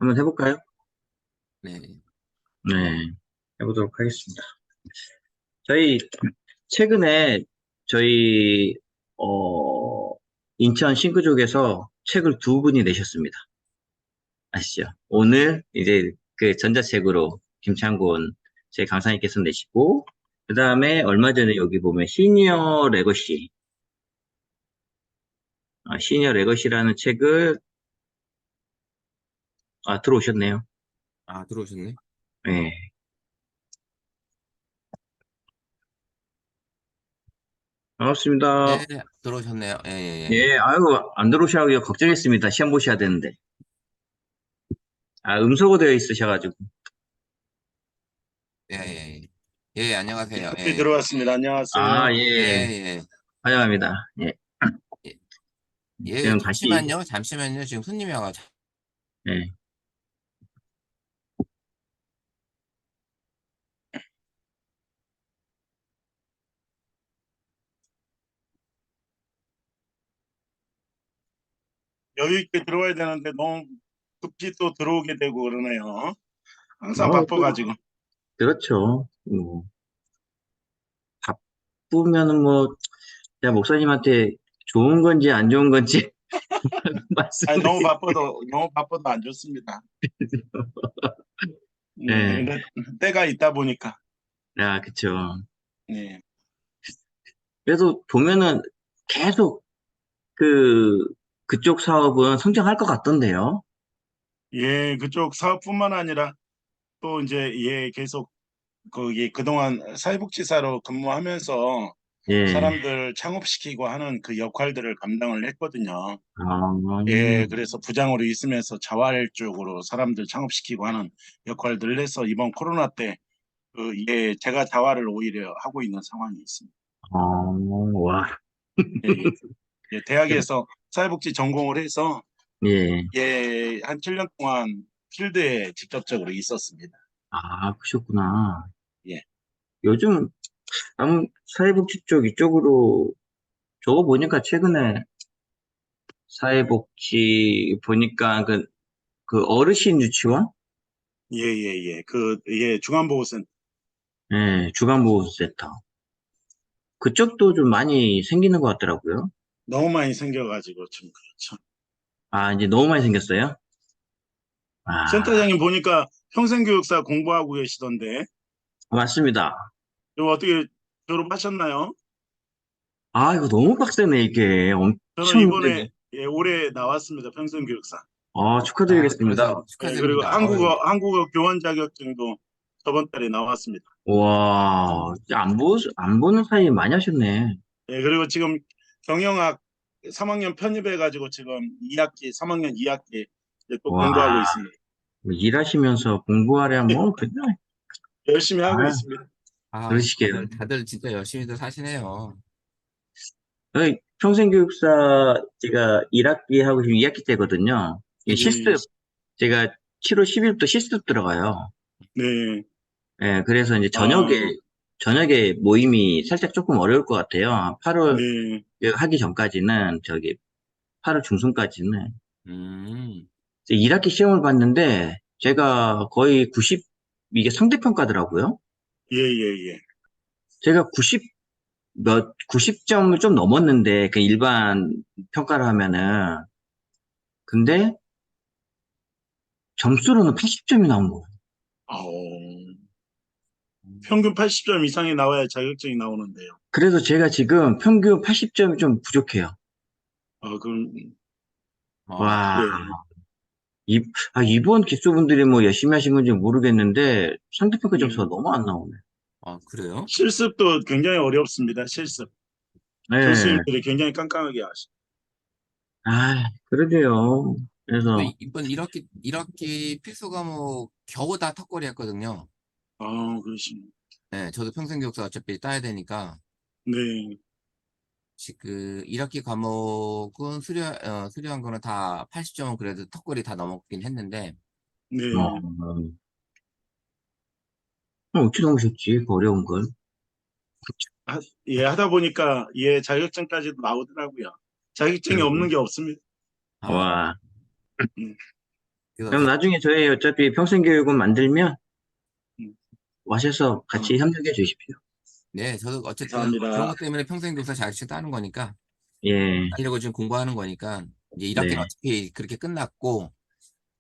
한번 해볼까요? 네. 네, 해보도록 하겠습니다. 저희 최근에 저희 인천 신구족에서 책을 두 분이 내셨습니다. 아시죠? 오늘 이제 그 전자책으로 김창곤 제 강사님께서 내시고, 그 다음에 얼마 전에 여기 보면 시니어 레거시라는 책을 들어오셨네요. 아, 들어오셨네. 네, 반갑습니다. 네, 들어오셨네요. 예, 예, 예. 예, 아이고, 안 들어오셔가지고 걱정했습니다. 시험 보셔야 되는데. 음소거 되어 있으셔가지고. 예, 예, 예. 예, 안녕하세요. 예, 네, 예. 들어왔습니다. 안녕하세요. 예, 예, 예. 환영합니다. 예, 예, 예, 지금 다시, 잠시만요. 잠시만요. 지금 손님이 와가지고. 예, 여유 있게 들어와야 되는데 너무 급히 또 들어오게 되고 그러네요. 항상 또, 바빠가지고. 그렇죠. 바쁘면은 뭐, 제가 목사님한테 좋은 건지 안 좋은 건지 아니, 말씀드리, 너무 바빠도 안 좋습니다. 네, 예, 근데 때가 있다 보니까. 그쵸. 네. 그래도 보면은 계속 그, 그쪽 사업은 성장할 것 같던데요. 예, 그쪽 사업뿐만 아니라 또 이제 계속 거기 그동안 사회복지사로 근무하면서 예, 사람들 창업시키고 하는 그 역할들을 감당을 했거든요. 아, 예, 그래서 부장으로 있으면서 자활적으로 사람들 창업시키고 하는 역할들을 해서 이번 코로나 때 제가 자활을 오히려 하고 있는 상황이 있습니다. 와, 예, 예. 예, 대학에서 사회복지 전공을 해서 예, 한 7년 동안 필드에 직접적으로 있었습니다. 그러셨구나. 예, 요즘 사회복지 쪽 이쪽으로 저거 보니까 최근에 사회복지 보니까 그 어르신 유치원? 예, 예, 예. 중앙보호센터. 예, 주간보호센터. 그쪽도 좀 많이 생기는 것 같더라고요. 너무 많이 생겨가지고 좀 그렇죠. 이제 너무 많이 생겼어요? 아, 센터장님 보니까 평생교육사 공부하고 계시던데, 맞습니다. 이거 어떻게 졸업하셨나요? 이거 너무 빡세네, 이게. 저는 엄청 이번에 힘들지. 올해 나왔습니다. 평생교육사. 축하드리겠습니다. 예, 그리고 축하드립니다. 어이, 한국어 교원 자격증도 저번 달에 나왔습니다. 와, 진짜 안 보는 사이 많이 하셨네. 예, 그리고 지금 경영학 3학년 편입해가지고 지금 2학기, 3학년 2학기 또 공부하고 와, 있습니다. 뭐 일하시면서 공부하랴, 뭐, 그냥, 열심히 하고 아, 있습니다. 그러시게요. 다들 진짜 열심히들 사시네요. 평생교육사 제가 1학기 하고 지금 2학기 때거든요. 예, 예, 제가 7월 10일부터 실습 들어가요. 네. 예, 그래서 이제 아, 저녁에 모임이 살짝 조금 어려울 것 같아요. 8월 네. 하기 전까지는, 8월 중순까지는. 음, 1학기 시험을 봤는데, 제가 거의 이게 상대평가더라고요. 예, 예, 예. 제가 90점을 좀 넘었는데, 그 일반 평가를 하면은. 근데 점수로는 80점이 나온 거예요. 아오. 평균 80점 이상이 나와야 자격증이 나오는데요. 그래서 제가 지금 평균 80점이 좀 부족해요. 그럼, 와, 아, 예, 이번 기수분들이 뭐 열심히 하신 건지 모르겠는데, 상대평가 점수가 예. 너무 안 나오네. 그래요? 실습도 굉장히 어렵습니다. 실습. 네. 교수님들이 굉장히 깜깜하게 하시. 그러게요. 저도 그래서, 이번 1학기 필수 과목 겨우 다 턱걸이 했거든요. 그러시네. 네, 저도 평생교육사 어차피 따야 되니까. 네, 지금 1학기 과목은 수료한 거는 다 80점은 그래도 턱걸이 다 넘었긴 했는데, 어, 네. 어떻게 넘으셨지? 그 어려운 걸. 하다 보니까 자격증까지도 나오더라고요. 자격증이 없는 그리고, 게 없습니다. 아, 와, 음. 그래서 그럼 나중에 저희 어차피 평생교육은 만들면 음, 와셔서 같이 협력해 주십시오. 네, 저도 어쨌든 그런 감사합니다. 것 때문에 평생 교사 자격증 따는 거니까, 예, 하려고 지금 공부하는 거니까, 이제 1학기는 네, 어차피 그렇게 끝났고,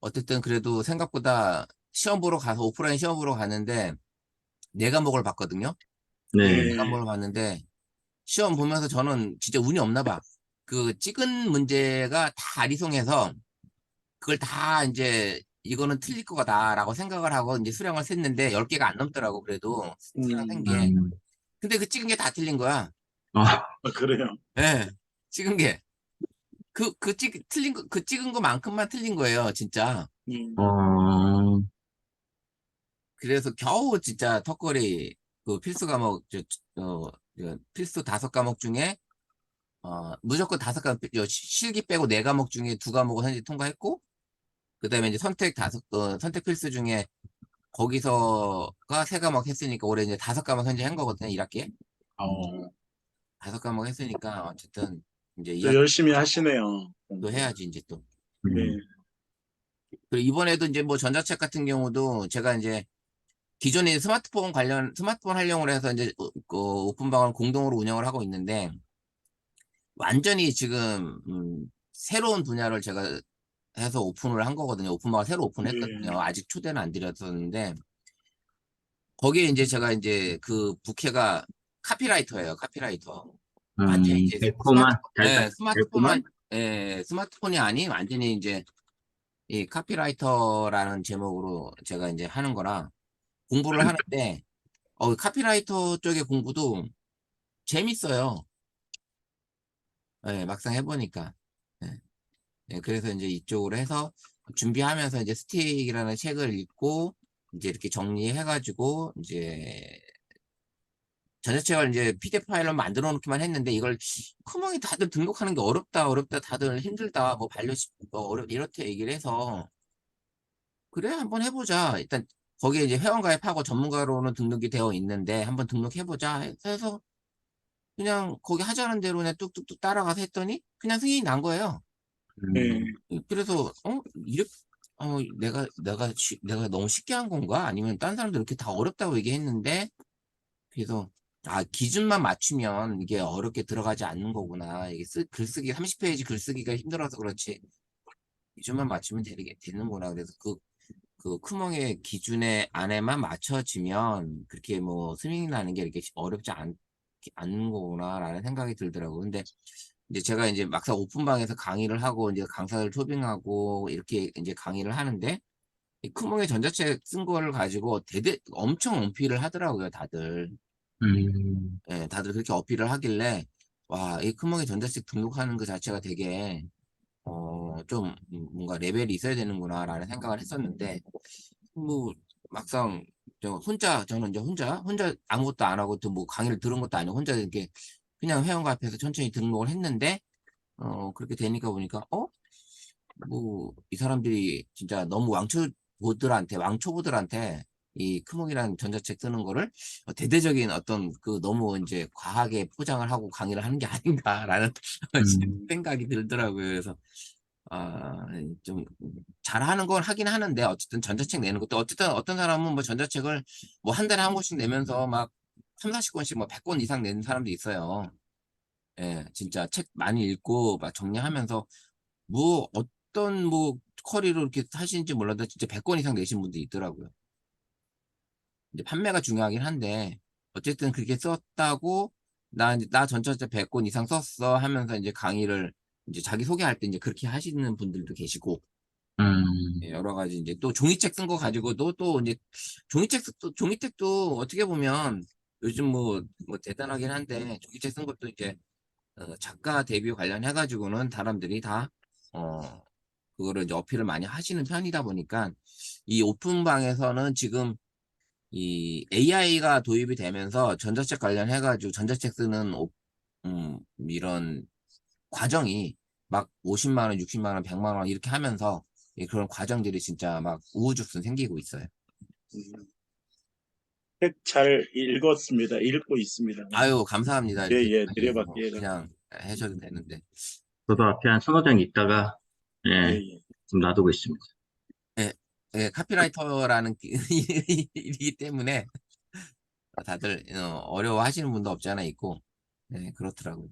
어쨌든 그래도 생각보다 시험 보러 가서 오프라인 시험 보러 갔는데, 네 과목을 봤거든요. 네. 네 예, 과목을 봤는데, 시험 보면서 저는 진짜 운이 없나 봐. 그 찍은 문제가 다 아리송해서, 그걸 다 이제, 이거는 틀릴 거다라고 생각을 하고 이제 수량을 셌는데, 10개가 안 넘더라고, 그래도. 수량 센 게. 음, 근데 그 찍은 게 다 틀린 거야. 그래요. 예, 찍은 게. 틀린 거, 그 찍은 거만큼만 틀린 거예요, 진짜. 음, 어, 그래서 겨우 진짜 턱걸이, 그 필수 과목, 필수 5과목 중에, 무조건 5과목, 실기 빼고 4과목 중에 2과목은 현재 통과했고, 그 다음에 이제 선택 필수 중에 거기서가 3과목 했으니까 올해 이제 5과목 현재 한 거거든요, 1학기에. 어, 5과목 했으니까, 어쨌든, 이제 또 2학기 열심히 하시네요. 또 해야지, 이제 또. 네, 음, 그리고 이번에도 이제 뭐 전자책 같은 경우도 제가 이제 기존에 스마트폰 활용을 해서 이제 그 오픈방을 공동으로 운영을 하고 있는데 완전히 지금 새로운 분야를 제가 해서 오픈을 한 거거든요. 오픈방을 새로 오픈했거든요. 예, 아직 초대는 안 드렸었는데 거기에 이제 제가 이제 그 부캐가 카피라이터예요. 카피라이터. 완전히 이제 달콤한, 스마트폰만 달콤한? 스마트폰이 아닌 완전히 이제 이 카피라이터라는 제목으로 제가 이제 하는 거라 공부를 하는데 카피라이터 쪽의 공부도 재밌어요. 예, 막상 해보니까. 예, 예, 그래서 이제 이쪽으로 해서 준비하면서 이제 스틱이라는 책을 읽고 이제 이렇게 정리해가지고 이제 전자책을 이제 PDF 파일로 만들어 놓기만 했는데 이걸 커먼이 다들 등록하는 게 어렵다, 어렵다, 다들 힘들다, 뭐 이렇게 얘기를 해서 그래, 한번 해보자. 일단 거기에 이제 회원가입하고 전문가로는 등록이 되어 있는데 한번 등록해보자 해서 그냥 거기 하자는 대로 그냥 뚝뚝뚝 따라가서 했더니 그냥 승인이 난 거예요. 예, 음, 그래서 이렇게 내가 너무 쉽게 한 건가? 아니면 딴 사람들 이렇게 다 어렵다고 얘기했는데 그래서 기준만 맞추면 이게 어렵게 들어가지 않는 거구나. 이게 글쓰기 30페이지 글쓰기가 힘들어서 그렇지. 기준만 맞추면 되는구나. 그래서 그 크몽의 기준에 안에만 맞춰지면 그렇게 뭐 스윙이 나는 게 이렇게 어렵지 않는 거구나라는 생각이 들더라고요. 근데 이제 제가 이제 막상 오픈방에서 강의를 하고 이제 강사들 초빙하고 이렇게 이제 강의를 하는데 이 크몽의 전자책 쓴 거를 가지고 엄청 어필을 하더라고요, 다들. 예, 다들 그렇게 어필을 하길래 와, 이 크몽의 전자책 등록하는 그 자체가 되게 좀 뭔가 레벨이 있어야 되는구나라는 생각을 했었는데 뭐 막상 저는 이제 혼자 아무것도 안 하고 또 뭐 강의를 들은 것도 아니고 혼자 이렇게 그냥 회원가 앞에서 천천히 등록을 했는데 그렇게 되니까 보니까 뭐 이 사람들이 진짜 너무 왕초보들한테 이 크몽이라는 전자책 쓰는 거를 대대적인 어떤 그 너무 이제 과하게 포장을 하고 강의를 하는 게 아닌가라는 음, 생각이 들더라고요. 그래서 좀 잘하는 건 하긴 하는데 어쨌든 전자책 내는 것도 어쨌든 어떤 사람은 뭐 전자책을 뭐 한 달에 한 권씩 내면서 막 3, 40권씩 뭐 100권 이상 내는 사람도 있어요. 예, 진짜 책 많이 읽고 막 정리하면서 뭐 어떤 뭐 커리로 이렇게 하시는지 몰라도 진짜 100권 이상 내신 분도 있더라고요. 이제 판매가 중요하긴 한데 어쨌든 그렇게 썼다고 나 전자책 100권 이상 썼어 하면서 이제 강의를 이제 자기 소개할 때 이제 그렇게 하시는 분들도 계시고 음, 여러 가지 이제 또 종이책 쓴 거 가지고도 또 이제 종이책도 어떻게 보면 요즘 뭐 대단하긴 한데 종이책 쓴 것도 이제 작가 데뷔 관련해 가지고는 사람들이 다 어, 그거를 이제 어필을 많이 하시는 편이다 보니까 이 오픈방에서는 지금 이 AI가 도입이 되면서 전자책 관련해 가지고 전자책 쓰는 이런 과정이 막 50만 원, 60만 원, 100만 원 이렇게 하면서 그런 과정들이 진짜 막 우후죽순 생기고 있어요. 책 잘 읽었습니다. 읽고 있습니다. 아유, 감사합니다. 예, 이렇게 예, 많이 뭐 드려받기 해가. 그냥 해줘도 되는데. 저도 앞에 한 서너 장 있다가, 예, 예, 예. 좀 놔두고 있습니다. 예, 카피라이터라는 일이기 때문에 다들 어려워하시는 분도 없지 않아 있고, 네, 그렇더라고요.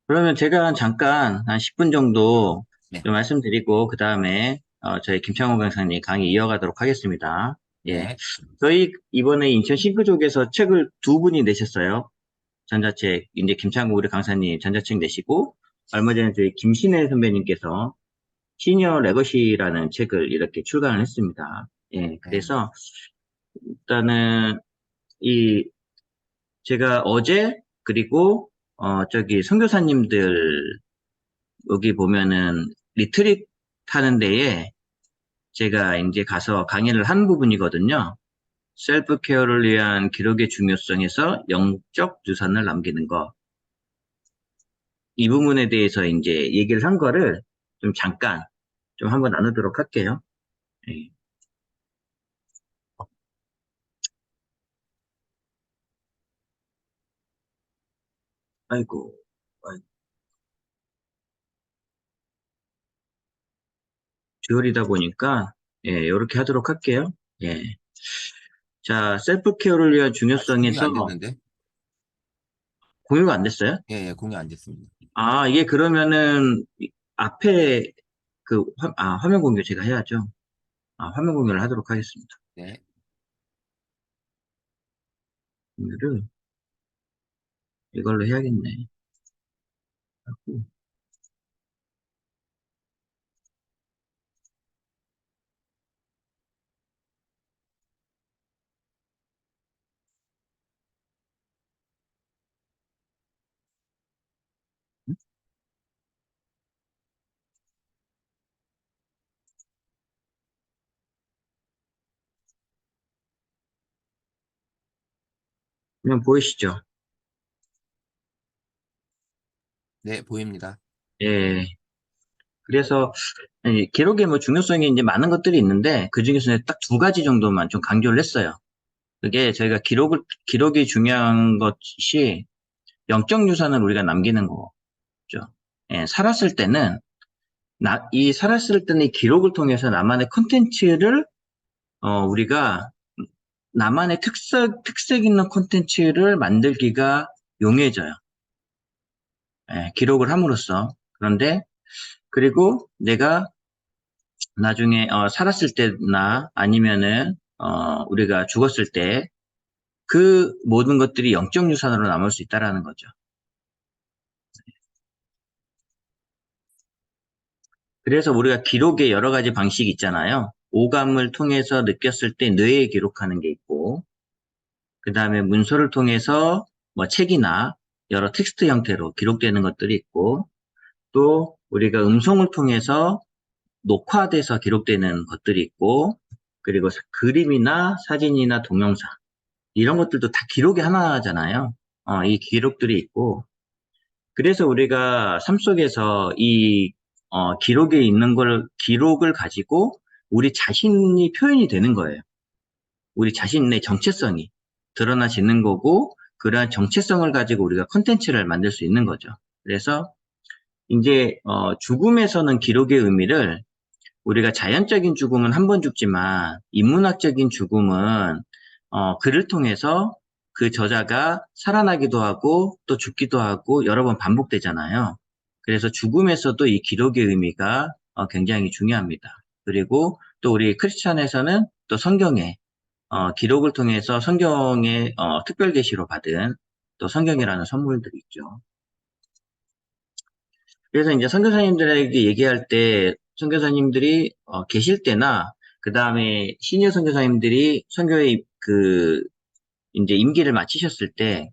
그러면 제가 잠깐 한 10분 정도 네, 좀 말씀드리고, 그 다음에 저희 김창호 강사님 강의 이어가도록 하겠습니다. 예. 네, 저희 이번에 인천 싱크족에서 책을 두 분이 내셨어요. 전자책, 이제 김창호 우리 강사님 전자책 내시고, 얼마 전에 저희 김신혜 선배님께서 시니어 레거시라는 책을 이렇게 출간을 했습니다. 예. 네, 그래서 일단은 이 제가 어제 그리고 저기 선교사님들 여기 보면은 리트릿 하는 데에 제가 이제 가서 강의를 한 부분이거든요. 셀프 케어를 위한 기록의 중요성에서 영적 유산을 남기는 거. 이 부분에 대해서 이제 얘기를 한 거를 좀 잠깐 좀 한번 나누도록 할게요. 예. 아이고, 듀얼이다 보니까 예, 이렇게 하도록 할게요. 예. 자, 셀프 케어를 위한 아직 공유 중요성에서 안 됐는데? 공유가 안 됐어요? 예, 예, 공유 안 됐습니다. 아, 이게 그러면은 앞에 화면 공유 제가 해야죠. 아, 화면 공유를 하도록 하겠습니다. 네, 공유를 이걸로 해야겠네. 그냥 보이시죠? 네, 보입니다. 예. 그래서 기록의 뭐 중요성이 이제 많은 것들이 있는데 그 중에서 딱 두 가지 정도만 좀 강조를 했어요. 그게 저희가 기록이 중요한 것이 영적 유산을 우리가 남기는 거죠. 예, 살았을 때는 이 기록을 통해서 나만의 컨텐츠를 우리가 나만의 특색 있는 콘텐츠를 만들기가 용이해져요. 예, 기록을 함으로써. 그런데, 그리고 내가 나중에, 살았을 때나 아니면은, 우리가 죽었을 때 그 모든 것들이 영적 유산으로 남을 수 있다라는 거죠. 그래서 우리가 기록의 여러 가지 방식이 있잖아요. 오감을 통해서 느꼈을 때 뇌에 기록하는 게 있고, 그 다음에 문서를 통해서 뭐 책이나 여러 텍스트 형태로 기록되는 것들이 있고, 또 우리가 음성을 통해서 녹화돼서 기록되는 것들이 있고, 그리고 그림이나 사진이나 동영상, 이런 것들도 다 기록의 하나잖아요. 이 기록들이 있고, 그래서 우리가 삶 속에서 기록에 있는 기록을 가지고 우리 자신이 표현이 되는 거예요. 우리 자신의 정체성이 드러나지는 거고, 그러한 정체성을 가지고 우리가 컨텐츠를 만들 수 있는 거죠. 그래서 이제 죽음에서는 기록의 의미를 우리가 자연적인 죽음은 한 번 죽지만 인문학적인 죽음은 글을 통해서 그 저자가 살아나기도 하고 또 죽기도 하고 여러 번 반복되잖아요. 그래서 죽음에서도 이 기록의 의미가 굉장히 중요합니다. 그리고 또 우리 크리스찬에서는 또 성경에 기록을 통해서 성경의 특별 계시로 받은 또 성경이라는 선물들이 있죠. 그래서 이제 선교사님들에게 얘기할 때 선교사님들이 계실 때나 그 다음에 시니어 선교사님들이 선교의 이제 임기를 마치셨을 때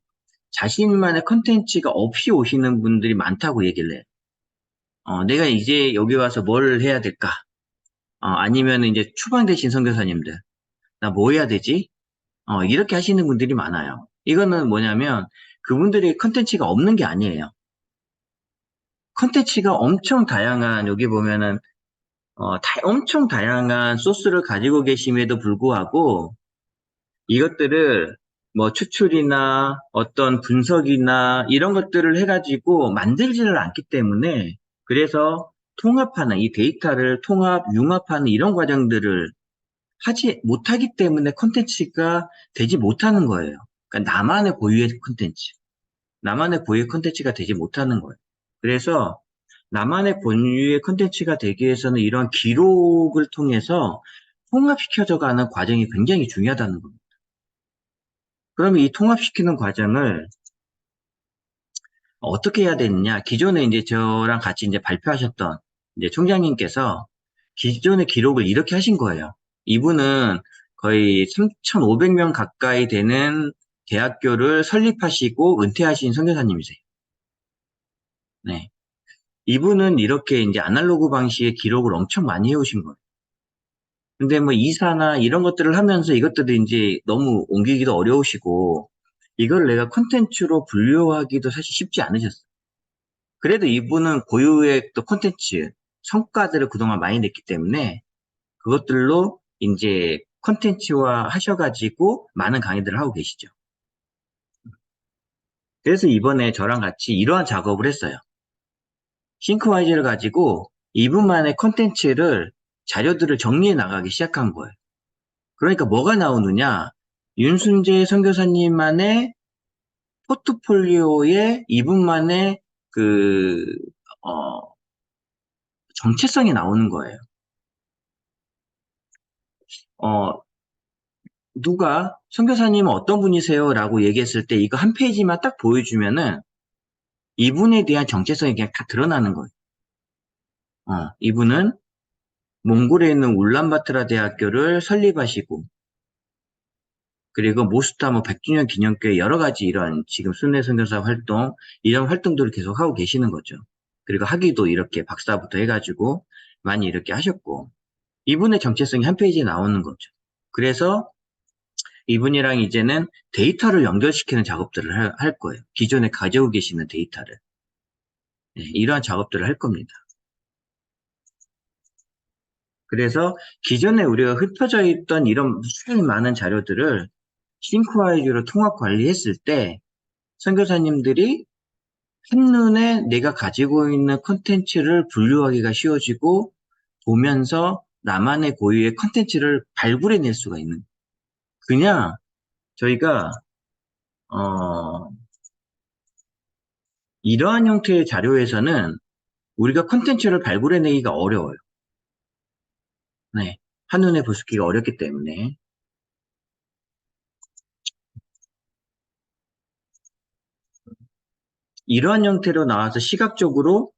자신만의 컨텐츠가 없이 오시는 분들이 많다고 얘기를 해요. 내가 이제 여기 와서 뭘 해야 될까? 아니면 이제 추방되신 선교사님들, 나 뭐 해야 되지? 이렇게 하시는 분들이 많아요. 이거는 뭐냐면 그분들이 컨텐츠가 없는 게 아니에요. 컨텐츠가 엄청 다양한, 여기 보면은 엄청 다양한 소스를 가지고 계심에도 불구하고 이것들을 뭐 추출이나 어떤 분석이나 이런 것들을 해가지고 만들지를 않기 때문에 그래서 통합하는, 이 데이터를 융합하는 이런 과정들을 하지 못하기 때문에 콘텐츠가 되지 못하는 거예요. 그러니까 나만의 고유의 콘텐츠. 나만의 고유의 콘텐츠가 되지 못하는 거예요. 그래서 나만의 고유의 콘텐츠가 되기 위해서는 이런 기록을 통해서 통합시켜져 가는 과정이 굉장히 중요하다는 겁니다. 그러면 이 통합시키는 과정을 어떻게 해야 되느냐? 기존에 이제 저랑 같이 이제 발표하셨던 이제 총장님께서 기존의 기록을 이렇게 하신 거예요. 이분은 거의 3,500명 가까이 되는 대학교를 설립하시고 은퇴하신 선교사님이세요. 네. 이분은 이렇게 이제 아날로그 방식의 기록을 엄청 많이 해오신 거예요. 근데 뭐 이사나 이런 것들을 하면서 이것들을 이제 너무 옮기기도 어려우시고 이걸 내가 콘텐츠로 분류하기도 사실 쉽지 않으셨어요. 그래도 이분은 고유의 또 콘텐츠, 성과들을 그동안 많이 냈기 때문에 그것들로 이제 콘텐츠화 하셔가지고 많은 강의들을 하고 계시죠. 그래서 이번에 저랑 같이 이러한 작업을 했어요. 싱크와이즈를 가지고 이분만의 콘텐츠를 자료들을 정리해 나가기 시작한 거예요. 그러니까 뭐가 나오느냐? 윤순재 선교사님만의 포트폴리오에 이분만의 그 정체성이 나오는 거예요. 누가 선교사님은 어떤 분이세요? 라고 얘기했을 때 이거 한 페이지만 딱 보여주면은 이분에 대한 정체성이 그냥 다 드러나는 거예요. 이분은 몽골에 있는 울란바토르 대학교를 설립하시고 그리고 모스타 100주년 기념교회 여러 가지 이런 지금 순회 선교사 활동 이런 활동들을 계속 하고 계시는 거죠. 그리고 학위도 이렇게 박사부터 해가지고 많이 이렇게 하셨고 이분의 정체성이 한 페이지에 나오는 거죠. 그래서 이분이랑 이제는 데이터를 연결시키는 작업들을 할 거예요. 기존에 가지고 계시는 데이터를. 네, 이러한 작업들을 할 겁니다. 그래서 기존에 우리가 흩어져 있던 이런 수많이 많은 자료들을 싱크와이즈로 통합 관리했을 때 선교사님들이 한눈에 내가 가지고 있는 콘텐츠를 분류하기가 쉬워지고 보면서 나만의 고유의 콘텐츠를 발굴해낼 수가 있는 그냥 저희가 이러한 형태의 자료에서는 우리가 콘텐츠를 발굴해내기가 어려워요. 네, 한눈에 보시기가 어렵기 때문에 이러한 형태로 나와서 시각적으로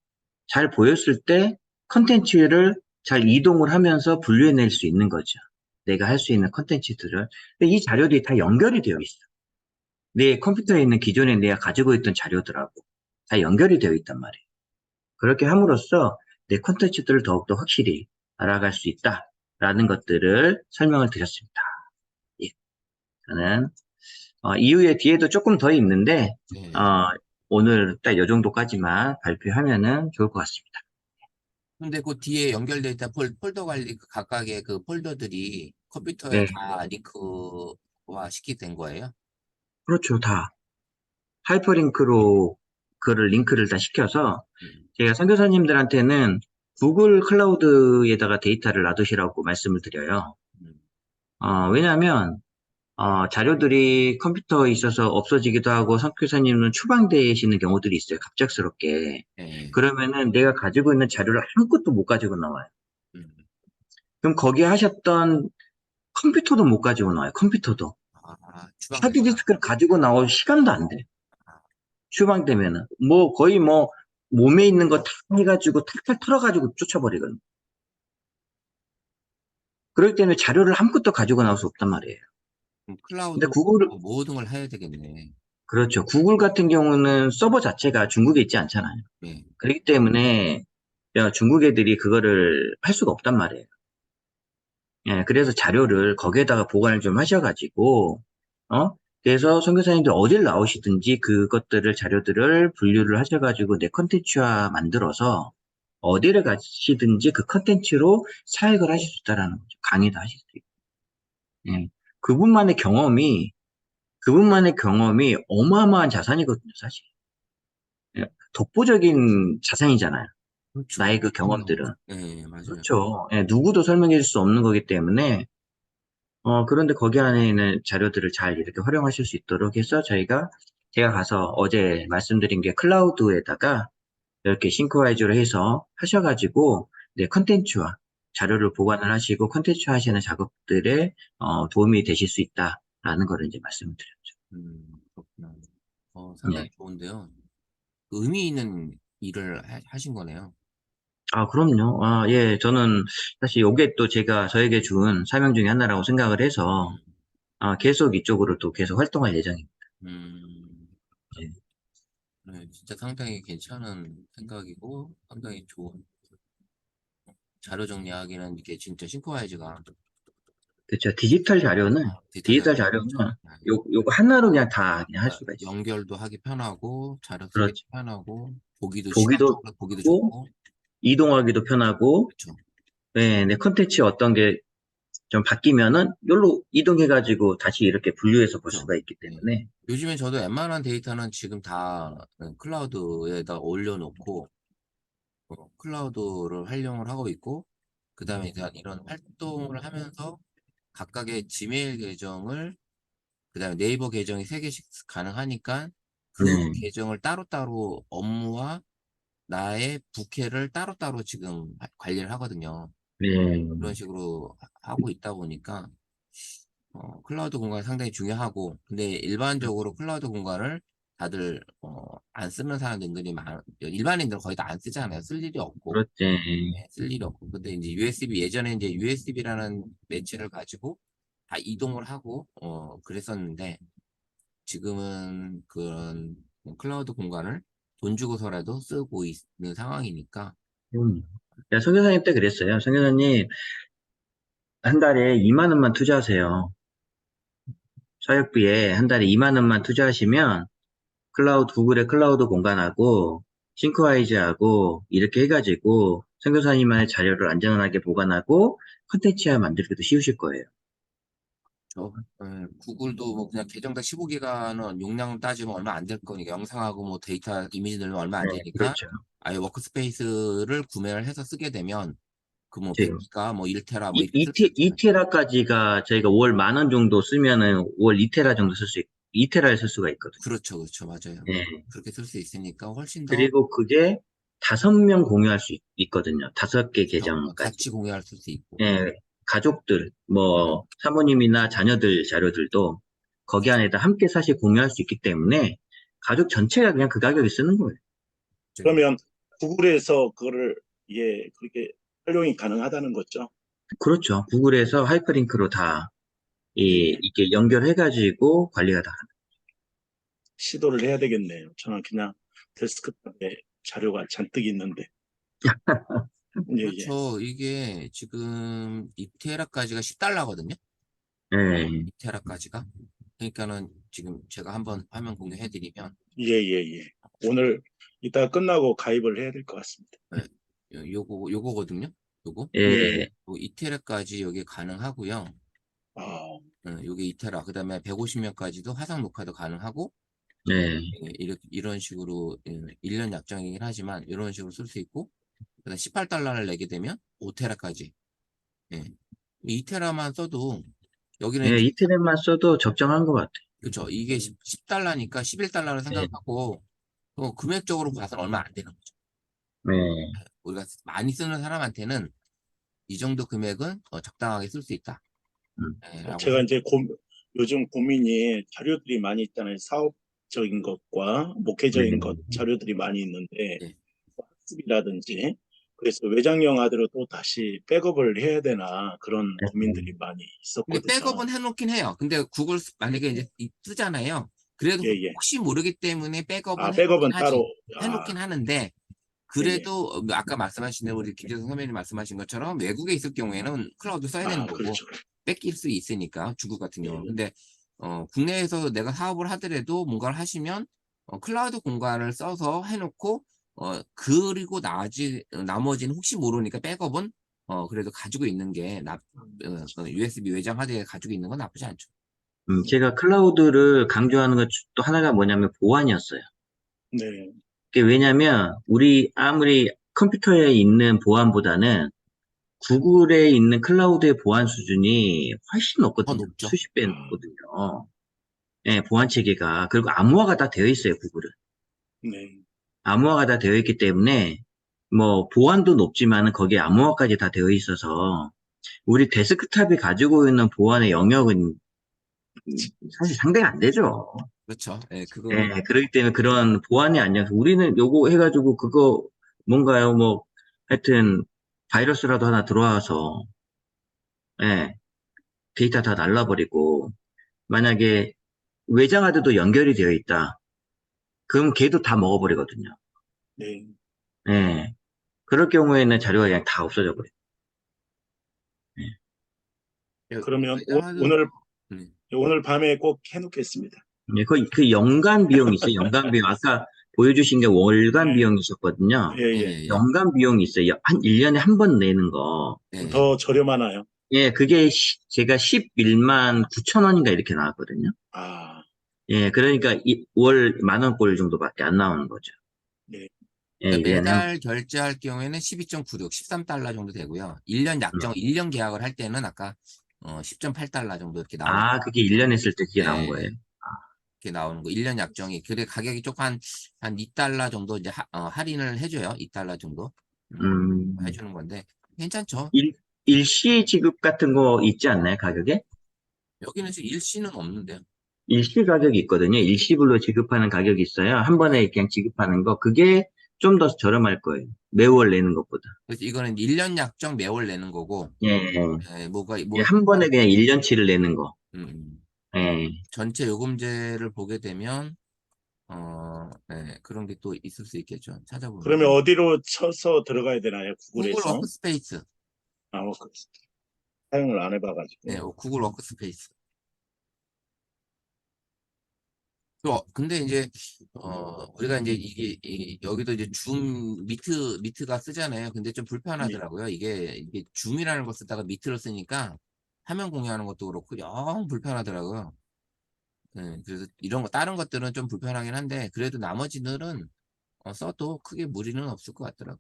잘 보였을 때 컨텐츠를 잘 이동을 하면서 분류해낼 수 있는 거죠. 내가 할 수 있는 컨텐츠들을. 이 자료들이 다 연결이 되어 있어. 내 컴퓨터에 있는 기존에 내가 가지고 있던 자료들하고 다 연결이 되어 있단 말이에요. 그렇게 함으로써 내 컨텐츠들을 더욱더 확실히 알아갈 수 있다라는 것들을 설명을 드렸습니다. 예. 저는 이후에 뒤에도 조금 더 있는데 네. 오늘 딱 이 정도까지만 발표하면은 좋을 것 같습니다. 근데 그 뒤에 연결돼 있다 폴더 관리 그 각각의 그 폴더들이 컴퓨터에 네, 다 링크화 시키된 거예요? 그렇죠. 다 하이퍼링크로 그를 링크를 다 시켜서 음, 제가 선교사님들한테는 구글 클라우드에다가 데이터를 놔두시라고 말씀을 드려요. 음, 왜냐하면 자료들이 컴퓨터에 있어서 없어지기도 하고 선교사님은 추방되시는 경우들이 있어요. 갑작스럽게. 네. 그러면은 내가 가지고 있는 자료를 아무것도 못 가지고 나와요. 음. 그럼 거기에 하셨던 컴퓨터도 못 가지고 나와요. 컴퓨터도. 추방됐다. 하드디스크를 가지고 나올 시간도 안 돼. 아, 추방되면은. 거의 몸에 있는 거 다 해가지고 탁탁 털어가지고 쫓아버리거든요. 그렇기 때문에 자료를 아무것도 가지고 나올 수 없단 말이에요. 그럼 근데 클라우드로 구글, 모든 걸 해야 되겠네. 그렇죠. 구글 같은 경우는 서버 자체가 중국에 있지 않잖아요. 네. 그렇기 때문에 중국 애들이 그거를 할 수가 없단 말이에요. 예, 그래서 자료를 거기에다가 보관을 좀 하셔가지고, 그래서 선교사님들 어딜 나오시든지 그것들을 자료들을 분류를 하셔가지고 내 컨텐츠화 만들어서 어디를 가시든지 그 컨텐츠로 사역을 하실 수 있다라는 거죠. 강의도 하실 수 있고. 예, 그분만의 경험이 어마어마한 자산이거든요, 사실. 예, 독보적인 자산이잖아요. 그렇죠. 나의 그 경험들은. 네, 맞아요. 그렇죠. 예, 누구도 설명해 줄 수 없는 거기 때문에, 그런데 거기 안에 있는 자료들을 잘 이렇게 활용하실 수 있도록 해서 제가 가서 어제 말씀드린 게 클라우드에다가 이렇게 싱크와이즈를 해서 하셔가지고, 네, 컨텐츠와 자료를 보관을 하시고 컨텐츠 하시는 작업들에 도움이 되실 수 있다라는 거를 이제 말씀을 드렸죠. 그렇구나. 네. 상당히 좋은데요. 의미 있는 일을 하신 거네요. 아, 그럼요. 아, 예, 저는 사실 이게 또 저에게 준 사명 중에 하나라고 생각을 해서, 음, 계속 이쪽으로 또 계속 활동할 예정입니다. 음, 예. 네, 진짜 상당히 괜찮은 생각이고, 상당히 좋은 자료 정리하기는 이게 진짜 싱크와이즈가 그렇죠. 디지털 자료는, 데이터 디지털 자료가 자료는 진짜 요거 하나로 그냥 다 그냥 할 그러니까 수가 있어요. 연결도 하기 편하고, 자료 쓰기도 그렇죠. 편하고, 보기도 보기도 시각적으로 보기도 좋고, 좋고, 이동하기도 편하고, 그렇죠. 네, 네, 컨텐츠 어떤 게 좀 바뀌면은, 요로 이동해가지고 다시 이렇게 분류해서 볼 그렇죠. 수가 있기 네. 때문에, 요즘에 저도 웬만한 데이터는 지금 다 클라우드에다 올려놓고, 클라우드를 활용을 하고 있고, 그 다음에 이런 활동을 하면서 각각의 지메일 계정을, 그 다음에 네이버 계정이 3개씩 가능하니까 그 네, 계정을 따로따로 업무와 나의 부캐를 따로따로 지금 관리를 하거든요. 네, 그런 식으로 하고 있다 보니까, 클라우드 공간이 상당히 중요하고, 근데 일반적으로 클라우드 공간을 다들, 안 쓰는 사람들이 일반인들은 거의 다 안 쓰잖아요. 쓸 일이 없고. 그렇지. 네, 쓸 일이 없고. 근데 이제 USB, 예전에 이제 USB라는 매체를 가지고 다 이동을 하고, 그랬었는데, 지금은 그런 클라우드 공간을 돈 주고서라도 쓰고 있는 상황이니까, 음. 야, 송 교사님 때 그랬어요. 송 교사님, 한 달에 2만 원만 투자하세요. 사역비에 한 달에 2만 원만 투자하시면, 구글의 클라우드 공간하고, 싱크와이즈하고, 이렇게 해가지고, 송 교사님만의 자료를 안전하게 보관하고, 컨텐츠화 만들기도 쉬우실 거예요. 구글도 뭐 그냥 계정당 15기가는 용량 따지면 얼마 안 될 거니까, 영상하고 뭐 데이터 이미지 넣으면 얼마 안 네, 되니까, 그렇죠. 아예 워크스페이스를 구매를 해서 쓰게 되면 그 뭐 지금. 100기가 뭐 1테라 뭐 이, 이렇게 쓸 수 있잖아요. 2테라까지가 저희가 월 10,000원 정도 쓰면은 월 2테라 정도 쓸 수 2테라를 쓸 수가 있거든요. 그렇죠, 그렇죠, 맞아요. 네. 그렇게 쓸 수 있으니까 훨씬 더 그리고 그게 5명 공유할 수 있거든요. 5개 계정까지. 같이 공유할 수 있고. 예, 가족들, 음, 뭐, 사모님이나 자녀들 자료들도 거기 안에다 함께 사실 공유할 수 있기 때문에 가족 전체가 그냥 그 가격에 쓰는 거예요. 그렇죠. 그러면 구글에서 그거를 예 그렇게 활용이 가능하다는 거죠. 그렇죠. 구글에서 하이퍼링크로 다 예, 이게 연결해가지고 관리가 다. 시도를 해야 되겠네요. 저는 그냥 데스크탑에 자료가 잔뜩 있는데. 예, 예. 그렇죠. 이게 지금 2테라까지가 10달러거든요. 예, 2테라까지가. 그러니까는 지금 제가 한번 화면 공유해드리면, 예, 예, 예. 오늘 이따 끝나고 가입을 해야 될 것 같습니다. 네, 요거거든요. 요거. 예, 2테라까지 여기 가능하고요. 아, 요게 2테라. 그 다음에 150명까지도 화상 녹화도 가능하고, 예, 이런 식으로 1년 약정이긴 하지만 이런 식으로 쓸 수 있고, 그다음 18달러를 내게 되면 5테라까지. 예. 2테라만 써도 여기는 예, 이제 이태리만 써도 적정한 것 같아요. 그렇죠. 이게 10달러니까 11달러를 예, 생각하고 금액적으로 봐서는 얼마 안 되는 거죠. 예, 우리가 많이 쓰는 사람한테는 이 정도 금액은 적당하게 쓸 수 있다. 음, 라고 제가 생각. 이제 요즘 고민이 자료들이 많이 있잖아요. 사업적인 것과 네, 목회적인 것 자료들이 많이 있는데 예. 학습이라든지 그래서 외장 영화들을 또 다시 백업을 해야 되나 그런 고민들이 많이 근데 있었거든요. 백업은 해놓긴 해요. 근데 구글 만약에 이제 쓰잖아요. 그래도 예, 예. 혹시 모르기 때문에 아, 백업은 해놓긴 백업은 따로 하지. 아, 해놓긴 하는데 예, 예. 그래도 아까 말씀하신 대로 우리 김재성 선배님 말씀하신 것처럼 외국에 있을 경우에는 클라우드 써야 되는 아, 거고 그렇죠. 뺏길 수 있으니까 중국 같은 예, 경우는. 예. 근데 국내에서 내가 사업을 하더라도 뭔가를 하시면 클라우드 공간을 써서 해놓고 그리고 나머지는 혹시 모르니까 백업은 그래도 가지고 있는 게 USB 외장 하드에 가지고 있는 건 나쁘지 않죠. 제가 클라우드를 강조하는 것 또 하나가 뭐냐면 보안이었어요. 네. 그게 왜냐면 우리 아무리 컴퓨터에 있는 보안보다는 구글에 있는 클라우드의 보안 수준이 훨씬 더 높거든요. 높죠. 수십 배 아, 높거든요. 예, 보안 체계가. 그리고 암호화가 다 되어 있어요, 구글은. 네. 암호화가 다 되어 있기 때문에, 뭐, 보안도 높지만은 거기에 암호화까지 다 되어 있어서, 우리 데스크탑이 가지고 있는 보안의 영역은 사실 상대가 안 되죠. 그렇죠. 예, 그거는 예, 그렇기 때문에 그런 보안이 아니어서, 우리는 요거 해가지고 그거 뭔가요, 뭐, 하여튼, 바이러스라도 하나 들어와서, 예, 데이터 다 날라버리고, 만약에 외장하드도 연결이 되어 있다. 그럼 걔도 다 먹어버리거든요. 네. 예. 그럴 경우에는 자료가 그냥 다 없어져 버려요. 예. 그러면 외장하드, 오늘 네. 오늘 밤에 꼭 해놓겠습니다. 예, 그 연간 비용이 있어요. 연간 비용. 아까 보여주신 게 월간 네. 비용이 있었거든요. 예, 예, 예. 예, 예. 연간 비용이 있어요. 한 1년에 한 번 내는 거. 예, 예. 더 저렴하나요? 예, 그게 제가 11만 9천 원인가 이렇게 나왔거든요. 아, 예, 그러니까 월 10,000원 정도밖에 안 나오는 거죠. 네. 예, 그러니까 1년에 한 번. 매달 결제할 경우에는 12.96, 13달러 정도 되고요. 1년 약정, 1년 계약을 할 때는 아까 10.8달러 정도 이렇게 나오는 아, 그게 1년 했을 때 그게 나온 예, 거예요. 이렇게 나오는 거. 1년 약정이. 그래 가격이 조금 한 2달러 정도 이제 할인을 해줘요. 2달러 정도. 음, 해주는 건데 괜찮죠. 일시 지급 같은 거 있지 않나요, 가격에? 여기는 지금 일시는 없는데요. 일시 가격이 있거든요. 일시불로 지급하는 가격이 있어요. 한 번에 그냥 지급하는 거. 그게 좀 더 저렴할 거예요. 매월 내는 것보다. 그래서 이거는 1년 약정 매월 내는 거고, 예, 뭐가, 예, 한 번에 그냥 1년치를 내는 거. 음, 예, 전체 요금제를 보게 되면, 그런 게 또 있을 수 있겠죠. 그러면 찾아보면. 어디로 쳐서 들어가야 되나요? 구글 구글에서? 워크스페이스. 아, 사용을 안 해봐가지고. 네, 구글 워크스페이스. 근데 이제, 우리가 이제 여기도 이제 미트가 쓰잖아요. 근데 좀 네. 불편하더라고요. 이게 줌이라는 거 쓰다가 미트를 쓰니까 화면 공유하는 것도 그렇고 영 불편하더라고요. 네, 그래서 이런 거, 다른 것들은 좀 불편하긴 한데, 그래도 나머지들은 써도 크게 무리는 없을 것 같더라고요.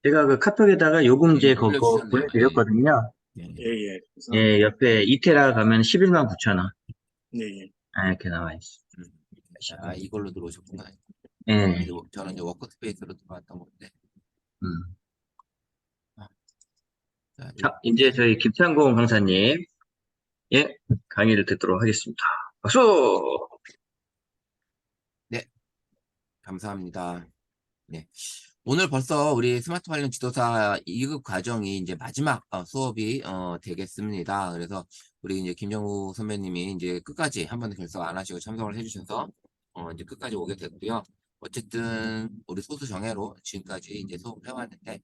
제가 그 카톡에다가 요금제 그거 올려주셨네요. 예, 보내드렸거든요. 예, 예. 예, 예. 예, 감사합니다. 옆에 이테라 가면 11만 9천 원. 네, 예. 아, 이렇게 나와 있어. 음. 이걸로 들어오셨구나. 예, 저는 이제 워크스페이스로 들어왔던 건데. 음. 아, 자, 자, 이제 저희 김창공 강사님, 예, 강의를 듣도록 하겠습니다. 박수! 네, 감사합니다. 네. 오늘 벌써 우리 스마트 관련 지도사 2급 과정이 이제 마지막 수업이 되겠습니다. 그래서 우리 이제 김정우 선배님이 이제 끝까지 한 번도 결석 안 하시고 참석을 해주셔서 이제 끝까지 오게 됐고요. 어쨌든 우리 소수 정예로 지금까지 이제 수업을 해왔는데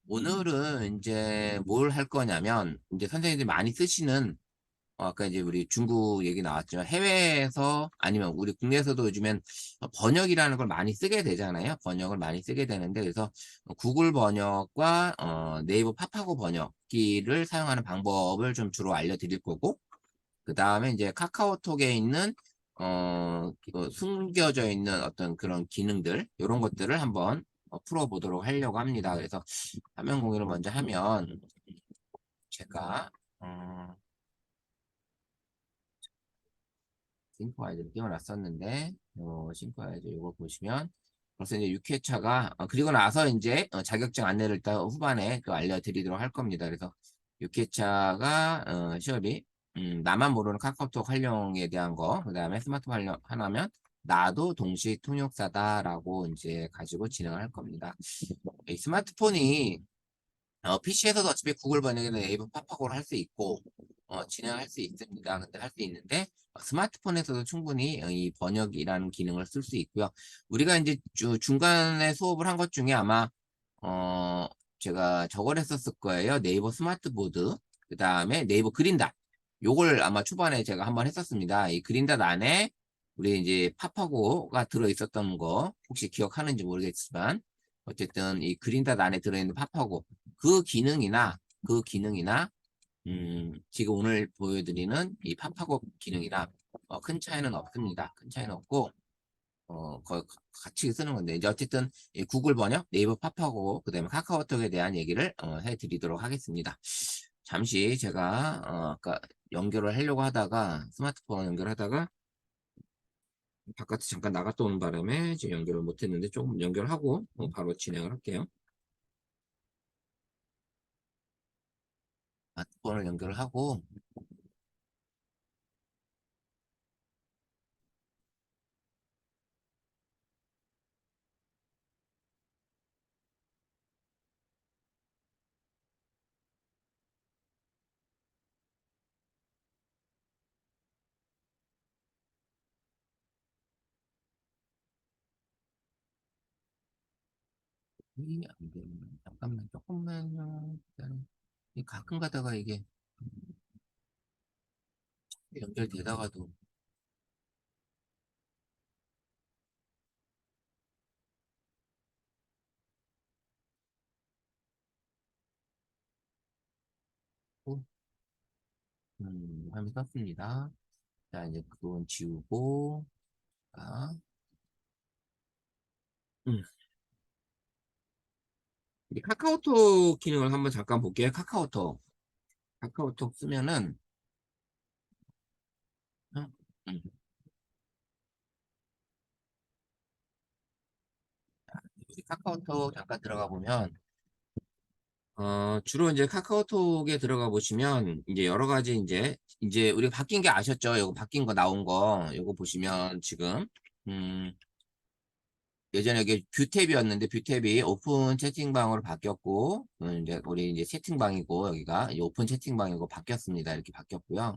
오늘은 이제 뭘 할 거냐면 이제 선생님들이 많이 쓰시는 아까 이제 우리 중국 얘기 나왔지만 해외에서 아니면 우리 국내에서도 요즘엔 번역이라는 걸 많이 쓰게 되잖아요. 번역을 많이 쓰게 되는데 그래서 구글 번역과 네이버 파파고 번역기를 사용하는 방법을 좀 주로 알려드릴 거고 그 다음에 이제 카카오톡에 있는 숨겨져 있는 어떤 그런 기능들 이런 것들을 한번 풀어보도록 하려고 합니다. 그래서 화면 공유를 먼저 하면 제가 싱크와이즈를 띄워놨었는데, 싱크와이즈 이거 보시면, 벌써 이제 6회차가, 그리고 나서 이제 자격증 안내를 일단 후반에 또 알려드리도록 할 겁니다. 그래서 6회차가, 시험이, 나만 모르는 카카오톡 활용에 대한 거, 그 다음에 스마트폰 활용 하나면, 나도 동시 통역사다라고 이제 가지고 진행을 할 겁니다. 이 스마트폰이 PC에서도 어차피 구글 번역이나 네이버 파파고를 할 수 있고, 진행할 수 있습니다. 근데 할 수 있는데, 스마트폰에서도 충분히 이 번역이라는 기능을 쓸 수 있고요. 우리가 이제 중간에 수업을 한 것 중에 아마, 어, 제가 저걸 했었을 거예요. 네이버 스마트보드, 그 다음에 네이버 그린닷. 요걸 아마 초반에 제가 한번 했었습니다. 이 그린닷 안에 우리 이제 파파고가 들어있었던 거, 혹시 기억하는지 모르겠지만, 어쨌든 이 그린닷 안에 들어있는 파파고, 그 기능이나 지금 오늘 보여드리는 이 파파고 기능이랑 큰 차이는 없습니다. 큰 차이는 없고 같이 쓰는 건데, 이제 어쨌든 이 구글 번역, 네이버 팝하고 그다음에 카카오톡에 대한 얘기를 해드리도록 하겠습니다. 잠시 제가 아까 연결을 하려고 하다가 스마트폰 연결하다가 바깥에 잠깐 나갔다 오는 바람에 지금 연결을 못했는데 조금 연결하고 바로 진행을 할게요. 스마트폰을 연결을 하고 안 되네. 잠깐만 조금만요. 일단 가끔 가다가 이게 연결되다가도 화면 떴습니다. 자, 이제 그건 지우고, 자, 음, 우리 카카오톡 기능을 한번 잠깐 볼게요. 카카오톡 쓰면은, 음, 음, 우리 카카오톡 잠깐 들어가 보면, 주로 이제 카카오톡에 들어가 보시면, 이제 여러 가지 이제 우리가 바뀐 게 아셨죠? 이거 바뀐 거 나온 거, 이거 보시면 지금, 음, 예전에 이게 뷰탭이었는데 뷰탭이 오픈 채팅방으로 바뀌었고 이제 우리 이제 채팅방이고 여기가 이제 오픈 채팅방이고 바뀌었습니다. 이렇게 바뀌었고요.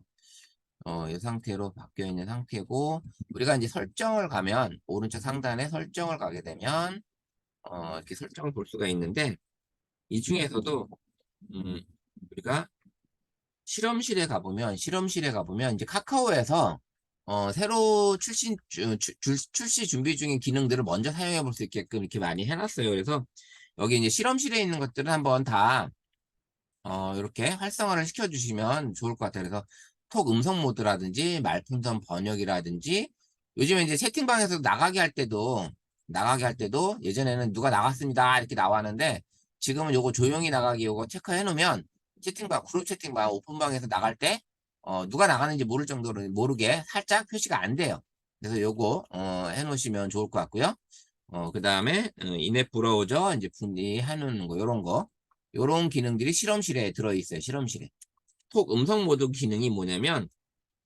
이 상태로 바뀌어 있는 상태고 우리가 이제 설정을 가면 오른쪽 상단에 설정을 가게 되면 이렇게 설정을 볼 수가 있는데 이 중에서도 음, 우리가 실험실에 가보면 이제 카카오에서 새로 출시 준비 중인 기능들을 먼저 사용해 볼 수 있게끔 이렇게 많이 해놨어요. 그래서 여기 이제 실험실에 있는 것들을 한번 다 이렇게 활성화를 시켜주시면 좋을 것 같아요. 그래서 톡 음성 모드라든지 말풍선 번역이라든지 요즘에 이제 채팅방에서 나가게 할 때도 예전에는 누가 나갔습니다 이렇게 나왔는데 지금은 요거 조용히 나가기 요거 체크해 놓으면 그룹 채팅방 오픈방에서 나갈 때 누가 나가는지 모를 정도로 모르게 살짝 표시가 안 돼요. 그래서 요거 해 놓으시면 좋을 것 같고요. 그 다음에 인앱 브라우저 이제 분리하는 거 요런 거 요런 기능들이 실험실에 들어있어요. 실험실에. 톡 음성 모드 기능이 뭐냐면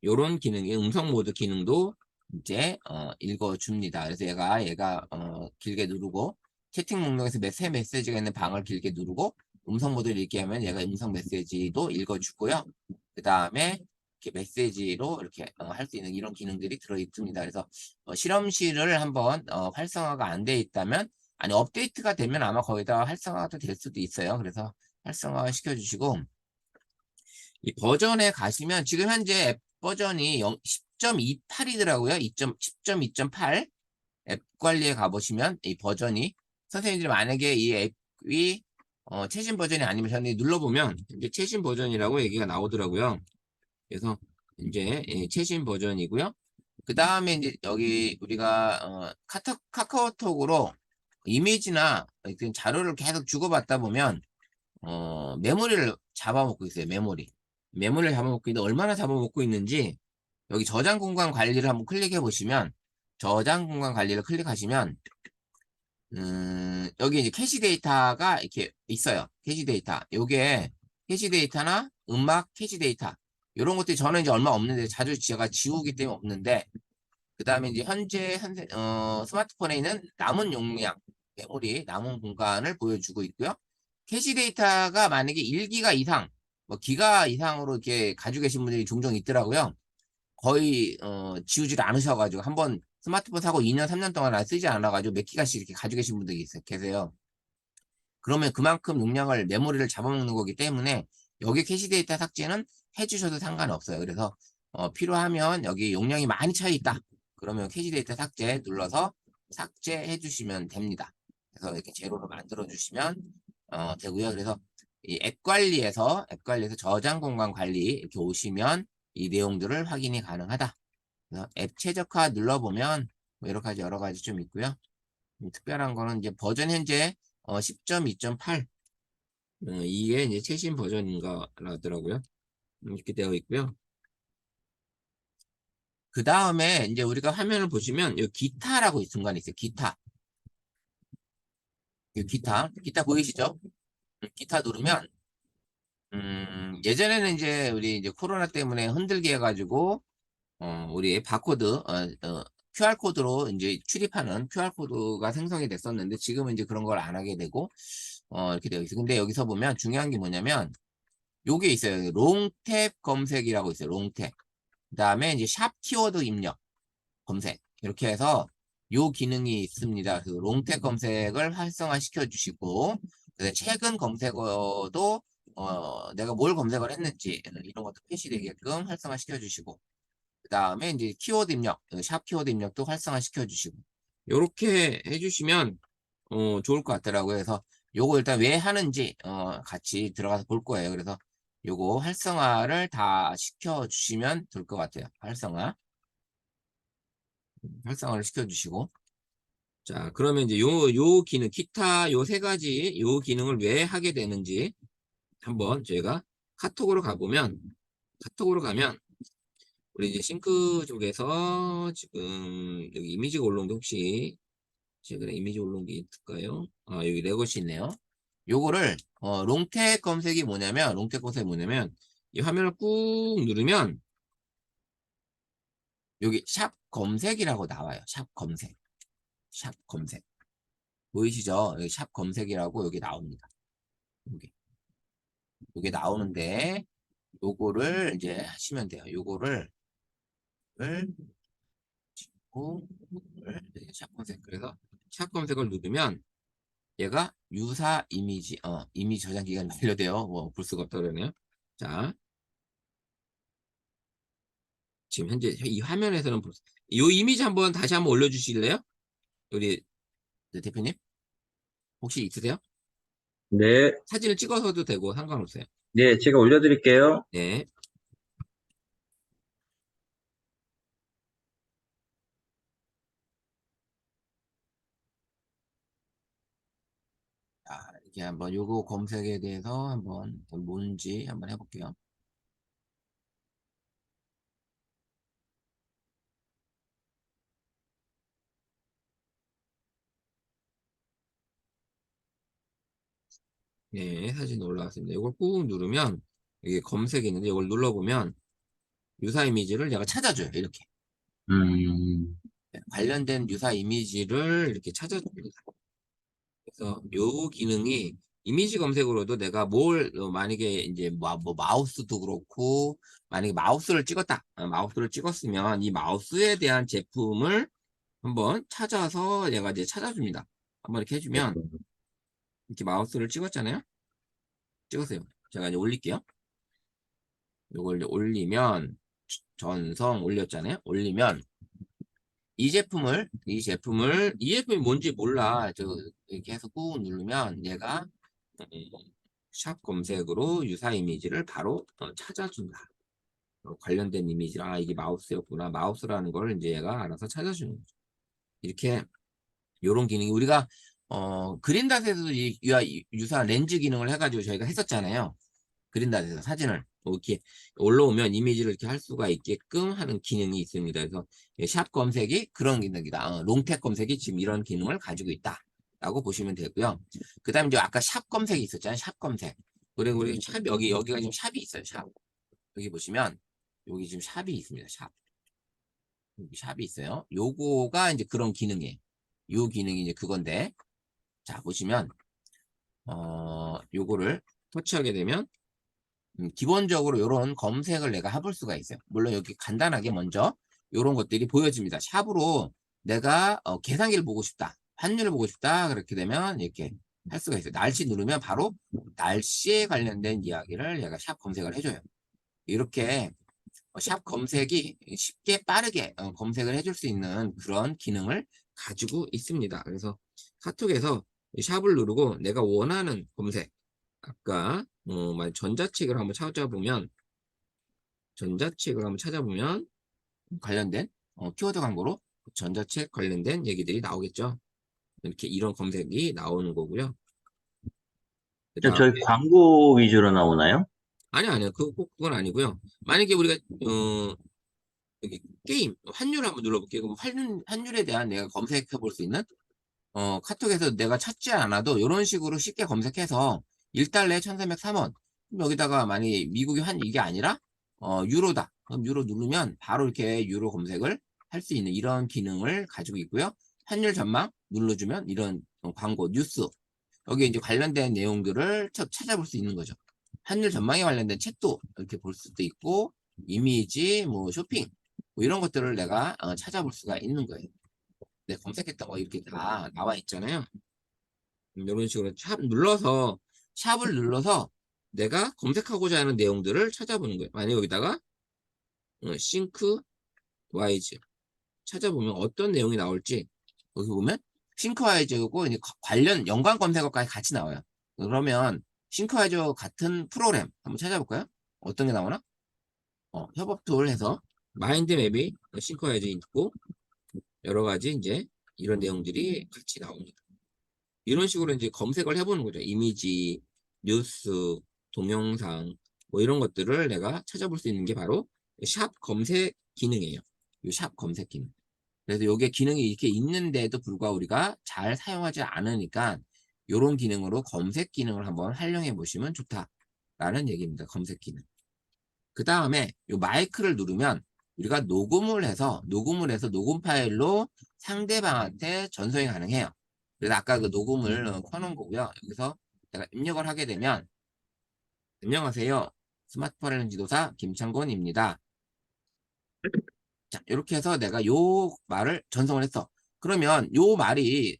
요런 기능이 음성 모드 기능도 이제 읽어줍니다. 그래서 얘가 길게 누르고 채팅 목록에서 새 메시지가 있는 방을 길게 누르고 음성 모드를 읽게 하면 얘가 음성 메시지도 읽어주고요. 그 다음에 이렇게 메시지로 이렇게 할 수 있는 이런 기능들이 들어있습니다. 그래서 실험실을 한번 활성화가 안 돼 있다면 아니 업데이트가 되면 아마 거기다 활성화가 될 수도 있어요. 그래서 활성화 시켜주시고 이 버전에 가시면 지금 현재 앱 버전이 10.28이더라고요. 10.2.8 앱 관리에 가보시면 이 버전이 선생님들이 만약에 이 앱이 최신 버전이 아니면 저는 눌러보면 이제 최신 버전이라고 얘기가 나오더라고요. 그래서 이제 최신 버전이고요. 그 다음에 이제 여기 우리가 카카오톡으로 이미지나 자료를 계속 주고받다 보면 메모리를 잡아먹고 있어요. 메모리를 잡아먹고 있는데 얼마나 잡아먹고 있는지 여기 저장 공간 관리를 한번 클릭해 보시면 저장 공간 관리를 클릭하시면 여기 이제 캐시 데이터가 이렇게 있어요. 캐시 데이터. 요게 캐시 데이터나 음악 캐시 데이터. 이런 것들이 저는 이제 얼마 없는데 자주 제가 지우기 때문에 없는데 그 다음에 이제 현재 스마트폰에 있는 남은 용량 메모리 남은 공간을 보여주고 있고요. 캐시 데이터가 만약에 1기가 이상 뭐 기가 이상으로 이렇게 가지고 계신 분들이 종종 있더라고요. 거의 지우지를 않으셔가지고 한번 스마트폰 사고 2년 3년 동안 쓰지 않아가지고 몇 기가씩 이렇게 가지고 계신 분들이 계세요. 그러면 그만큼 용량을 메모리를 잡아먹는 거기 때문에 여기 캐시 데이터 삭제는 해주셔도 상관없어요. 그래서 필요하면 여기 용량이 많이 차이 있다. 그러면 캐시 데이터 삭제 눌러서 삭제해 주시면 됩니다. 그래서 이렇게 제로로 만들어 주시면 되고요. 그래서 이 앱 관리에서 저장 공간 관리 이렇게 오시면 이 내용들을 확인이 가능하다. 그래서 앱 최적화 눌러보면 뭐 여러 가지 좀 있고요. 특별한 거는 이제 버전 현재 10.2.8 이게 이제 최신 버전인가 하더라고요. 이렇게 되어 있고요. 그 다음에 이제 우리가 화면을 보시면 이 기타라고 순간이 있어요. 기타. 이 기타 보이시죠? 기타 누르면 예전에는 이제 우리 이제 코로나 때문에 흔들게 해가지고 우리 바코드 QR 코드로 이제 출입하는 QR 코드가 생성이 됐었는데 지금은 이제 그런 걸 안 하게 되고 이렇게 되어 있어요. 근데 여기서 보면 중요한 게 뭐냐면 요게 있어요. 롱탭 검색이라고 있어요. 롱탭. 그다음에 이제 샵 키워드 입력 검색 이렇게 해서 요 기능이 있습니다. 그 롱탭 검색을 활성화 시켜 주시고 최근 검색어도 내가 뭘 검색을 했는지 이런 것도 표시되게끔 활성화 시켜 주시고 그 다음에 이제 키워드 입력, 샵 키워드 입력도 활성화 시켜주시고 요렇게 해주시면 좋을 것 같더라고요. 그래서 요거 일단 왜 하는지 같이 들어가서 볼 거예요. 그래서 요거 활성화를 다 시켜주시면 될 것 같아요. 활성화를 시켜주시고 자 그러면 이제 요 기능 기타 요 세 가지 요 기능을 왜 하게 되는지 한번 저희가 카톡으로 가면 우리 이제 싱크 쪽에서 지금 여기 이미지가 올라온 게 혹시 최근에 이미지 올라온 게 있을까요? 아 여기 레것이 있네요. 요거를 롱텍 검색이 뭐냐면 이 화면을 꾹 누르면 여기 샵 검색이라고 나와요. 샵 검색 보이시죠? 여기 샵 검색이라고 여기 나옵니다. 여기 나오는데 요거를 이제 하시면 돼요. 요거를 샵 검색 그래서 샵 검색을 누르면 얘가 유사 이미지 이미지 저장 기간이 만료돼요. 뭐 볼 수가 없다 그러네요. 자 지금 현재 이 화면에서는 이 이미지 한번 다시 한번 올려주실래요? 우리 대표님 혹시 있으세요? 네, 사진을 찍어서도 되고 상관없어요. 네, 제가 올려드릴게요. 네. 자, 이렇게 한번 요거 검색에 대해서 한번 뭔지 한번 해볼게요. 네, 사진 올라왔습니다. 이걸 꾹 누르면 이게 검색이 있는데 이걸 눌러보면 유사 이미지를 얘가 찾아줘요. 이렇게 관련된 유사 이미지를 이렇게 찾아줍니다. 그래서 요 기능이 이미지 검색으로도 내가 만약에 이제 뭐 마우스도 그렇고 만약에 마우스를 찍었다. 마우스를 찍었으면 이 마우스에 대한 제품을 한번 찾아서 얘가 이제 찾아줍니다. 한번 이렇게 해주면 이렇게 마우스를 찍었잖아요. 찍으세요. 제가 이제 올릴게요. 요걸 이제 올리면 전성 올렸잖아요. 올리면 이 제품이 뭔지 몰라. 이렇게 해서 꾹 누르면 얘가 샵 검색으로 유사 이미지를 바로 찾아준다. 관련된 이미지라 이게 마우스였구나. 마우스라는 걸 이제 얘가 알아서 찾아주는 거죠. 이렇게 요런 기능이 우리가 그린닷에서도 유사 렌즈 기능을 해가지고 저희가 했었잖아요. 그린닷에서 사진을 이렇게 올라오면 이미지를 이렇게 할 수가 있게끔 하는 기능이 있습니다. 그래서 샵 검색이 그런 기능이다. 롱탭 검색이 지금 이런 기능을 가지고 있다. 라고 보시면 되고요. 그 다음에 이제 아까 샵 검색이 있었잖아요. 샵 검색. 그리고 우리 샵 여기가 지금 샵이 있어요. 샵. 여기 보시면 여기 지금 샵이 있습니다. 샵. 여기 샵이 있어요. 요거가 이제 그런 기능이에요. 요 기능이 이제 그건데 자 보시면 요거를 터치하게 되면 기본적으로 이런 검색을 내가 해볼 수가 있어요. 물론 여기 간단하게 먼저 이런 것들이 보여집니다. 샵으로 내가 계산기를 보고 싶다. 환율을 보고 싶다. 그렇게 되면 이렇게 할 수가 있어요. 날씨 누르면 바로 날씨에 관련된 이야기를 얘가 샵 검색을 해줘요. 이렇게 샵 검색이 쉽게 빠르게 검색을 해줄 수 있는 그런 기능을 가지고 있습니다. 그래서 카톡에서 샵을 누르고 내가 원하는 검색 아까 전자책을 한번 찾아보면 관련된 키워드 광고로 전자책 관련된 얘기들이 나오겠죠. 이렇게 이런 검색이 나오는 거고요. 그다음 저희 광고 위주로 나오나요? 아니요. 꼭 그건 아니고요. 만약에 우리가 여기 게임 환율 한번 눌러볼게요. 그럼 환율에 대한 내가 검색해 볼 수 있는 카톡에서 내가 찾지 않아도 이런 식으로 쉽게 검색해서 1달러에 1303원. 그럼 여기다가 만약에 미국의 이게 아니라 유로다. 그럼 유로 누르면 바로 이렇게 유로 검색을 할 수 있는 이런 기능을 가지고 있고요. 환율 전망 눌러주면 이런 광고, 뉴스 여기 이제 관련된 내용들을 찾아볼 수 있는 거죠. 환율 전망에 관련된 책도 이렇게 볼 수도 있고 이미지, 뭐 쇼핑 뭐 이런 것들을 내가 찾아볼 수가 있는 거예요. 네, 검색했던 거 이렇게 다 나와 있잖아요. 이런 식으로 샵을 눌러서 내가 검색하고자 하는 내용들을 찾아보는 거예요. 만약 여기다가 싱크 와이즈 찾아보면 어떤 내용이 나올지 여기 보면 싱크와이즈고 이제 관련 연관 검색어까지 같이 나와요. 그러면 싱크와이즈 같은 프로그램 한번 찾아볼까요? 어떤 게 나오나? 협업 툴 해서 마인드맵이 싱크와이즈 있고 여러 가지 이제 이런 내용들이 같이 나옵니다. 이런 식으로 이제 검색을 해보는 거죠. 이미지, 뉴스, 동영상 뭐 이런 것들을 내가 찾아볼 수 있는 게 바로 샵 검색 기능이에요. 이 샵 검색 기능. 그래서 이게 기능이 이렇게 있는데도 불구하고 우리가 잘 사용하지 않으니까 이런 기능으로 검색 기능을 한번 활용해 보시면 좋다라는 얘기입니다. 검색 기능. 그 다음에 이 마이크를 누르면 우리가 녹음을 해서 녹음 파일로 상대방한테 전송이 가능해요. 그래서 아까 그 녹음을 켜놓은 거고요. 여기서 내가 입력을 하게 되면 안녕하세요. 스마트폰 지도사 김창곤입니다. 자, 이렇게 해서 내가 요 말을 전송을 했어. 그러면 요 말이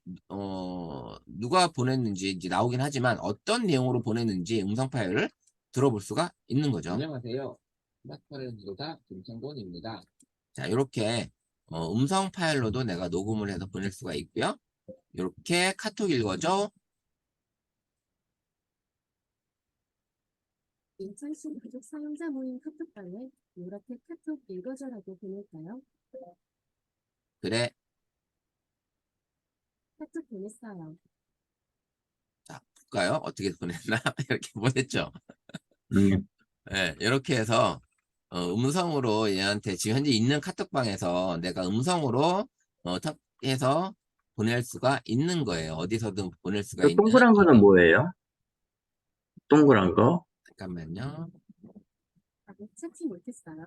누가 보냈는지 이제 나오긴 하지만 어떤 내용으로 보냈는지 음성 파일을 들어볼 수가 있는 거죠. 안녕하세요. 스마트폰 지도사 김창곤입니다. 자, 이렇게 음성 파일로도 내가 녹음을 해서 보낼 수가 있고요. 이렇게 카톡 읽어줘. 인천시 가족 사용자 모임 카톡방에 이렇게 카톡 읽어줘라고 보낼까요? 그래. 카톡 보냈어요. 자, 볼까요? 어떻게 보냈나? 이렇게 보냈죠. 음, 네, 이렇게 해서 음성으로 얘한테 지금 현재 있는 카톡방에서 내가 음성으로 해서 보낼 수가 있는 거예요. 어디서든 보낼 수가 저 있는. 동그란 거는 뭐예요? 동그란 거? 잠깐만요. 아직 찾지 못했어요.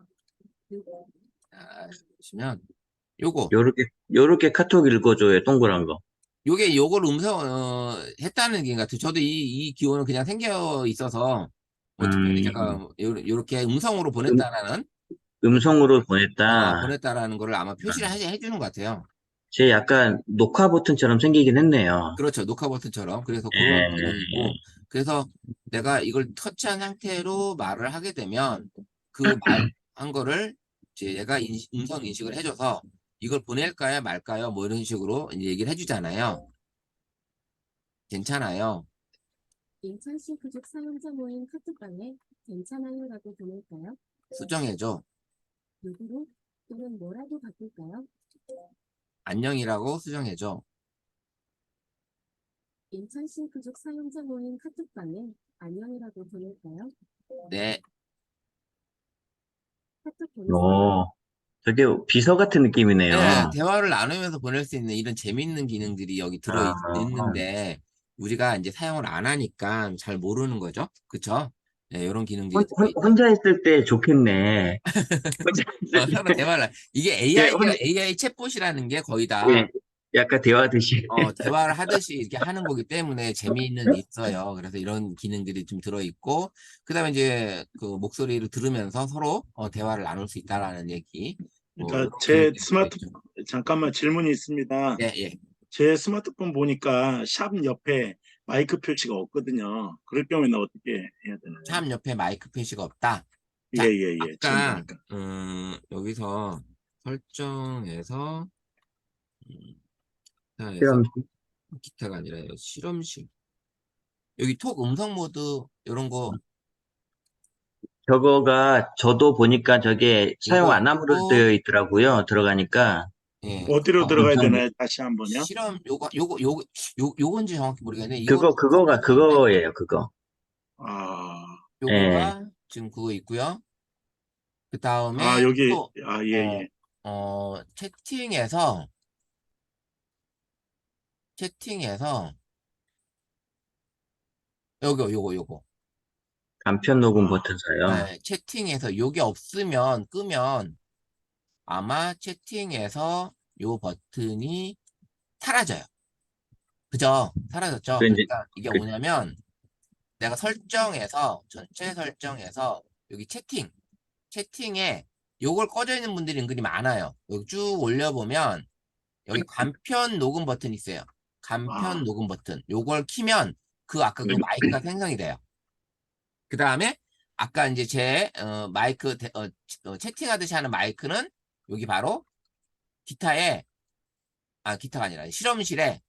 누구? 자, 보시면 요거 요렇게 카톡 읽어줘요, 동그란 거. 요걸 했다는 게 같아요. 저도 이 기호는 그냥 생겨 있어서 특별히 제가 음, 요렇게 음성으로 음, 보냈다라는 음성으로 보냈다. 보냈다라는 거를 아마 표시를 해주는 것 같아요. 제 약간 녹화 버튼처럼 생기긴 했네요. 그렇죠. 녹화 버튼처럼. 그래서 그런 기능이고. 예, 그래서 내가 이걸 터치한 상태로 말을 하게 되면 그 말한 거를 이제 얘가 음성 인식을 해줘서 이걸 보낼까요, 말까요? 뭐 이런 식으로 이제 얘기를 해주잖아요. 괜찮아요. 인천시 가족 사용자 모임 카톡방에 괜찮아요라고 보낼까요? 수정해줘. 누구로 또는 뭐라고 바꿀까요? 안녕이라고 수정해줘. 인천시 가족 사용자 모임 카톡방에 안녕이라고 보낼까요? 네. 카톡 보냈어요. 되게 비서 같은 느낌이네요. 네, 대화를 나누면서 보낼 수 있는 이런 재밌는 기능들이 여기 있는데 우리가 이제 사용을 안 하니까 잘 모르는 거죠. 그쵸? 네, 이런 기능들이 들어있죠. 혼자 있을 때 좋겠네. 혼자 있을 서로 때. 대화를 이게 예, AI 챗봇이라는 게 거의 다 예, 약간 대화하듯이. 대화를 하듯이 이렇게 하는 거기 때문에 재미는 있어요. 그래서 이런 기능들이 좀 들어있고 그다음에 이제 그 목소리를 들으면서 서로 대화를 나눌 수 있다라는 얘기. 뭐 그러니까 이런 제 기능들이 스마트 들어있죠. 잠깐만 질문이 있습니다. 예, 예. 제 스마트폰 보니까 샵 옆에 마이크 표시가 없거든요. 그럴 경우에는 어떻게 해야 되나요? 참 옆에 마이크 표시가 없다. 자, 예. 처음 아까 보니까. 여기서 설정해서 기타에서 그럼 기타가 아니라 실험실 여기 톡 음성 모드 이런 거 저거가 저도 보니까 저게 사용 이거 안 함으로 있고 되어 있더라고요. 들어가니까. 예. 어디로 어, 들어가야 김창구. 되나요? 다시 한번요. 실험 요건지 정확히 모르겠네. 그거예요, 그거. 아, 예. 요거가 지금 그거 있고요. 그 다음에 여기, 또 예, 어, 예. 채팅에서 요거 간편 녹음 아, 버튼 사요. 예, 채팅에서 요게 없으면 끄면 아마 채팅에서 요 버튼이 사라져요. 그죠? 사라졌죠? 그 이제 그러니까 이게 그 뭐냐면 내가 전체 설정에서 여기 채팅에 요걸 꺼져 있는 분들이 은근히 많아요. 여기 쭉 올려보면 여기 간편 녹음 버튼 있어요. 간편 아, 녹음 버튼. 요걸 키면 아까 그 마이크가 생성이 돼요. 그 다음에 아까 이제 제 마이크 채팅하듯이 하는 마이크는 여기 바로 기타에 기타가 아니라 실험실에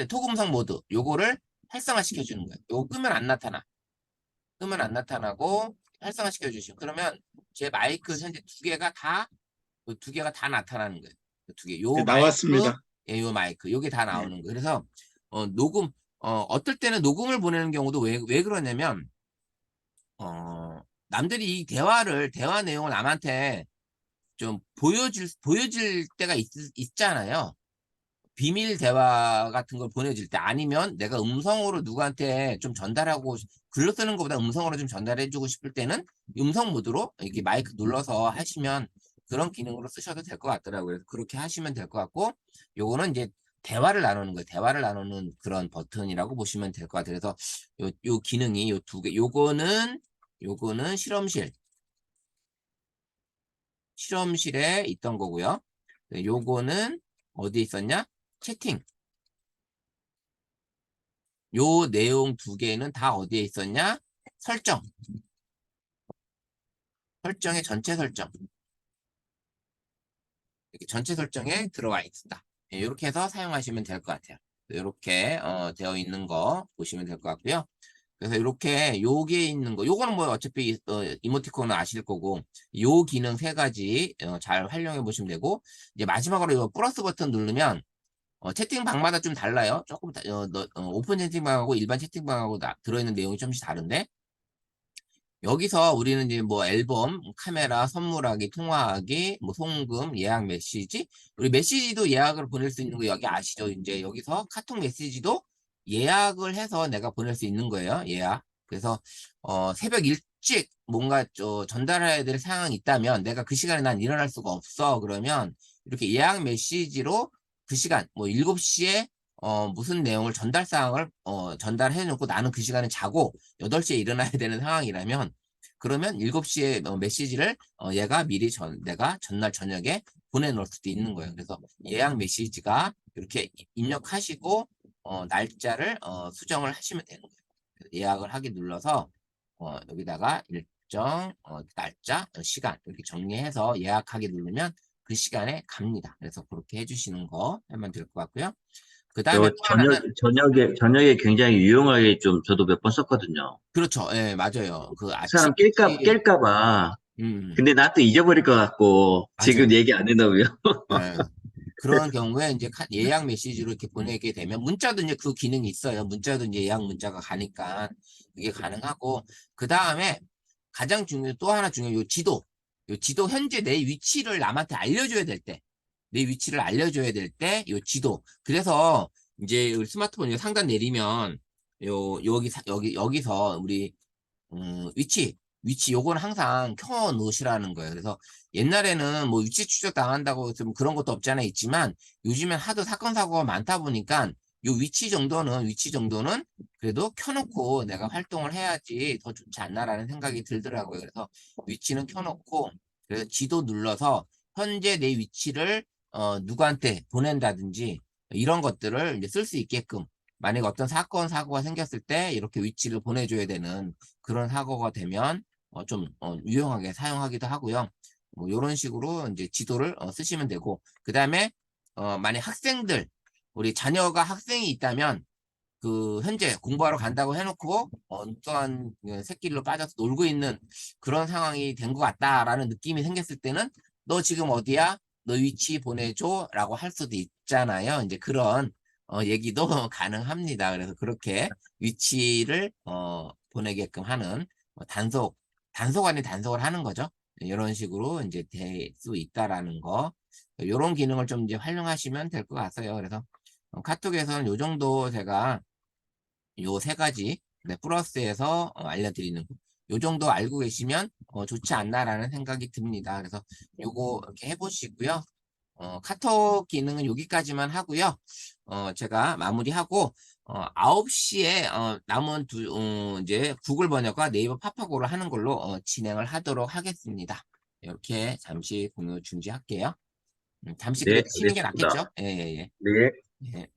토금성 모드 요거를 활성화 시켜주는 거예요. 요거 끄면 안 나타나. 끄면 안 나타나고 활성화 시켜주시면 그러면 제 마이크 현재 두 개가 다 나타나는 거예요. 두 개. 네, 요 마이크, 나왔습니다. 예, 요 마이크. 요게 다 네. 나오는 거예요. 그래서 어떨 때는 녹음을 보내는 경우도 왜 그러냐면 남들이 이 대화 내용을 남한테 좀 보여질 때가 있잖아요. 비밀 대화 같은 걸 보내줄 때 아니면 내가 음성으로 누구한테 좀 전달하고 글로 쓰는 것보다 음성으로 좀 전달해주고 싶을 때는 음성 모드로 이렇게 마이크 눌러서 하시면 그런 기능으로 쓰셔도 될 것 같더라고요. 그래서 그렇게 하시면 될 것 같고 요거는 이제 대화를 나누는 거예요. 대화를 나누는 그런 버튼이라고 보시면 될 것 같아요. 그래서 요 기능이 요 두 개. 요거는 실험실에 있던 거고요. 네, 요거는 어디 있었냐? 채팅. 요 내용 두 개는 다 어디에 있었냐? 설정의 전체 설정. 이렇게 전체 설정에 들어와 있다. 이렇게 해서 사용하시면 될 것 같아요. 이렇게 되어 있는 거 보시면 될 것 같고요. 그래서 이렇게 요게 있는 거, 요거는 뭐 어차피 이모티콘은 아실 거고, 요 기능 세 가지 잘 활용해 보시면 되고, 이제 마지막으로 이 플러스 버튼 누르면 채팅방마다 좀 달라요. 조금 오픈 채팅방하고 일반 채팅방하고 들어있는 내용이 좀씩 다른데, 여기서 우리는 이제 뭐 앨범, 카메라, 선물하기, 통화하기, 뭐 송금, 예약 메시지. 우리 메시지도 예약을 보낼 수 있는 거 여기 아시죠? 이제 여기서 카톡 메시지도 예약을 해서 내가 보낼 수 있는 거예요. 예약. 그래서 새벽 일찍 뭔가 전달해야 될 상황이 있다면 내가 그 시간에 난 일어날 수가 없어. 그러면 이렇게 예약 메시지로 그 시간 뭐 7시에 무슨 내용을 전달 사항을 전달해 놓고 나는 그 시간에 자고 8시에 일어나야 되는 상황이라면 그러면 7시에 메시지를 얘가 내가 전날 저녁에 보내놓을 수도 있는 거예요. 그래서 예약 메시지가 이렇게 입력하시고 날짜를 수정을 하시면 되는 거예요. 그래서 예약을 하기 눌러서 여기다가 일정 날짜 시간 이렇게 정리해서 예약하기 누르면 그 시간에 갑니다. 그래서 그렇게 해주시는 거 하면 될 것 같고요. 그 다음에 요 또 하나는 저녁에 굉장히 유용하게 좀 저도 몇 번 썼거든요. 그렇죠. 예, 맞아요. 그 아침 사람 일찍 깰까 봐. 음, 근데 나 또 잊어버릴 것 같고, 맞아요. 지금 얘기 안 해놓으면. 예. 그런 경우에 이제 예약 메시지로 이렇게 보내게 되면 문자도 이제 그 기능이 있어요. 문자도 이제 예약 문자가 가니까 이게 가능하고 그 다음에 가장 또 하나 중요한 요 지도 현재 내 위치를 남한테 알려줘야 될 때, 내 위치를 알려줘야 될 때 요 지도. 그래서 이제 우리 스마트폰 상단 내리면 여기서 우리 위치 요거는 항상 켜 놓으시라는 거예요. 그래서 옛날에는 뭐 위치 추적 당한다고 좀 그런 것도 없잖아 있지만 요즘엔 하도 사건 사고가 많다 보니까 요 위치 정도는 그래도 켜놓고 내가 활동을 해야지 더 좋지 않나라는 생각이 들더라고요. 그래서 위치는 켜놓고 그래서 지도 눌러서 현재 내 위치를 누구한테 보낸다든지 이런 것들을 이제 쓸 수 있게끔 만약에 어떤 사고가 생겼을 때 이렇게 위치를 보내줘야 되는 그런 사고가 되면 좀 유용하게 사용하기도 하고요. 뭐 이런 식으로 이제 지도를 쓰시면 되고 그 다음에 만약 우리 자녀가 학생이 있다면 그 현재 공부하러 간다고 해놓고 또한 새길로 빠져서 놀고 있는 그런 상황이 된 것 같다라는 느낌이 생겼을 때는 너 지금 어디야? 너 위치 보내줘라고 할 수도 있잖아요. 이제 그런 얘기도 가능합니다. 그래서 그렇게 위치를 보내게끔 하는 단속 아닌 단속을 하는 거죠. 이런 식으로 이제 될 수 있다라는 거. 이런 기능을 좀 이제 활용하시면 될 것 같아요. 그래서 카톡에서는 요 정도 제가 요 세 가지 네, 플러스에서 알려드리는 거. 요 정도 알고 계시면 좋지 않나라는 생각이 듭니다. 그래서 요거 이렇게 해보시고요. 카톡 기능은 여기까지만 하고요. 제가 마무리하고 9시에 남은 이제 구글 번역과 네이버 파파고를 하는 걸로 진행을 하도록 하겠습니다. 이렇게 잠시 공유 중지할게요. 잠시 네, 그래도 쉬는 게 알겠습니다. 낫겠죠? 예, 예, 예. 네. 예.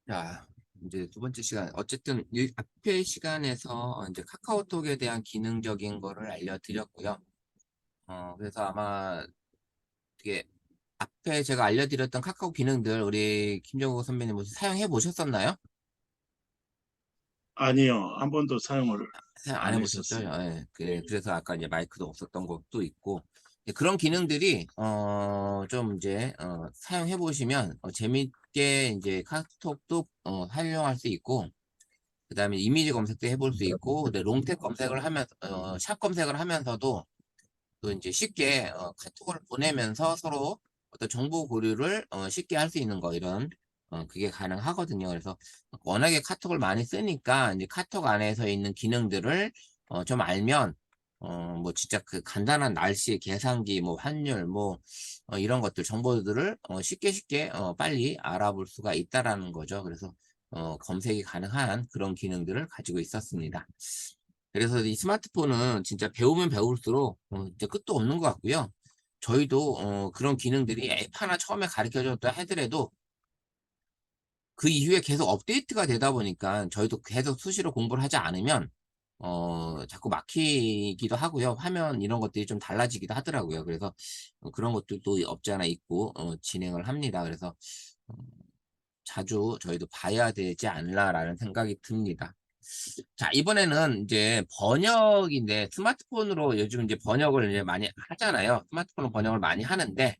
자, 이제 두 번째 시간. 어쨌든 이 앞에 시간에서 이제 카카오톡에 대한 기능적인 거를 알려드렸고요. 그래서 아마 이게 앞에 제가 알려드렸던 카카오 기능들 우리 김정우 선배님 혹시 사용해 보셨었나요? 아니요, 한 번도 사용을 사용 안 안 해보셨죠? 했었습니다. 예, 네. 그래서 아까 이제 마이크도 없었던 것도 있고 그런 기능들이 좀 이제 사용해 보시면 재밌게 이제 카톡도 활용할 수 있고 그다음에 이미지 검색도 해볼 수 있고 근데 롱텍 검색을 하면서 샵 검색을 하면서도 또 이제 쉽게 카톡을 보내면서 서로 어떤 정보 교류를 쉽게 할 수 있는 거 이런 그게 가능하거든요. 그래서 워낙에 카톡을 많이 쓰니까 이제 카톡 안에서 있는 기능들을 좀 알면 뭐 진짜 그 간단한 날씨 계산기 뭐 환율 뭐 이런 것들 정보들을 쉽게 빨리 알아볼 수가 있다라는 거죠. 그래서 검색이 가능한 그런 기능들을 가지고 있었습니다. 그래서 이 스마트폰은 진짜 배우면 배울수록 진짜 끝도 없는 것 같고요. 저희도 그런 기능들이 앱 하나 처음에 가르쳐줬다 하더라도 그 이후에 계속 업데이트가 되다 보니까 저희도 계속 수시로 공부를 하지 않으면 자꾸 막히기도 하고요. 화면 이런 것들이 좀 달라지기도 하더라고요. 그래서 그런 것들도 없지 않아 있고 진행을 합니다. 그래서 어, 자주 저희도 봐야 되지 않나라는 생각이 듭니다. 자, 이번에는 이제 번역인데 스마트폰으로 요즘 이제 번역을 이제 많이 하잖아요. 스마트폰으로 번역을 많이 하는데,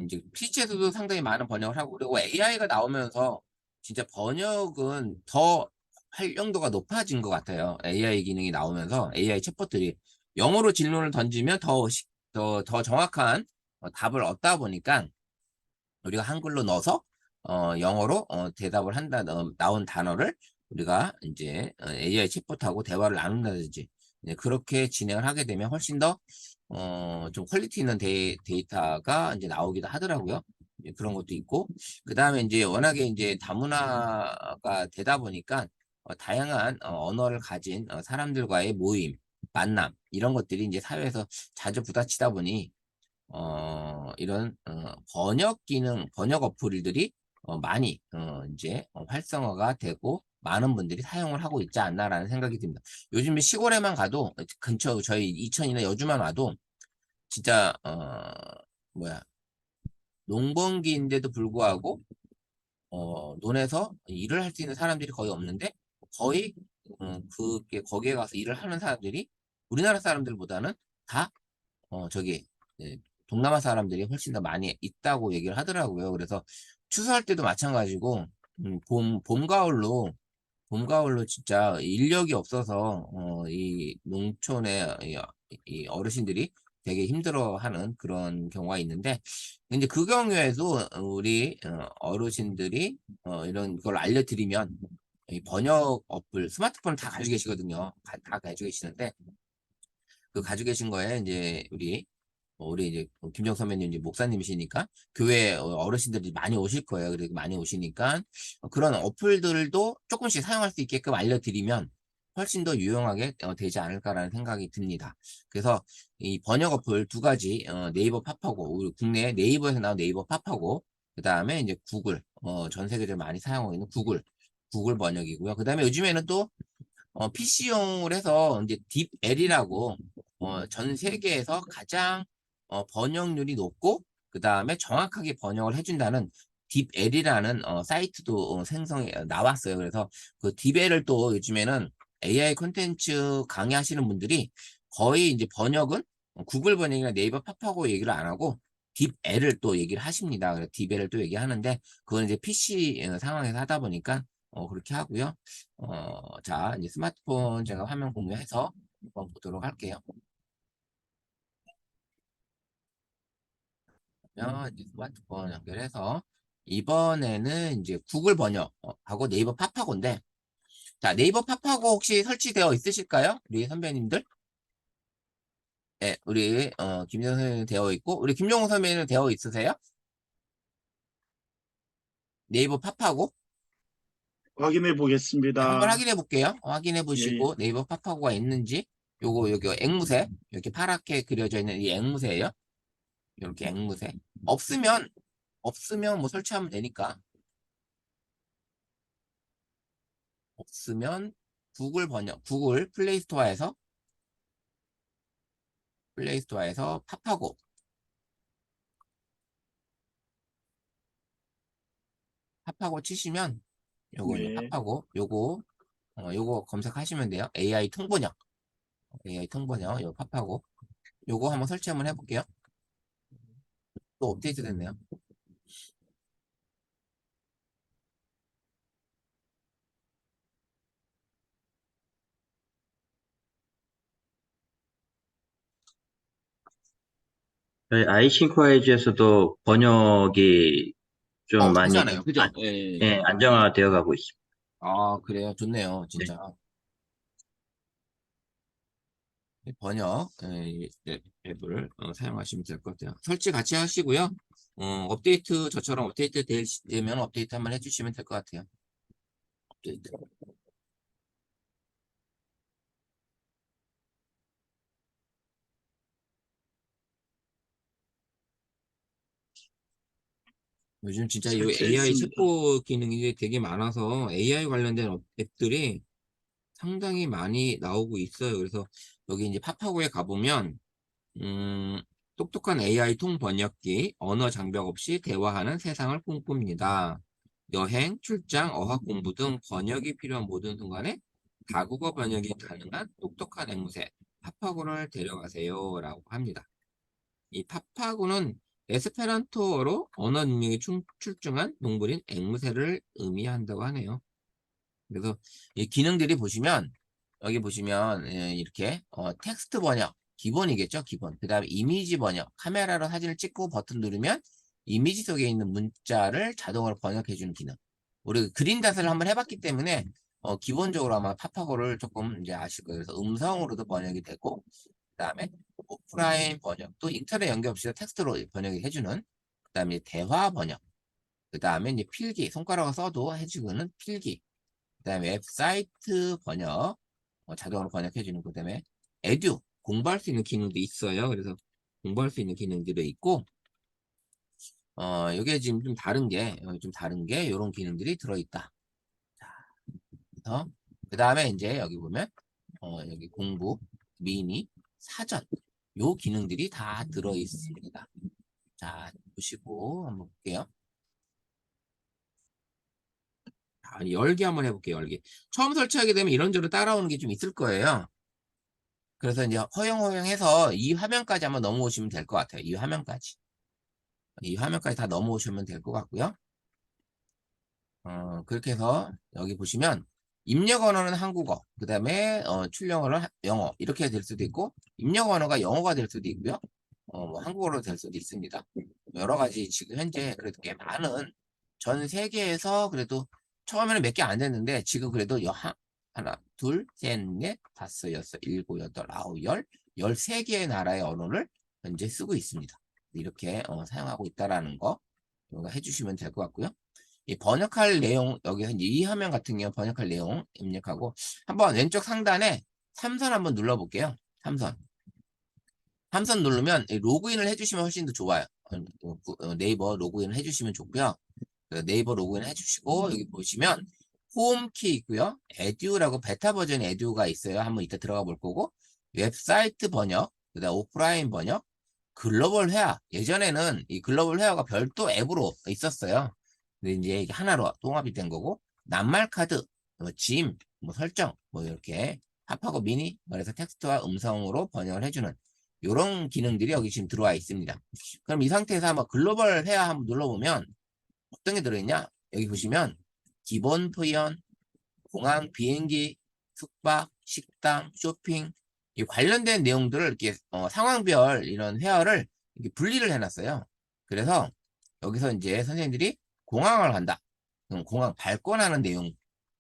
이제 PC에서도 상당히 많은 번역을 하고, 그리고 AI가 나오면서 진짜 번역은 더 활용도가 높아진 것 같아요. AI 기능이 나오면서 AI 챗봇들이 영어로 질문을 던지면 더 정확한 답을 얻다 보니까 우리가 한글로 넣어서 영어로 대답을 나온 단어를 우리가 이제 AI 챗봇하고 대화를 나눈다든지 그렇게 진행을 하게 되면 훨씬 더 좀 퀄리티 있는 데이터가 이제 나오기도 하더라고요. 그런 것도 있고 그다음에 이제 워낙에 이제 다문화가 되다 보니까 다양한 언어를 가진 사람들과의 모임, 만남 이런 것들이 이제 사회에서 자주 부딪히다 보니 이런 번역 어플들이 많이 이제 활성화가 되고 많은 분들이 사용을 하고 있지 않나라는 생각이 듭니다. 요즘에 시골에만 가도 근처 저희 이천이나 여주만 와도 진짜 뭐야 농번기인데도 불구하고 논에서 일을 할 수 있는 사람들이 거의 없는데 거의 그게 거기에 가서 일을 하는 사람들이 우리나라 사람들보다는 다 저기, 네, 동남아 사람들이 훨씬 더 많이 있다고 얘기를 하더라고요. 그래서 추수할 때도 마찬가지고, 봄, 가을로 진짜 인력이 없어서, 이 농촌의 이 어르신들이 되게 힘들어하는 그런 경우가 있는데, 이제 그 경우에도 우리 어르신들이 이런 걸 알려드리면, 이 번역 어플, 스마트폰을 다 가지고 계시거든요. 다 가지고 계시는데, 그 가지고 계신 거에 이제 우리 이제 김정 선배님 이제 목사님이시니까 교회 어르신들이 많이 오실 거예요. 그리고 많이 오시니까 그런 어플들도 조금씩 사용할 수 있게끔 알려드리면 훨씬 더 유용하게 되지 않을까라는 생각이 듭니다. 그래서 이 번역 어플 두 가지 네이버 팝하고 우리 국내 네이버에서 나온 네이버 팝하고 그 다음에 이제 구글 전 세계적으로 많이 사용하고 있는 구글 번역이고요. 그 다음에 요즘에는 또 PC용을 해서 이제 딥L이라고 전 세계에서 가장 번역률이 높고 그 다음에 정확하게 번역을 해준다는 딥L이라는 사이트도 생성이 나왔어요. 그래서 그 딥L을 또 요즘에는 AI 콘텐츠 강의하시는 분들이 거의 이제 번역은 구글 번역이나 네이버 팝하고 얘기를 안 하고 딥L을 또 얘기를 하십니다. 그래서 딥L을 또 얘기하는데 그건 이제 PC 상황에서 하다 보니까 그렇게 하고요. 자, 이제 스마트폰 제가 화면 공유해서 한번 보도록 할게요. 이제 스마트폰 연결해서 이번에는 이제 구글 번역하고 네이버 팝하고인데 자, 네이버 팝하고 혹시 설치되어 있으실까요? 우리 선배님들? 네, 우리 김정선 선배님 되어 있고 우리 김종호 선배님은 되어 있으세요? 네이버 팝하고 확인해 한번 보겠습니다. 확인해 볼게요. 확인해 예, 예. 보시고 네이버 팝하고가 있는지 요거 여기 앵무새 이렇게 파랗게 그려져 있는 이 앵무새예요. 이렇게 앵무새 없으면 뭐 설치하면 되니까 없으면 구글 플레이스토어에서 팝하고 치시면 요거 이제 네. 팝하고 요거 검색하시면 돼요. AI 통번역 요 팝하고 요거 한번 설치 한번 해볼게요. 또 업데이트 됐네요. 저희 아이싱크와이즈에서도 번역이 좀 많이 괜찮아요. 그죠? 예. 예, 안정화되어 가고 있습니다. 아, 그래요. 좋네요. 네. 진짜. 이 번역 앱을 사용하시면 될 것 같아요. 설치 같이 하시고요. 업데이트 저처럼 업데이트 되면 업데이트 한번 해주시면 될 것 같아요. 업데이트. 요즘 진짜 이 AI 설치했습니다. 챗봇 기능이 되게 많아서 AI 관련된 앱들이 상당히 많이 나오고 있어요. 그래서 여기 이제 파파고에 가보면 음, 똑똑한 AI 통 번역기, 언어 장벽 없이 대화하는 세상을 꿈꿉니다. 여행, 출장, 어학 공부 등 번역이 필요한 모든 순간에 다국어 번역이 가능한 똑똑한 앵무새, 파파고를 데려가세요. 라고 합니다. 이 파파고는 에스페란토어로 언어 능력이 출중한 동물인 앵무새를 의미한다고 하네요. 그래서 이 기능들이 보시면 여기 보시면 이렇게 텍스트 번역 기본이겠죠, 기본. 그 다음에 이미지 번역, 카메라로 사진을 찍고 버튼 누르면 이미지 속에 있는 문자를 자동으로 번역해 주는 기능. 우리 그린닷을 한번 해봤기 때문에 기본적으로 아마 파파고를 조금 이제 아실 거예요. 그래서 음성으로도 번역이 되고 그다음에 오프라인 번역, 또 인터넷 연결 없이 텍스트로 번역이 해주는 그다음에 대화 번역, 그다음에 이제 필기, 손가락을 써도 해주는 필기, 그다음에 웹사이트 번역, 자동으로 번역해주는 그다음에 에듀, 공부할 수 있는 기능도 있어요. 그래서 공부할 수 있는 기능들도 있고, 이게 지금 좀 다른 게 이런 기능들이 들어있다. 그래서 그 다음에 이제 여기 보면 여기 공부, 미니, 사전 요 기능들이 다 들어있습니다. 자, 보시고 한번 볼게요. 열기 한번 해볼게요. 열기. 처음 설치하게 되면 이런저런 따라오는 게 좀 있을 거예요. 그래서 이제 허용해서 이 화면까지 한번 넘어오시면 될 것 같아요. 이 화면까지 다 넘어오시면 될 것 같고요. 그렇게 해서 여기 보시면 입력 언어는 한국어, 그 다음에 출력 언어는 영어 이렇게 될 수도 있고 입력 언어가 영어가 될 수도 있고요. 뭐 한국어로 될 수도 있습니다. 여러 가지 지금 현재 그래도 꽤 많은 전 세계에서 그래도 처음에는 몇 개 안 됐는데 지금 그래도 하나, 둘, 셋, 넷, 다섯, 여섯, 일곱, 여덟, 아홉, 13개의 나라의 언어를 현재 쓰고 있습니다. 이렇게 사용하고 있다라는 거 해주시면 될 것 같고요. 이 번역할 내용, 여기서 이제 이 화면 같은 경우 번역할 내용 입력하고 한번 왼쪽 상단에 삼선 한번 눌러볼게요. 삼선 누르면 로그인을 해주시면 훨씬 더 좋아요. 네이버 로그인을 해주시면 좋고요. 네이버 로그인 해주시고 여기 보시면 홈키 있고요. 에듀라고 베타 버전 에듀가 있어요. 한번 이따 들어가 볼 거고 웹사이트 번역, 그다음 오프라인 번역, 글로벌 회화. 예전에는 이 글로벌 회화가 별도 앱으로 있었어요. 근데 이제 이게 하나로 통합이 된 거고, 낱말 카드, 뭐 짐, 뭐 설정, 뭐 이렇게 팝하고 미니, 그래서 텍스트와 음성으로 번역을 해주는 이런 기능들이 여기 지금 들어와 있습니다. 그럼 이 상태에서 한번 글로벌 회화 한번 눌러보면 어떤 게 들어있냐? 여기 보시면 기본 표현, 공항, 비행기, 숙박, 식당, 쇼핑, 이 관련된 내용들을 이렇게 상황별 이런 회화를 이렇게 분리를 해놨어요. 그래서 여기서 이제 선생님들이 공항을 간다. 그럼 공항 발권하는 내용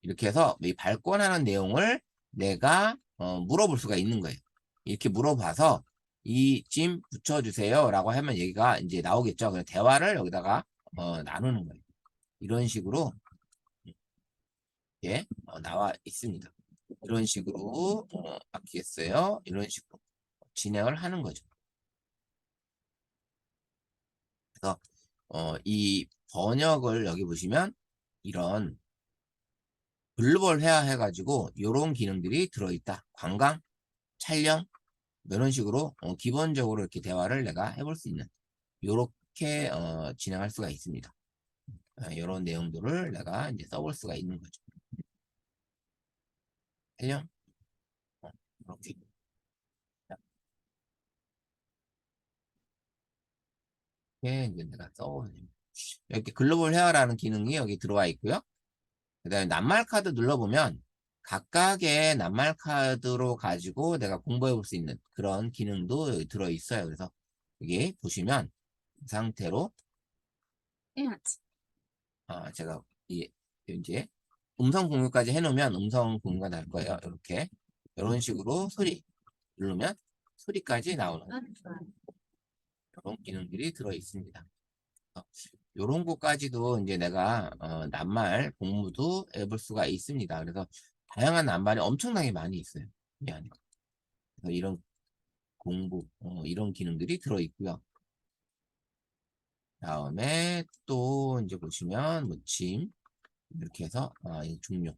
이렇게 해서 이 발권하는 내용을 내가 물어볼 수가 있는 거예요. 이렇게 물어봐서 이 짐 붙여주세요라고 하면 얘기가 이제 나오겠죠. 그래서 대화를 여기다가 나누는 거예요. 이런 식으로 예, 나와 있습니다. 이런 식으로 바뀌겠어요. 이런 식으로 진행을 하는 거죠. 그래서 이 번역을 여기 보시면 이런 글로벌 회화 해가지고 이런 기능들이 들어있다. 관광, 촬영 이런 식으로 기본적으로 이렇게 대화를 내가 해볼 수 있는 이렇게 진행할 수가 있습니다. 이런 내용들을 내가 이제 써볼 수가 있는 거죠. 촬영 이렇게 이제 내가 써보는 이렇게 글로벌 회화라는 기능이 여기 들어와 있고요. 그 다음에 낱말 카드 눌러보면 각각의 낱말 카드로 가지고 내가 공부해 볼 수 있는 그런 기능도 여기 들어 있어요. 그래서 여기 보시면 이 상태로 ant, 제가 이제 음성 공유까지 해놓으면 음성 공유가 날 거예요. 이렇게 이런 식으로 소리 누르면 소리까지 나오는 butterfly, 이런 기능들이 들어 있습니다. 요런 것까지도 이제 내가 낱말 공부도 해볼 수가 있습니다. 그래서 다양한 낱말이 엄청나게 많이 있어요. 이 안에. 그래서 이런 공부, 이런 기능들이 들어 있고요. 다음에 또 이제 보시면 뭐 짐, 이렇게 해서 이 종료.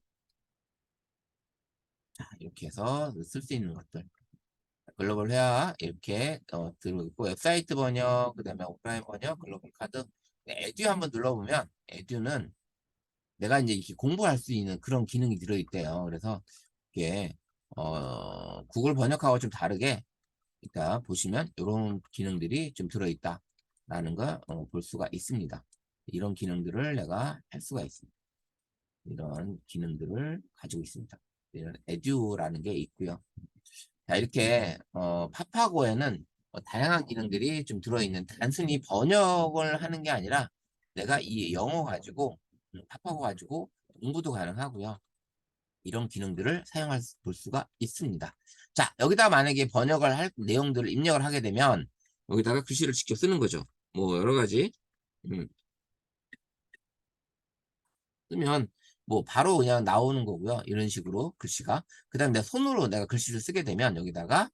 자, 이렇게 해서 쓸 수 있는 것들. 글로벌 회화 이렇게 들어있고 웹사이트 번역, 그 다음에 오프라인 번역, 글로벌 카드. 에듀 한번 눌러보면 에듀는 내가 이제 이렇게 공부할 수 있는 그런 기능이 들어있대요. 그래서 이게 구글 번역하고 좀 다르게 이따 보시면 이런 기능들이 좀 들어있다라는 걸 볼 수가 있습니다. 이런 기능들을 내가 할 수가 있습니다. 이런 기능들을 가지고 있습니다. 이런 에듀라는 게 있고요. 자, 이렇게 파파고에는 다양한 기능들이 좀 들어있는 단순히 번역을 하는 게 아니라 내가 이 영어 가지고 파파고 가지고 공부도 가능하고요. 이런 기능들을 사용할 볼 수가 있습니다. 자, 여기다 만약에 번역을 할 내용들을 입력을 하게 되면 여기다가 글씨를 직접 쓰는 거죠. 뭐 여러 가지 쓰면 뭐 바로 그냥 나오는 거고요. 이런 식으로 글씨가. 그 다음에 내 손으로 내가 글씨를 쓰게 되면 여기다가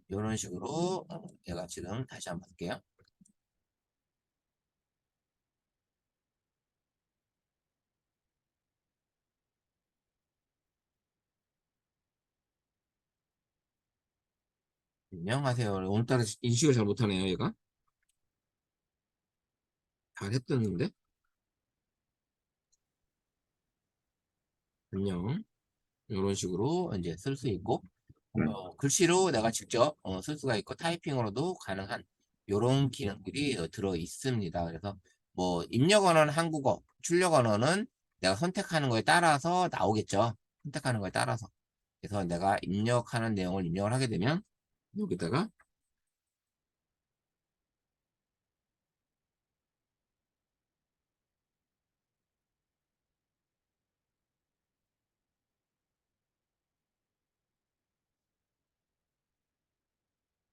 이런 식으로 제가 지금 다시 한번 볼게요. 안녕하세요. 오늘따라 인식을 잘 못하네요, 얘가. 잘 했었는데. 안녕. 이런 식으로 이제 쓸 수 있고, 글씨로 내가 직접 쓸 수가 있고, 타이핑으로도 가능한 이런 기능들이 들어 있습니다. 그래서 뭐 입력 언어는 한국어, 출력 언어는 내가 선택하는 거에 따라서 나오겠죠. 선택하는 거에 따라서. 그래서 내가 입력하는 내용을 입력을 하게 되면 여기다가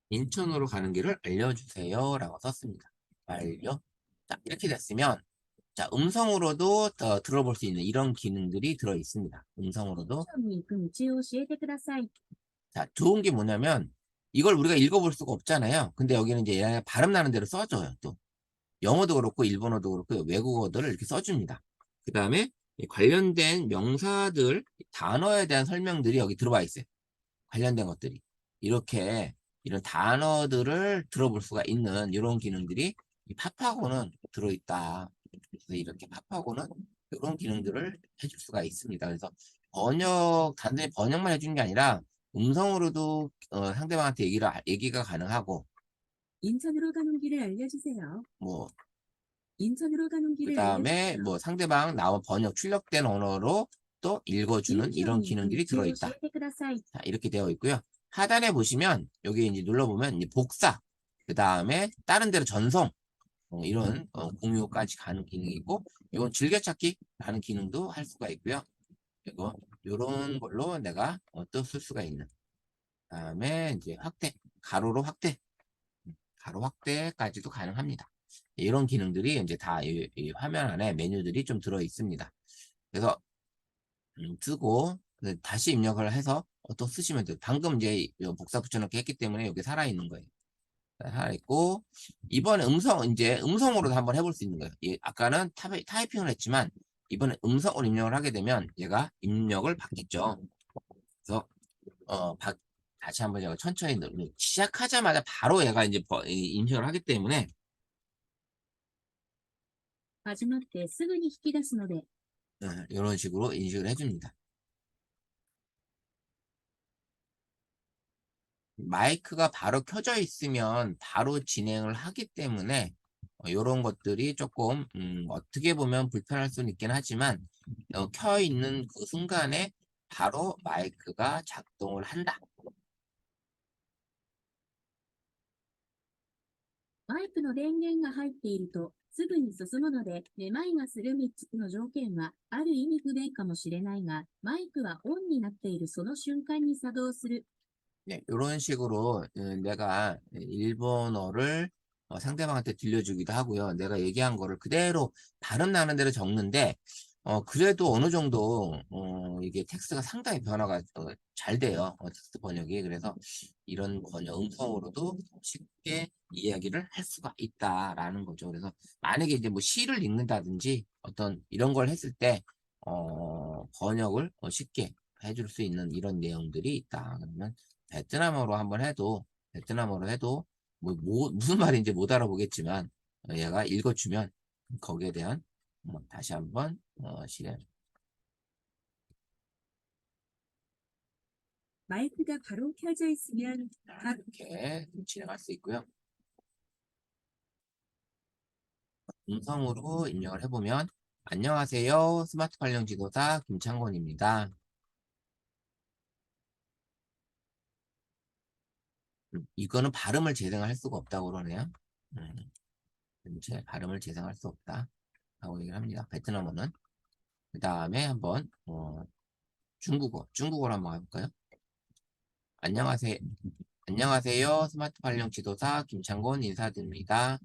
인천으로 가는 길을 알려주세요 라고 썼습니다. 알려. 자, 이렇게 됐으면 자, 음성으로도 더 들어볼 수 있는 이런 기능들이 들어 있습니다. 음성으로도. に行く道を教えてください. 자, 좋은 게 뭐냐면 이걸 우리가 읽어볼 수가 없잖아요. 근데 여기는 이제 얘네 발음 나는 대로 써줘요. 또 영어도 그렇고 일본어도 그렇고 외국어들을 이렇게 써줍니다. 그 다음에 이 관련된 명사들, 단어에 대한 설명들이 여기 들어와 있어요. 관련된 것들이. 이렇게 이런 단어들을 들어볼 수가 있는 이런 기능들이 이 팝하고는 들어있다. 그래서 이렇게 팝하고는 이런 기능들을 해줄 수가 있습니다. 그래서 단순히 번역만 해주는 게 아니라 음성으로도 상대방한테 얘기가 가능하고, 인천으로 가는 길을 알려주세요. 뭐, 인천으로 가는 그 길을 다음에 알려주세요. 뭐 상대방 나온 출력된 언어로 또 읽어주는 이런 近所に 기능들이 道を教 들어있다. えてください。 자, 이렇게 되어 있고요. 하단에 보시면 여기 이제 눌러보면 이제 복사, 그 다음에 다른 데로 전송, 이런 공유까지 가는 기능이 있고, 이건 즐겨찾기라는 기능도 할 수가 있고요. 그리고 이런 걸로 내가 또 쓸 수가 있는. 다음에 이제 확대, 가로로 확대, 가로 확대까지도 가능합니다. 이런 기능들이 이제 다 이 화면 안에 메뉴들이 좀 들어 있습니다. 그래서 쓰고 다시 입력을 해서 또 쓰시면 돼요. 방금 이제 복사 붙여넣기 했기 때문에 여기 살아있는 거예요. 살아있고, 이번에 이제 음성으로도 한번 해볼 수 있는 거예요. 아까는 타이핑을 했지만 이번에 음성으로 입력을 하게 되면 얘가 입력을 받겠죠. 그래서 다시 한번 제가 천천히 시작하자마자 바로 얘가 이제 인식을 하기 때문에 始まってすぐに引き出すので、 이런 식으로 인식을 해줍니다. 마이크가 바로 켜져 있으면 바로 진행을 하기 때문에 이런 것들이 조금 어떻게 보면 불편할 수는 있긴 하지만 켜 있는 그 순간에 바로 마이크가 작동을 한다. マイクの電源が入っているとすぐに進むので、めまいがする3つの条件はある意味不便かもしれないが、マイクはオンになっているその瞬間に作動する。 네, 이런 식으로 내가 일본어를 상대방한테 들려주기도 하고요. 내가 얘기한 거를 그대로 발음 나는 대로 적는데 그래도 어느 정도 이게 텍스트가 상당히 변화가 잘 돼요. 텍스트 번역이. 그래서 이런 음성으로도 쉽게 이야기를 할 수가 있다라는 거죠. 그래서 만약에 이제 뭐 시를 읽는다든지 어떤 이런 걸 했을 때 번역을 쉽게 해줄 수 있는 이런 내용들이 있다. 그러면 베트남어로 해도 무슨 말인지 못 알아보겠지만 얘가 읽어주면 거기에 대한 다시 한번 실행. マイクが바로 켜져 있으면 이렇게 진행할 수 있고요. 음성으로 입력을 해보면 안녕하세요. 스마트 발령 지도사 김창곤입니다. 이거는 발음을 재생할 수가 없다고 그러네요. 발음을 재생할 수 없다 라고 얘기를 합니다. 베트남어는. 그 다음에 한번 중국어로 한번 해볼까요? 안녕하세요. 안녕하세요. 스마트 발령 지도사 김창곤 인사드립니다.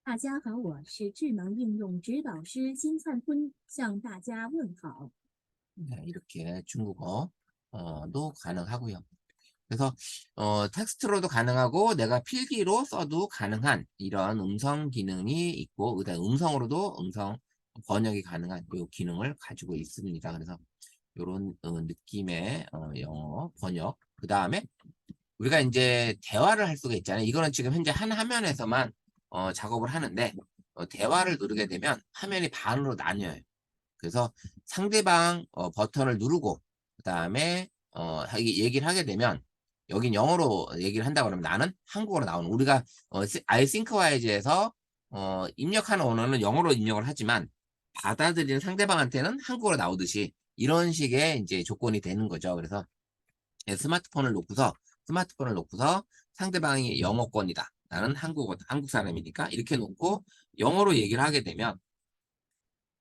大家好，我是智能应用指导师金灿坤，向大家问好。 네, 이렇게 중국어도 가능하고요. 그래서 텍스트로도 가능하고 내가 필기로 써도 가능한 이런 음성 기능이 있고, 그다음 음성으로도 음성 번역이 가능한 이 기능을 가지고 있습니다. 그래서 이런 느낌의 영어 번역. 그 다음에 우리가 이제 대화를 할 수가 있잖아요. 이거는 지금 현재 한 화면에서만 작업을 하는데 대화를 누르게 되면 화면이 반으로 나뉘어요. 그래서 상대방 버튼을 누르고 그 다음에 얘기를 하게 되면 여긴 영어로 얘기를 한다고 그러면 나는 한국어로 나오는, 우리가 iThinkWise에서 입력하는 언어는 영어로 입력을 하지만 받아들이는 상대방한테는 한국어로 나오듯이 이런 식의 이제 조건이 되는 거죠. 그래서 스마트폰을 놓고서 상대방이 영어권이다. 나는 한국 사람이니까 이렇게 놓고 영어로 얘기를 하게 되면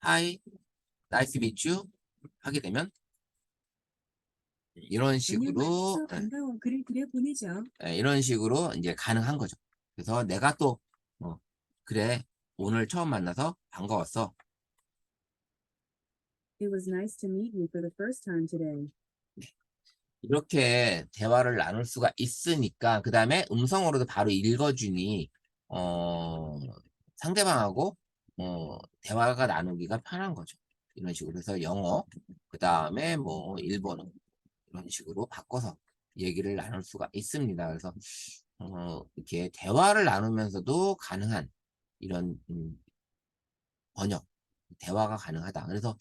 Hi, nice to meet you 하게 되면 이런 식으로 반가워 글을 그려 보내죠. 이런 식으로 이제 가능한 거죠. 그래서 내가 또 그래, 오늘 처음 만나서 반가웠어. It was nice to meet you for the first time today. 이렇게 대화를 나눌 수가 있으니까, 그 다음에 음성으로도 바로 읽어주니 상대방하고 대화가 나누기가 편한 거죠. 이런 식으로 해서 영어, 그 다음에 뭐 일본어 이런 식으로 바꿔서 얘기를 나눌 수가 있습니다. 그래서 이렇게 대화를 나누면서도 가능한 이런 번역, 대화가 가능하다. 그래서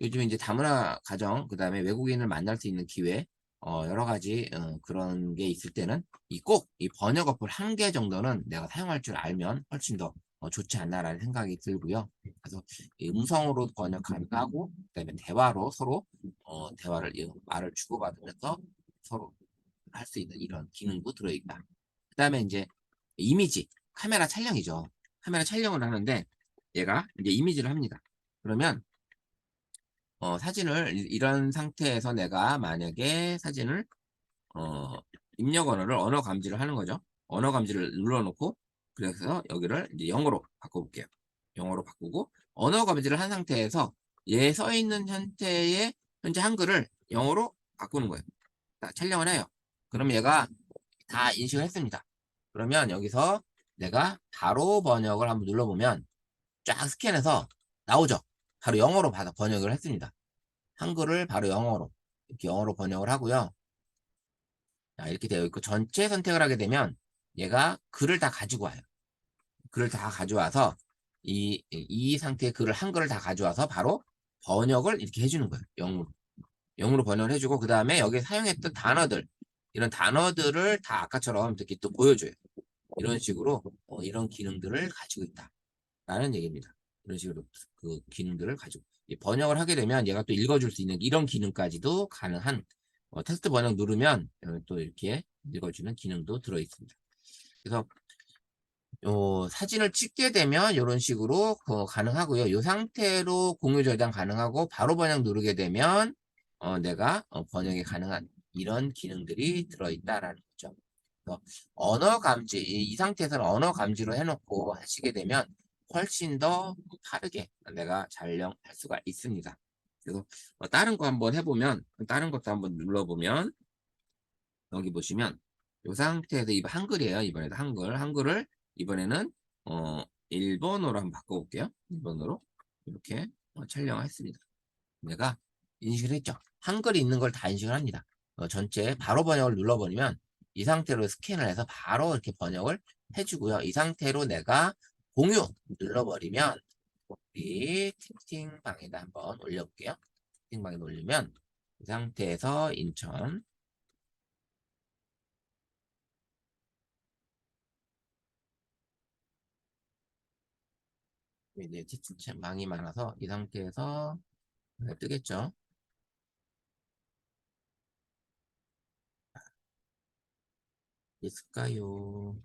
요즘 이제 다문화 가정, 그 다음에 외국인을 만날 수 있는 기회, 여러 가지 그런 게 있을 때는 꼭 이 번역 어플 한 개 정도는 내가 사용할 줄 알면 훨씬 더 좋지 않나라는 생각이 들고요. 그래서 이 음성으로 번역 가능하고, 그다음에 대화로 서로 대화를 말을 주고받으면서 서로 할 수 있는 이런 기능도 들어있다. 그다음에 이제 이미지, 카메라 촬영이죠. 카메라 촬영을 하는데 얘가 이제 이미지를 합니다. 그러면 사진을 이런 상태에서 내가 만약에 사진을 입력 언어를 언어 감지를 하는 거죠. 언어 감지를 눌러놓고 그래서 여기를 이제 영어로 바꿔볼게요. 영어로 바꾸고 언어 감지를 한 상태에서 얘 써 있는 형태의 현재 한글을 영어로 바꾸는 거예요. 자, 촬영을 해요. 그럼 얘가 다 인식을 했습니다. 그러면 여기서 내가 바로 번역을 한번 눌러보면 쫙 스캔해서 나오죠. 바로 영어로 받아 번역을 했습니다. 한글을 바로 영어로 이렇게 영어로 번역을 하고요. 자, 이렇게 되어 있고 전체 선택을 하게 되면 얘가 글을 다 가지고 와요. 글을 다 가져와서 이 상태의 글을 한글을 다 가져와서 바로 번역을 이렇게 해주는 거예요. 영어로 번역을 해주고 그 다음에 여기에 사용했던 단어들 이런 단어들을 다 아까처럼 이렇게 또 보여줘요. 이런 식으로 이런 기능들을 가지고 있다라는 얘기입니다. 이런 식으로 그 기능들을 가지고 번역을 하게 되면 얘가 또 읽어줄 수 있는 이런 기능까지도 가능한 텍스트 번역 누르면 또 이렇게 읽어주는 기능도 들어 있습니다. 그래서 사진을 찍게 되면 이런 식으로 가능하고요. 이 상태로 공유 저장 가능하고 바로 번역 누르게 되면 내가 번역이 가능한 이런 기능들이 들어있다라는 거죠. 그래서 언어 감지, 이 상태에서는 언어 감지로 해놓고 하시게 되면 훨씬 더 빠르게 내가 촬영할 수가 있습니다. 그래서 다른 거 한번 해보면 다른 것도 한번 눌러보면 여기 보시면 이 상태에서 이 한글이에요. 이번에도 한글을 이번에는 일본어로 한번 바꿔볼게요. 일본어로 이렇게 촬영했습니다. 내가 인식을 했죠. 한글이 있는 걸 다 인식을 합니다. 전체 바로 번역을 눌러버리면 이 상태로 스캔을 해서 바로 이렇게 번역을 해주고요. 이 상태로 내가 공유 눌러버리면 우리 채팅방에다 한번 올려볼게요. 채팅방에 올리면 이 상태에서 인천 이제 채팅방이 많아서 이 상태에서 뜨겠죠. 있을까요?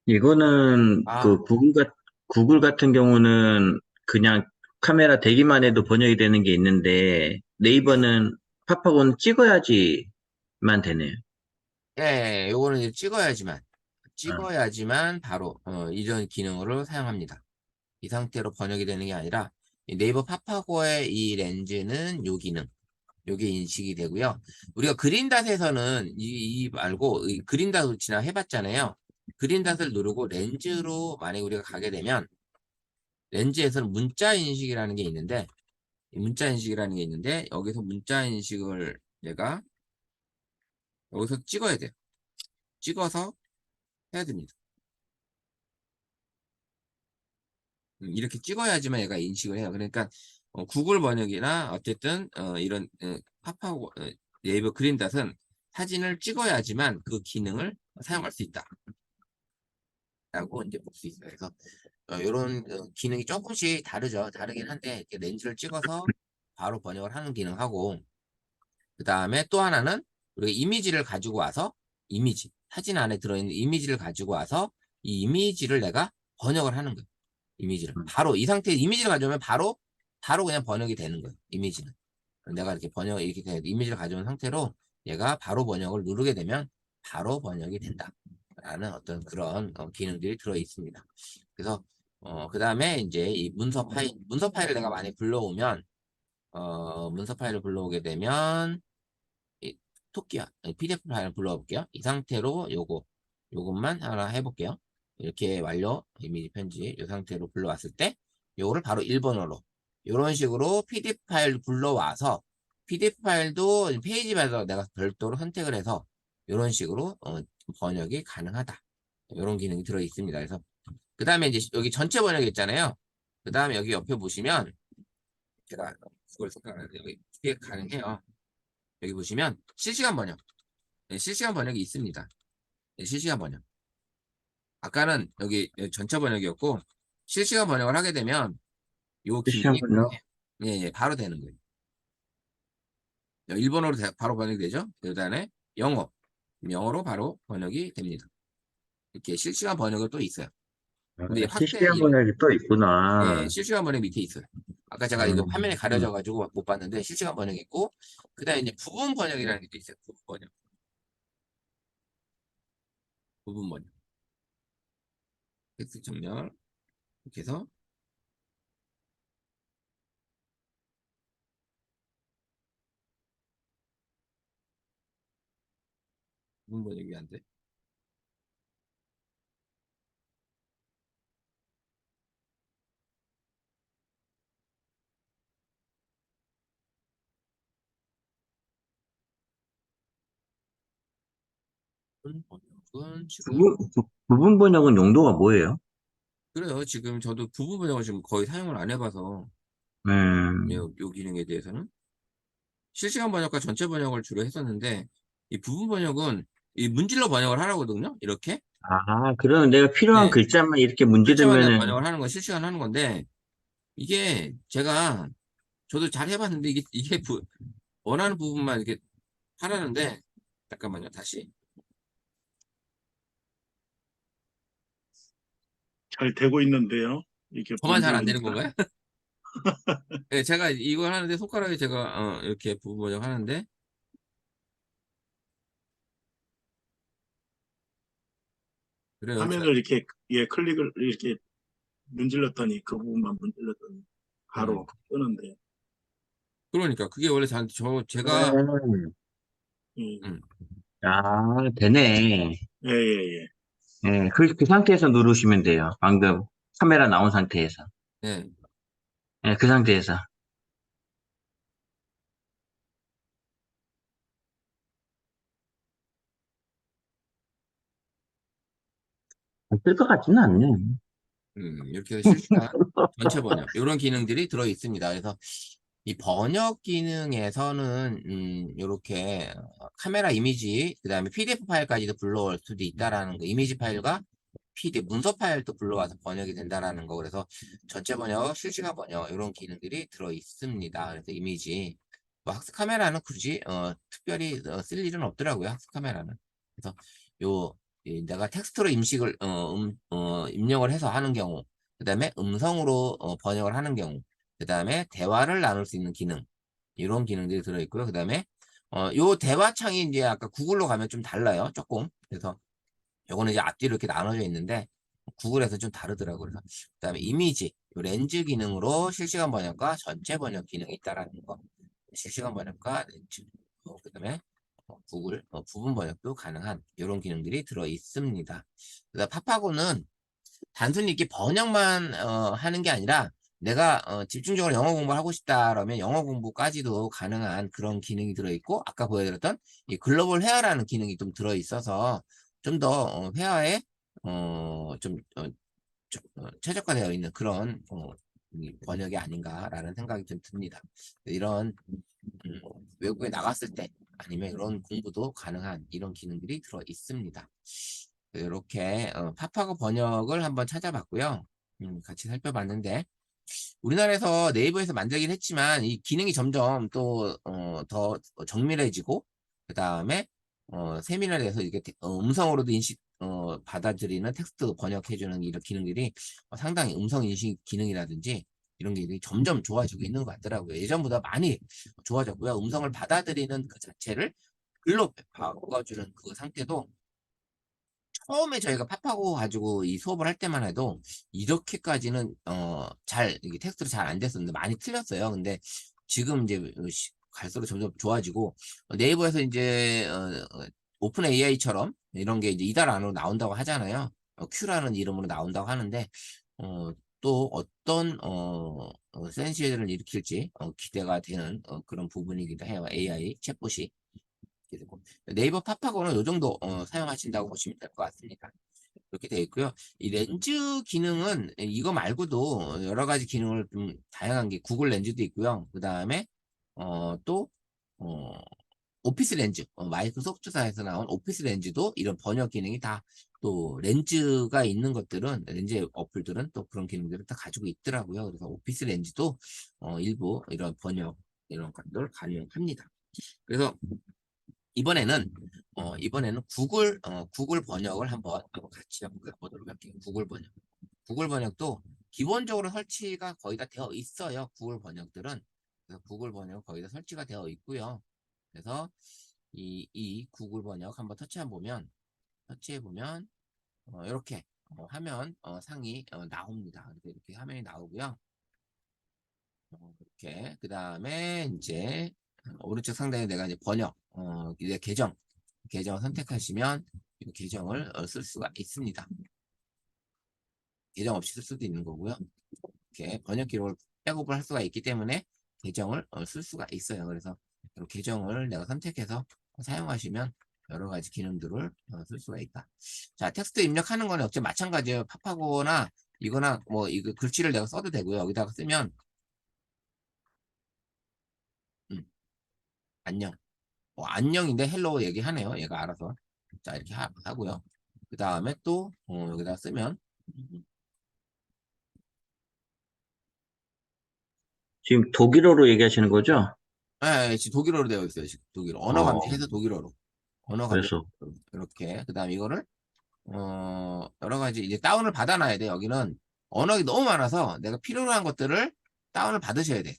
이거는 아, 구글 같은 경우는 그냥 카메라 대기만 해도 번역이 되는 게 있는데 네. 네이버는 팝하고는 찍어야지만 되네요. 예, 요거는 이제 아, 찍어야지만 바로 이전 기능으로 사용합니다. 이 상태로 번역이 되는 게 아니라 이 네이버 파파고의 이 렌즈는 요 기능, 요게 인식이 되고요. 우리가 그린닷에서는 이 말고 그린닷으로 지나 해봤잖아요. 그린닷을 누르고 렌즈로 만약에 우리가 가게 되면 렌즈에서는 문자 인식이라는 게 있는데 여기서 문자 인식을 내가 여기서 찍어야 돼요. 찍어서 해야 됩니다. 이렇게 찍어야지만 얘가 인식을 해요. 그러니까 구글 번역이나 어쨌든 이런 파파고 네이버 그린닷은 사진을 찍어야지만 그 기능을 사용할 수 있다라고 이제 볼 수 있어요. 그래서 이런 기능이 조금씩 다르죠. 다르긴 한데 이렇게 렌즈를 찍어서 바로 번역을 하는 기능하고 그 다음에 또 하나는 우리가 이미지를 가지고 와서 사진 안에 들어있는 이미지를 가지고 와서 이 이미지를 내가 번역을 하는 거예요. 이미지를 바로 이 상태에 이미지를 가져오면 바로 그냥 번역이 되는 거예요. 이미지는 내가 이렇게 이렇게 이미지를 가져온 상태로 얘가 바로 번역을 누르게 되면 바로 번역이 된다라는 어떤 그런 기능들이 들어 있습니다. 그래서 그 다음에 이제 이 문서 파일을 내가 많이 불러오면 문서 파일을 불러오게 되면 토끼야 PDF 파일 불러볼게요. 이 상태로 요것만 하나 해볼게요. 이렇게 완료 이미지 편집 이 상태로 불러왔을 때 요거를 바로 1번으로 이런 식으로 PDF 파일 불러와서 PDF 파일도 페이지마다 내가 별도로 선택을 해서 이런 식으로 번역이 가능하다. 이런 기능이 들어 있습니다. 그래서 그 다음에 이제 여기 전체 번역 있잖아요. 그 다음에 여기 옆에 보시면 제가 그걸 생각하는데 여기 이게 가능해요. 여기 보시면 실시간 번역, 네, 실시간 번역이 있습니다. 네, 실시간 번역. 아까는 여기 전체 번역이었고 실시간 번역을 하게 되면 요 기능이 실시간번요. 예, 예, 바로 되는 거예요. 일본어로 바로 번역이 되죠. 그 다음에 영어로 바로 번역이 됩니다. 이렇게 실시간 번역이 또 있어요. 근데 실시간 번역이 또 있구나. 예, 실시간 번역 밑에 있어요. 아까 제가 이거 음, 화면에 가려져가지고 못 봤는데 실시간 번역이 있고 그 다음에 이제 부분 번역이라는 게 또 있어요. 부분 번역. 부분 번역. 텍스트 정렬 이렇게 해서 부분 번역이 안 돼. 부분 번역은 지금 부분 번역은 용도가 뭐예요? 그래요. 지금 저도 부분 번역을 지금 거의 사용을 안 해봐서 음, 요 기능에 대해서는 실시간 번역과 전체 번역을 주로 했었는데 이 부분 번역은 이 문질러 번역을 하라거든요. 이렇게 그러면 내가 필요한 네, 글자만 이렇게 글자만 내가 문지르면은, 번역을 하는 건 실시간 하는 건데 이게 제가 저도 잘 해봤는데 이게 원하는 부분만 이렇게 하라는데 잠깐만요. 다시 잘 되고 있는데요. 이게 저만 잘 안 되는 문지르니까. 건가요? 네, 제가 이걸 하는데 손가락에 제가 이렇게 부분 번역 하는데 그래요. 화면을 이렇게 예 클릭을 이렇게 문질렀더니 그 부분만 문질렀더니 음, 바로 뜨는데 그러니까 그게 원래 제가 그러면, 예, 음, 되네. 예, 예, 예. 예, 그 상태에서 누르시면 돼요. 방금 카메라 나온 상태에서. 네. 예, 그 상태에서. 쓸 것 같지는 않네. 이렇게 해서 실시간 전체 번역 이런 기능들이 들어 있습니다. 그래서 이 번역 기능에서는 이렇게 카메라 이미지 그다음에 PDF 파일까지도 불러올 수도 있다라는 거. 이미지 파일과 PDF 문서 파일도 불러와서 번역이 된다라는 거. 그래서 전체 번역, 실시간 번역 이런 기능들이 들어 있습니다. 그래서 이미지 뭐 학습 카메라는 굳이 특별히 쓸 일은 없더라고요. 학습 카메라는. 그래서 요 내가 텍스트로 입력을 해서 하는 경우, 그 다음에 음성으로 번역을 하는 경우, 그 다음에 대화를 나눌 수 있는 기능, 이런 기능들이 들어있고요. 그 다음에 요 대화창이 이제 아까 구글로 가면 좀 달라요. 조금. 그래서 요거는 이제 앞뒤로 이렇게 나눠져 있는데 구글에서 좀 다르더라고요. 그래서 그 다음에 이미지, 요 렌즈 기능으로 실시간 번역과 전체 번역 기능이 있다라는 거. 실시간 번역과 렌즈, 그 다음에 구글 부분 번역도 가능한 이런 기능들이 들어 있습니다. 그래서 파파고는 단순히 이렇게 번역만 하는 게 아니라 내가 집중적으로 영어 공부를 하고 싶다 그러면 영어 공부까지도 가능한 그런 기능이 들어있고 아까 보여드렸던 이 글로벌 회화라는 기능이 좀 들어있어서 좀 더 회화에 최적화되어 있는 그런 이 번역이 아닌가라는 생각이 좀 듭니다. 이런 외국에 나갔을 때 아니면 이런 공부도 가능한 이런 기능들이 들어 있습니다. 이렇게 파파고 번역을 한번 찾아봤고요. 같이 살펴봤는데 우리나라에서 네이버에서 만들긴 했지만 이 기능이 점점 또 더 정밀해지고 그 다음에 세밀화돼서 이게 음성으로도 인식 받아들이는 텍스트 번역해주는 이런 기능들이 상당히 음성 인식 기능이라든지 이런 게 점점 좋아지고 있는 것 같더라고요. 예전보다 많이 좋아졌고요. 음성을 받아들이는 그 자체를 글로 바꿔주는 그 상태도 처음에 저희가 팝하고 가지고 이 수업을 할 때만 해도 이렇게까지는 잘 이게 텍스트로 잘 안 됐었는데 많이 틀렸어요. 근데 지금 이제 갈수록 점점 좋아지고 네이버에서 이제 오픈 AI처럼 이런 게 이제 이달 안으로 나온다고 하잖아요. Q라는 이름으로 나온다고 하는데 또 어떤 센세이션을 일으킬지 기대가 되는 그런 부분이기도 해요. AI 챗봇이. 그리고 네이버 팝하고는 이 정도 사용하신다고 보시면 될 것 같습니다. 이렇게 되어 있고요. 이 렌즈 기능은 이거 말고도 여러 가지 기능을 좀 다양한 게 구글 렌즈도 있고요. 그 다음에 또 오피스 렌즈, 마이크로소프트사에서 나온 오피스 렌즈도 이런 번역 기능이 다 또 렌즈가 있는 것들은 렌즈 어플들은 또 그런 기능들을 다 가지고 있더라고요. 그래서 오피스 렌즈도 일부 이런 번역 이런 것들을 가능합니다. 그래서 이번에는 구글 번역을 한번 같이 한번 가보도록 할게요. 구글 번역. 구글 번역도 기본적으로 설치가 거의 다 되어 있어요. 구글 번역들은. 그래서 구글 번역 거의 다 설치가 되어 있고요. 그래서 이 구글 번역 한번 터치해 보면 이렇게 화면 상이 나옵니다. 이렇게 화면이 나오고요. 이렇게 그 다음에 이제 오른쪽 상단에 내가 이제 번역 이제 계정을 선택하시면 이 계정을 쓸 수가 있습니다. 계정 없이 쓸 수도 있는 거고요. 이렇게 번역 기록을 백업을 할 수가 있기 때문에 계정을 쓸 수가 있어요. 그래서 계정을 내가 선택해서 사용하시면 여러 가지 기능들을 쓸 수가 있다. 자, 텍스트 입력하는 거는 역시 마찬가지예요. 팝하거나 이거나 뭐 이거 글씨를 내가 써도 되고요. 여기다가 쓰면 안녕. 안녕인데 헬로우 얘기하네요. 얘가 알아서. 자, 이렇게 하고요. 그 다음에 또 여기다 쓰면 지금 독일어로 얘기하시는 거죠? 지금 독일어로 되어 있어요. 지금 독일어. 언어 어, 감지해서 독일어로. 언어 감지 그래서 이렇게. 그 다음에 이거를 여러 가지 이제 다운을 받아놔야 돼. 여기는 언어가 너무 많아서 내가 필요로 한 것들을 다운을 받으셔야 돼.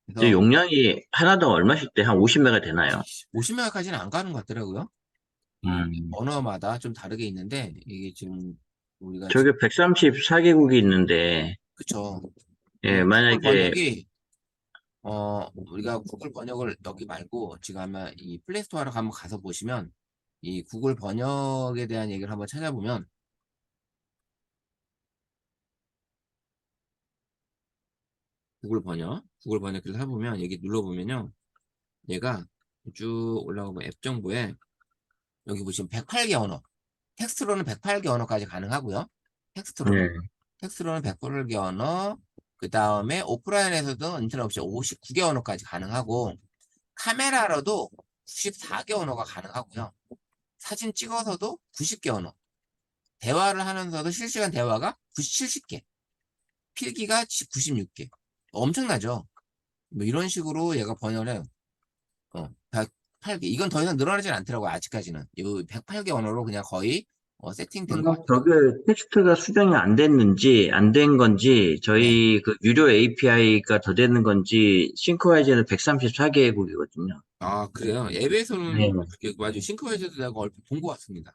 이제 그래서 용량이 하나당 얼마씩 돼? 한 50메가 되나요? 50메가까지는 안 가는 것 같더라고요. 음, 언어마다 좀 다르게 있는데 이게 지금 우리가 저게 134개국이 있는데, 그쵸. 예, 구글 만약에, 번역이 우리가 구글 번역을 여기 말고 지금 아마 이 플레이스토어로 한번 가서 보시면 이 구글 번역에 대한 얘기를 한번 찾아보면 구글 번역기를 해보면 여기 눌러보면요. 얘가 쭉 올라가고 앱 정보에 여기 보시면 108개 언어, 텍스트로는 108개 언어까지 가능하고요. 텍스트로는. 네. 텍스트로는 108개 언어, 그 다음에 오프라인에서도 인터넷 없이 59개 언어까지 가능하고, 카메라로도 94개 언어가 가능하고요. 사진 찍어서도 90개 언어, 대화를 하면서도 실시간 대화가 70개, 필기가 96개. 엄청나죠? 뭐 이런 식으로 얘가 번역을 해요. 108개. 이건 더 이상 늘어나진 않더라고요. 아직까지는. 이 108개 언어로 그냥 거의 세팅된 것 같아요. 저게 텍스트가 수정이 안 됐는지, 안 된 건지, 네. 저희 그 유료 API가 더 되는 건지, 싱크와이즈는 134개국이거든요. 아, 그래요? 네. 앱에서는 그렇게 맞아요. 싱크로에서도 내가 얼핏 본 것 같습니다.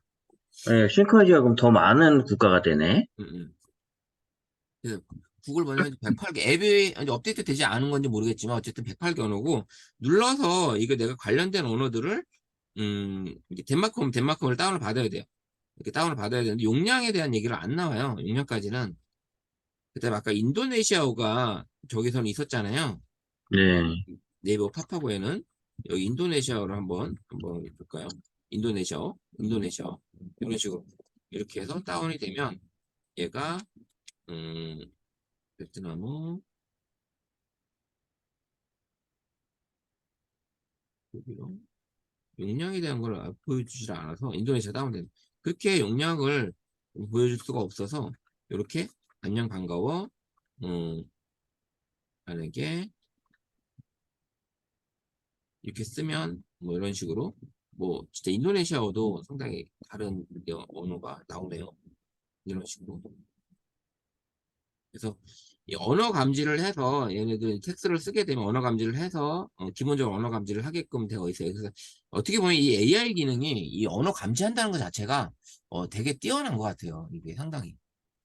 네, 싱크와이즈가 그럼 더 많은 국가가 되네. 음, 음. 그래서 구글 번역은 108개 앱이 이제 업데이트 되지 않은 건지 모르겠지만 어쨌든 108개 언어고 눌러서 이거 내가 관련된 언어들을 이게 덴마크면 덴마크를 다운을 받아야 돼요. 이렇게 다운을 받아야 되는데 용량에 대한 얘기를 안 나와요. 용량까지는. 그다음에 아까 인도네시아어가 저기서는 있었잖아요. 네. 네이버 팝하고에는 여기 인도네시아어를 한번 볼까요? 인도네시아어 이런 식으로 이렇게 해서 다운이 되면 얘가 베트남어 여기요. 용량에 대한 걸 보여주질 않아서 인도네시아 다운된 그렇게 용량을 보여줄 수가 없어서 이렇게 안녕 반가워 만약에 이렇게 쓰면 뭐 이런 식으로 뭐 진짜 인도네시아어도 상당히 다른 언어가 나오네요. 이런 식으로. 그래서 이 언어 감지를 해서 얘네들 텍스트를 쓰게 되면 언어 감지를 해서 기본적으로 언어 감지를 하게끔 되어 있어요. 그래서 어떻게 보면 이 AI 기능이 이 언어 감지한다는 것 자체가 되게 뛰어난 것 같아요. 이게 상당히.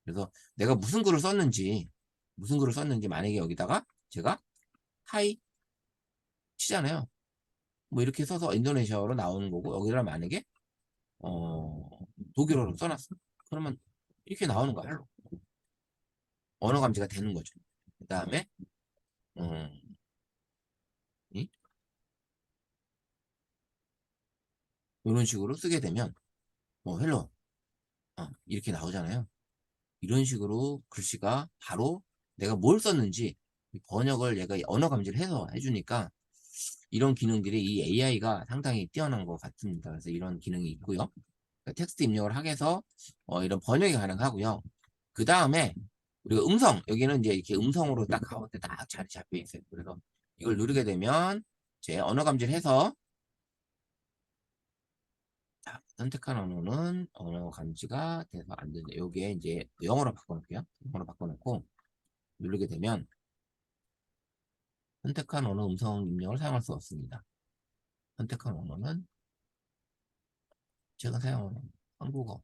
그래서 내가 무슨 글을 썼는지 만약에 여기다가 제가 하이 치잖아요. 뭐 이렇게 써서 인도네시아어로 나오는 거고 여기다 만약에 독일어로 써놨어. 그러면 이렇게 나오는 거야. 할로. 언어 감지가 되는 거죠. 그 다음에 이런 식으로 쓰게 되면 헬로 이렇게 나오잖아요. 이런 식으로 글씨가 바로 내가 뭘 썼는지 번역을 얘가 언어 감지를 해서 해주니까 이런 기능들이 이 AI가 상당히 뛰어난 것 같습니다. 그래서 이런 기능이 있고요. 그러니까 텍스트 입력을 하게 해서 이런 번역이 가능하고요. 그 다음에 우리가 음성, 여기는 이제 이렇게 음성으로 딱 가운데 딱 자리 잡혀 있어요. 그래서 이걸 누르게 되면 제 언어 감지를 해서 자, 선택한 언어는 언어 감지가 돼서 안 되네. 여기에 이제 영어로 바꿔놓을게요. 영어로 바꿔놓고 누르게 되면 선택한 언어 음성 입력을 사용할 수 없습니다. 선택한 언어는 제가 사용하는 한국어.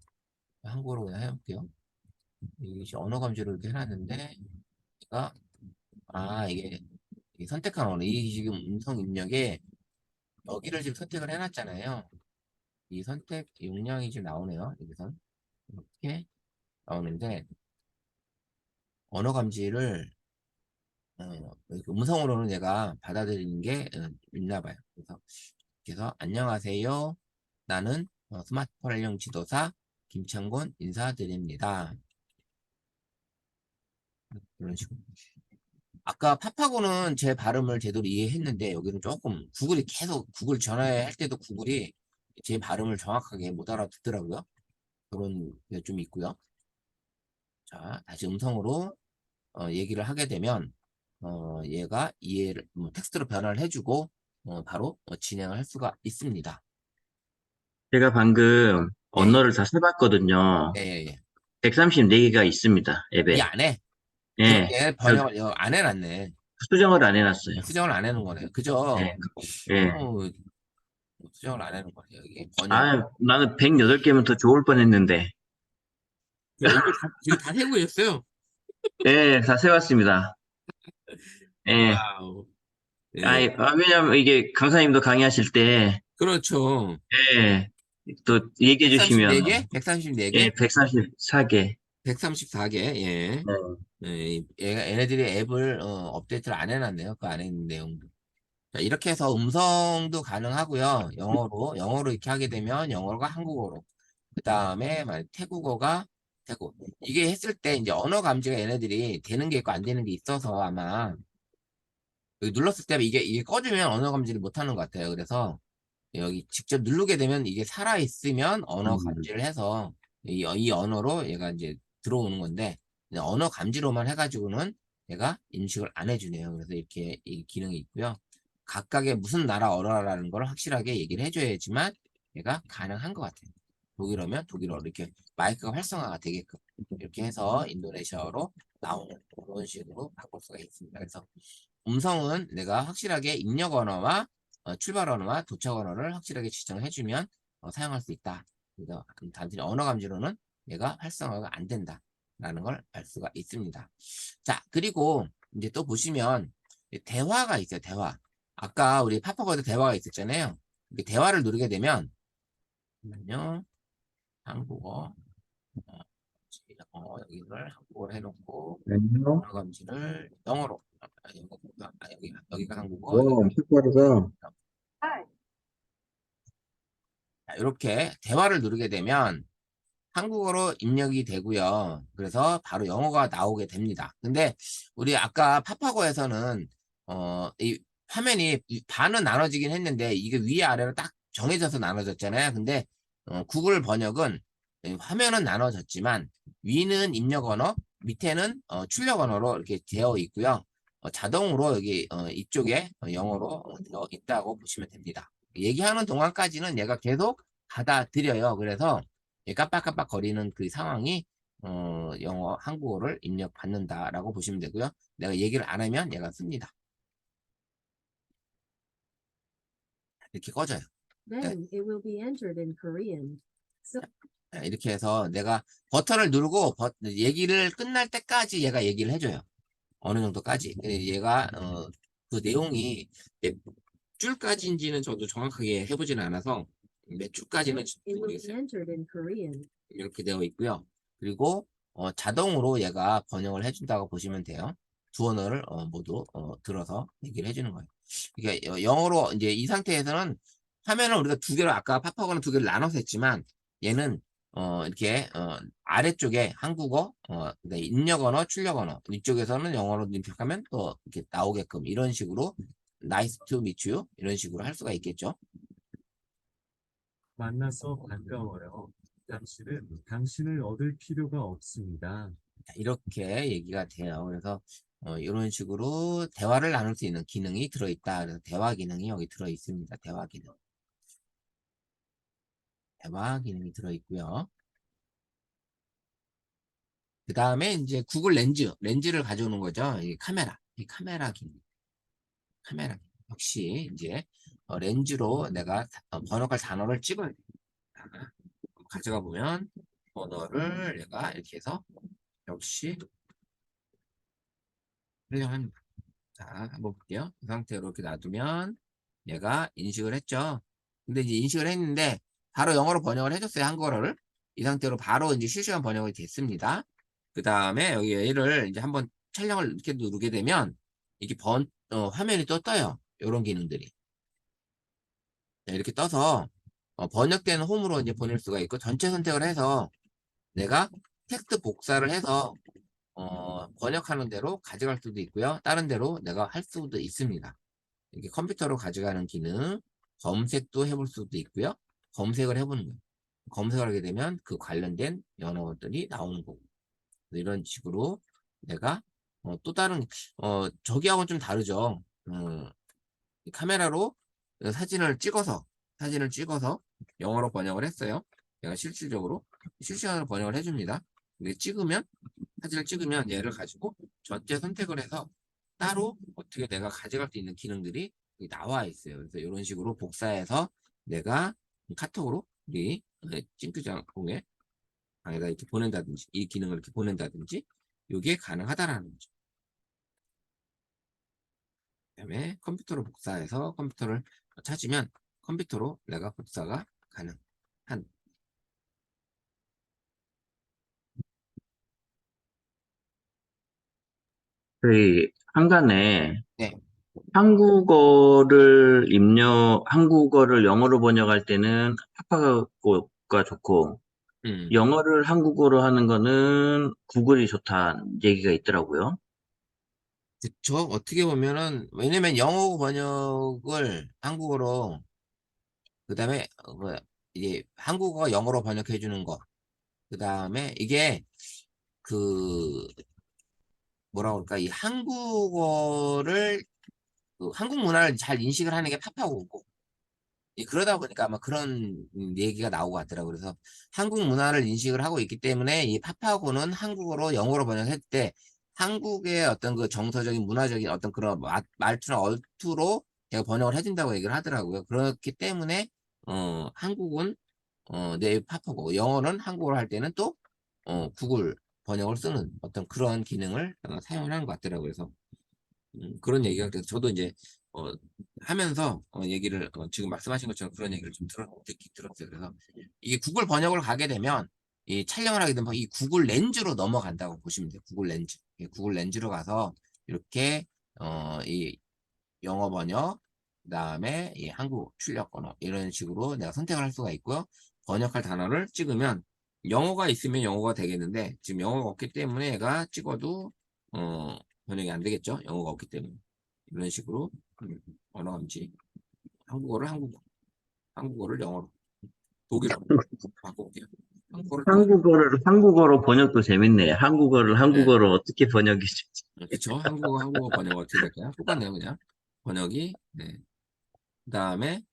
한국어로 그냥 해볼게요. 이게 언어 감지를 이렇게 해놨는데, 제가, 이게 선택한 언어. 이 지금 음성 입력에 여기를 지금 선택을 해놨잖아요. 이 선택 용량이 지금 나오네요. 여기선. 이렇게 나오는데, 언어 감지를, 음성으로는 얘가 받아들이는 게 있나 봐요. 그래서 안녕하세요. 나는 스마트폰 활용 지도사 김창곤 인사드립니다. 이런 식으로. 아까 팝하고는 제 발음을 제대로 이해했는데 여기는 조금 구글이 계속 구글 전화할 때도 구글이 제 발음을 정확하게 못 알아듣더라고요. 그런 게 좀 있고요. 자, 다시 음성으로 얘기를 하게 되면 얘가 이해를 텍스트로 변화를 해주고 바로 진행을 할 수가 있습니다. 제가 방금 예, 언어를 다 세봤거든요. 예, 예, 예. 134개가 있습니다, 이 앱에. 안에 예, 그렇게 저 번역을 안 해놨네. 수정을 안 해놨어요. 수정을 안 해놓은 거네요. 예, 그죠? 예. 어, 수정을 안 해놓은 거네요. 이게 번역. 나는 108개면 더 좋을 뻔했는데. 이거 다 세고 있어요. 예, 다 세봤습니다. 예. 와우. 예, 왜냐면 이게 강사님도 강의하실 때, 그렇죠. 예, 또 얘기해 주시면, 134개? 134개? 예, 134개. 134개, 예. 얘네들이 앱을, 업데이트를 안 해놨네요. 그 안에 있는 내용도. 자, 이렇게 해서 음성도 가능하고요. 영어로 이렇게 하게 되면 영어가 한국어로. 그 다음에 태국어가 태국. 이게 했을 때 이제 언어 감지가 얘네들이 되는 게 있고 안 되는 게 있어서 아마 여기 눌렀을 때 이게 꺼지면 언어 감지를 못 하는 것 같아요. 그래서 여기 직접 누르게 되면 이게 살아있으면 언어 음, 감지를 해서 이 언어로 얘가 이제 들어오는 건데 이제 언어 감지로만 해가지고는 얘가 인식을 안 해주네요. 그래서 이렇게 이 기능이 있고요. 각각의 무슨 나라 언어라는 걸 확실하게 얘기를 해줘야지만 얘가 가능한 것 같아요. 독일어면 독일어 이렇게 마이크가 활성화가 되게끔 이렇게 해서 인도네시아어로 나오는 그런 식으로 바꿀 수가 있습니다. 그래서 음성은 내가 확실하게 입력 언어와 출발 언어와 도착 언어를 확실하게 지정해주면 사용할 수 있다. 그래서 단순히 언어 감지로는 얘가 활성화가 안 된다라는 걸 알 수가 있습니다. 자, 그리고 이제 또 보시면 대화가 있어요. 대화. 아까 우리 파파고도 대화가 있었잖아요. 이렇게 대화를 누르게 되면 잠깐만요. 한국어 여기를 한국어로 해놓고 아니요. 언어 감지를 영어로 여기가 한국어 엄청 빠르다. 자, 이렇게 대화를 누르게 되면 한국어로 입력이 되고요. 그래서 바로 영어가 나오게 됩니다. 근데 우리 아까 파파고에서는 이 화면이 반은 나눠지긴 했는데 이게 위에 아래로 딱 정해져서 나눠졌잖아요. 근데 구글 번역은 화면은 나눠졌지만 위는 입력 언어, 밑에는 출력 언어로 이렇게 되어 있고요. 자동으로 여기 이쪽에 영어로 되어 있다고 보시면 됩니다. 얘기하는 동안까지는 얘가 계속 받아들여요. 그래서 깜빡깜빡 거리는 그 상황이 영어, 한국어를 입력 받는다라고 보시면 되고요. 내가 얘기를 안 하면 얘가 씁니다. 이렇게 꺼져요. Then it will be entered in Korean. So 이렇게 해서 내가 버튼을 누르고 얘기를 끝날 때까지 얘가 얘기를 해줘요. 어느 정도까지. 얘가 그 내용이 줄까지인지는 저도 정확하게 해보지는 않아서 몇 줄까지는 It will be 모르겠어요. entered in Korean. 이렇게 되어 있고요. 그리고 자동으로 얘가 번역을 해준다고 보시면 돼요. 두 언어를 모두 들어서 얘기를 해주는 거예요. 그러니까 영어로 이제 이 상태에서는 화면을 우리가 두 개로 아까 팝하고는 두 개를 나눠서 했지만 얘는 이렇게 아래쪽에 한국어, 그다음에 입력 언어, 출력 언어 이쪽에서는 영어로 입력하면 또 이렇게 나오게끔 이런 식으로 nice to meet you 이런 식으로 할 수가 있겠죠. 만나서 반가워요. 당신을 얻을 필요가 없습니다. 자, 이렇게 얘기가 돼요. 그래서 이런 식으로 대화를 나눌 수 있는 기능이 들어있다. 그래서 대화 기능이 여기 들어 있습니다. 대화 기능. 대화 기능이 들어 있고요. 그 다음에 이제 구글 렌즈를 가져오는 거죠. 이 카메라 기능. 카메라 기능. 역시 이제 렌즈로 내가 번역할 단어를 찍어야 돼. 가져가 보면 번호를 내가 이렇게 해서 역시 활용합니다. 자, 한번 볼게요. 이 상태로 이렇게 놔두면 얘가 인식을 했죠. 근데 이제 인식을 했는데 바로 영어로 번역을 해줬어요. 한국어를. 이 상태로 바로 이제 실시간 번역이 됐습니다. 그 다음에 여기 얘를 이제 한번 촬영을 이렇게 누르게 되면 이게 화면이 또 떠요. 이런 기능들이. 자, 이렇게 떠서 번역된 홈으로 이제 보낼 수가 있고 전체 선택을 해서 내가 텍스트 복사를 해서 번역하는 대로 가져갈 수도 있고요. 다른 데로 내가 할 수도 있습니다. 이렇게 컴퓨터로 가져가는 기능, 검색도 해볼 수도 있고요. 검색을 해보는 거예요. 검색을 하게 되면 그 관련된 연어들이 나오는 거고. 이런 식으로 내가 또 다른 저기하고는 좀 다르죠. 카메라로 사진을 찍어서 영어로 번역을 했어요. 내가 실질적으로 실시간으로 번역을 해줍니다. 근데 사진을 찍으면 얘를 가지고 전체 선택을 해서 따로 어떻게 내가 가져갈 수 있는 기능들이 여기 나와 있어요. 그래서 이런 식으로 복사해서 내가 카톡으로 우리 찡크장공에 방에다 이렇게 보낸다든지 이 기능을 이렇게 보낸다든지 이게 가능하다라는 거죠. 그다음에 컴퓨터로 복사해서 컴퓨터를 찾으면 컴퓨터로 내가 복사가 가능한 저희 한간에 네. 한국어를 영어로 번역할 때는 파파고가 좋고, 영어를 한국어로 하는 거는 구글이 좋다는 얘기가 있더라고요. 그쵸. 어떻게 보면은, 왜냐면 영어 번역을 한국어로, 그 다음에, 이제 한국어 영어로 번역해 주는 거. 그 다음에 이게, 그, 뭐라 그럴까, 이 한국어를, 한국 문화를 잘 인식을 하는 게 파파고고, 그러다 보니까 아마 그런 얘기가 나오고 같더라고요. 그래서 한국 문화를 인식을 하고 있기 때문에 이 파파고는 한국어로 영어로 번역할 때 한국의 어떤 그 정서적인 문화적인 어떤 그런 말투나 어투로 제가 번역을 해준다고 얘기를 하더라고요. 그렇기 때문에 한국은 내 파파고 영어는 한국어로 할 때는 또 구글 번역을 쓰는 어떤 그런 기능을 사용을 하는 것 같더라고요. 그래서 그런 얘기가 돼서 저도 이제 하면서 얘기를 지금 말씀하신 것처럼 그런 얘기를 좀 들었어요. 그래서 이게 구글 번역을 가게 되면 이 촬영을 하게 되면 이 구글 렌즈로 넘어간다고 보시면 돼요. 구글 렌즈. 구글 렌즈로 가서 이렇게 이 영어 번역, 그다음에 이 한국 출력 언어 이런 식으로 내가 선택을 할 수가 있고요. 번역할 단어를 찍으면 영어가 있으면 영어가 되겠는데 지금 영어가 없기 때문에 얘가 찍어도 번역이 안 되겠죠. 영어가 없기 때문에 이런 식으로 언어 감지 한국어를 영어로 독일어로 바꿔볼게요. 한국어로 번역도 재밌네. 한국어를 네, 한국어로 어떻게 번역이 될지. 그렇죠. 한국어 번역 어떻게 될까요? 똑같네요, 그냥 번역이. 네. 그다음에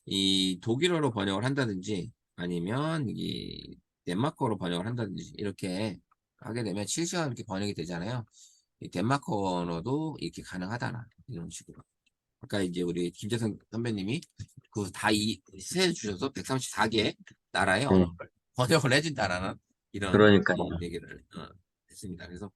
이 독일어로 번역을 한다든지 아니면 이 덴마크어로 번역을 한다든지 이렇게 하게 되면 실시간 이렇게 번역이 되잖아요. 이 덴마크 언어도 이렇게 가능하다나 이런 식으로. 아까 이제 우리 김재성 선배님이 그 다 세해 주셔서 134개 나라의 언어를 번역을 해준다라는 이런 그러니까요. 얘기를 했습니다. 그래서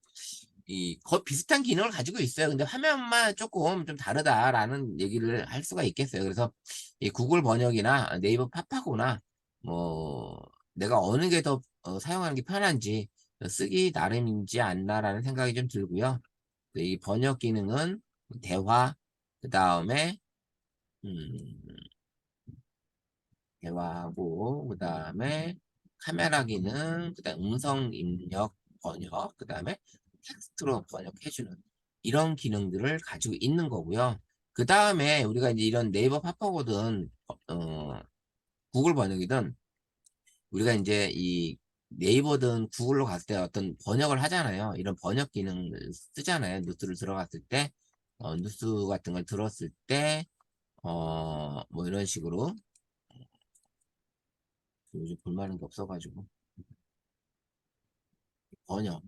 비슷한 기능을 가지고 있어요. 근데 화면만 조금 좀 다르다라는 얘기를 할 수가 있겠어요. 그래서 이 구글 번역이나 네이버 파파고나 뭐 내가 어느 게 더 사용하는 게 편한지 쓰기 나름이지 않나라는 생각이 좀 들고요. 이 번역 기능은 대화, 그 다음에 대화하고, 그 다음에 카메라 기능, 그 다음에 음성 입력 번역, 그 다음에 텍스트로 번역해주는 이런 기능들을 가지고 있는 거고요. 그 다음에 우리가 이제 이런 네이버 파파고든 구글 번역이든 우리가 이제 이 네이버든 구글로 갔을 때 어떤 번역을 하잖아요. 이런 번역 기능을 쓰잖아요. 뉴스를 들어갔을 때, 뉴스 같은 걸 들었을 때, 뭐 이런 식으로 요즘 볼만한 게 없어가지고 번역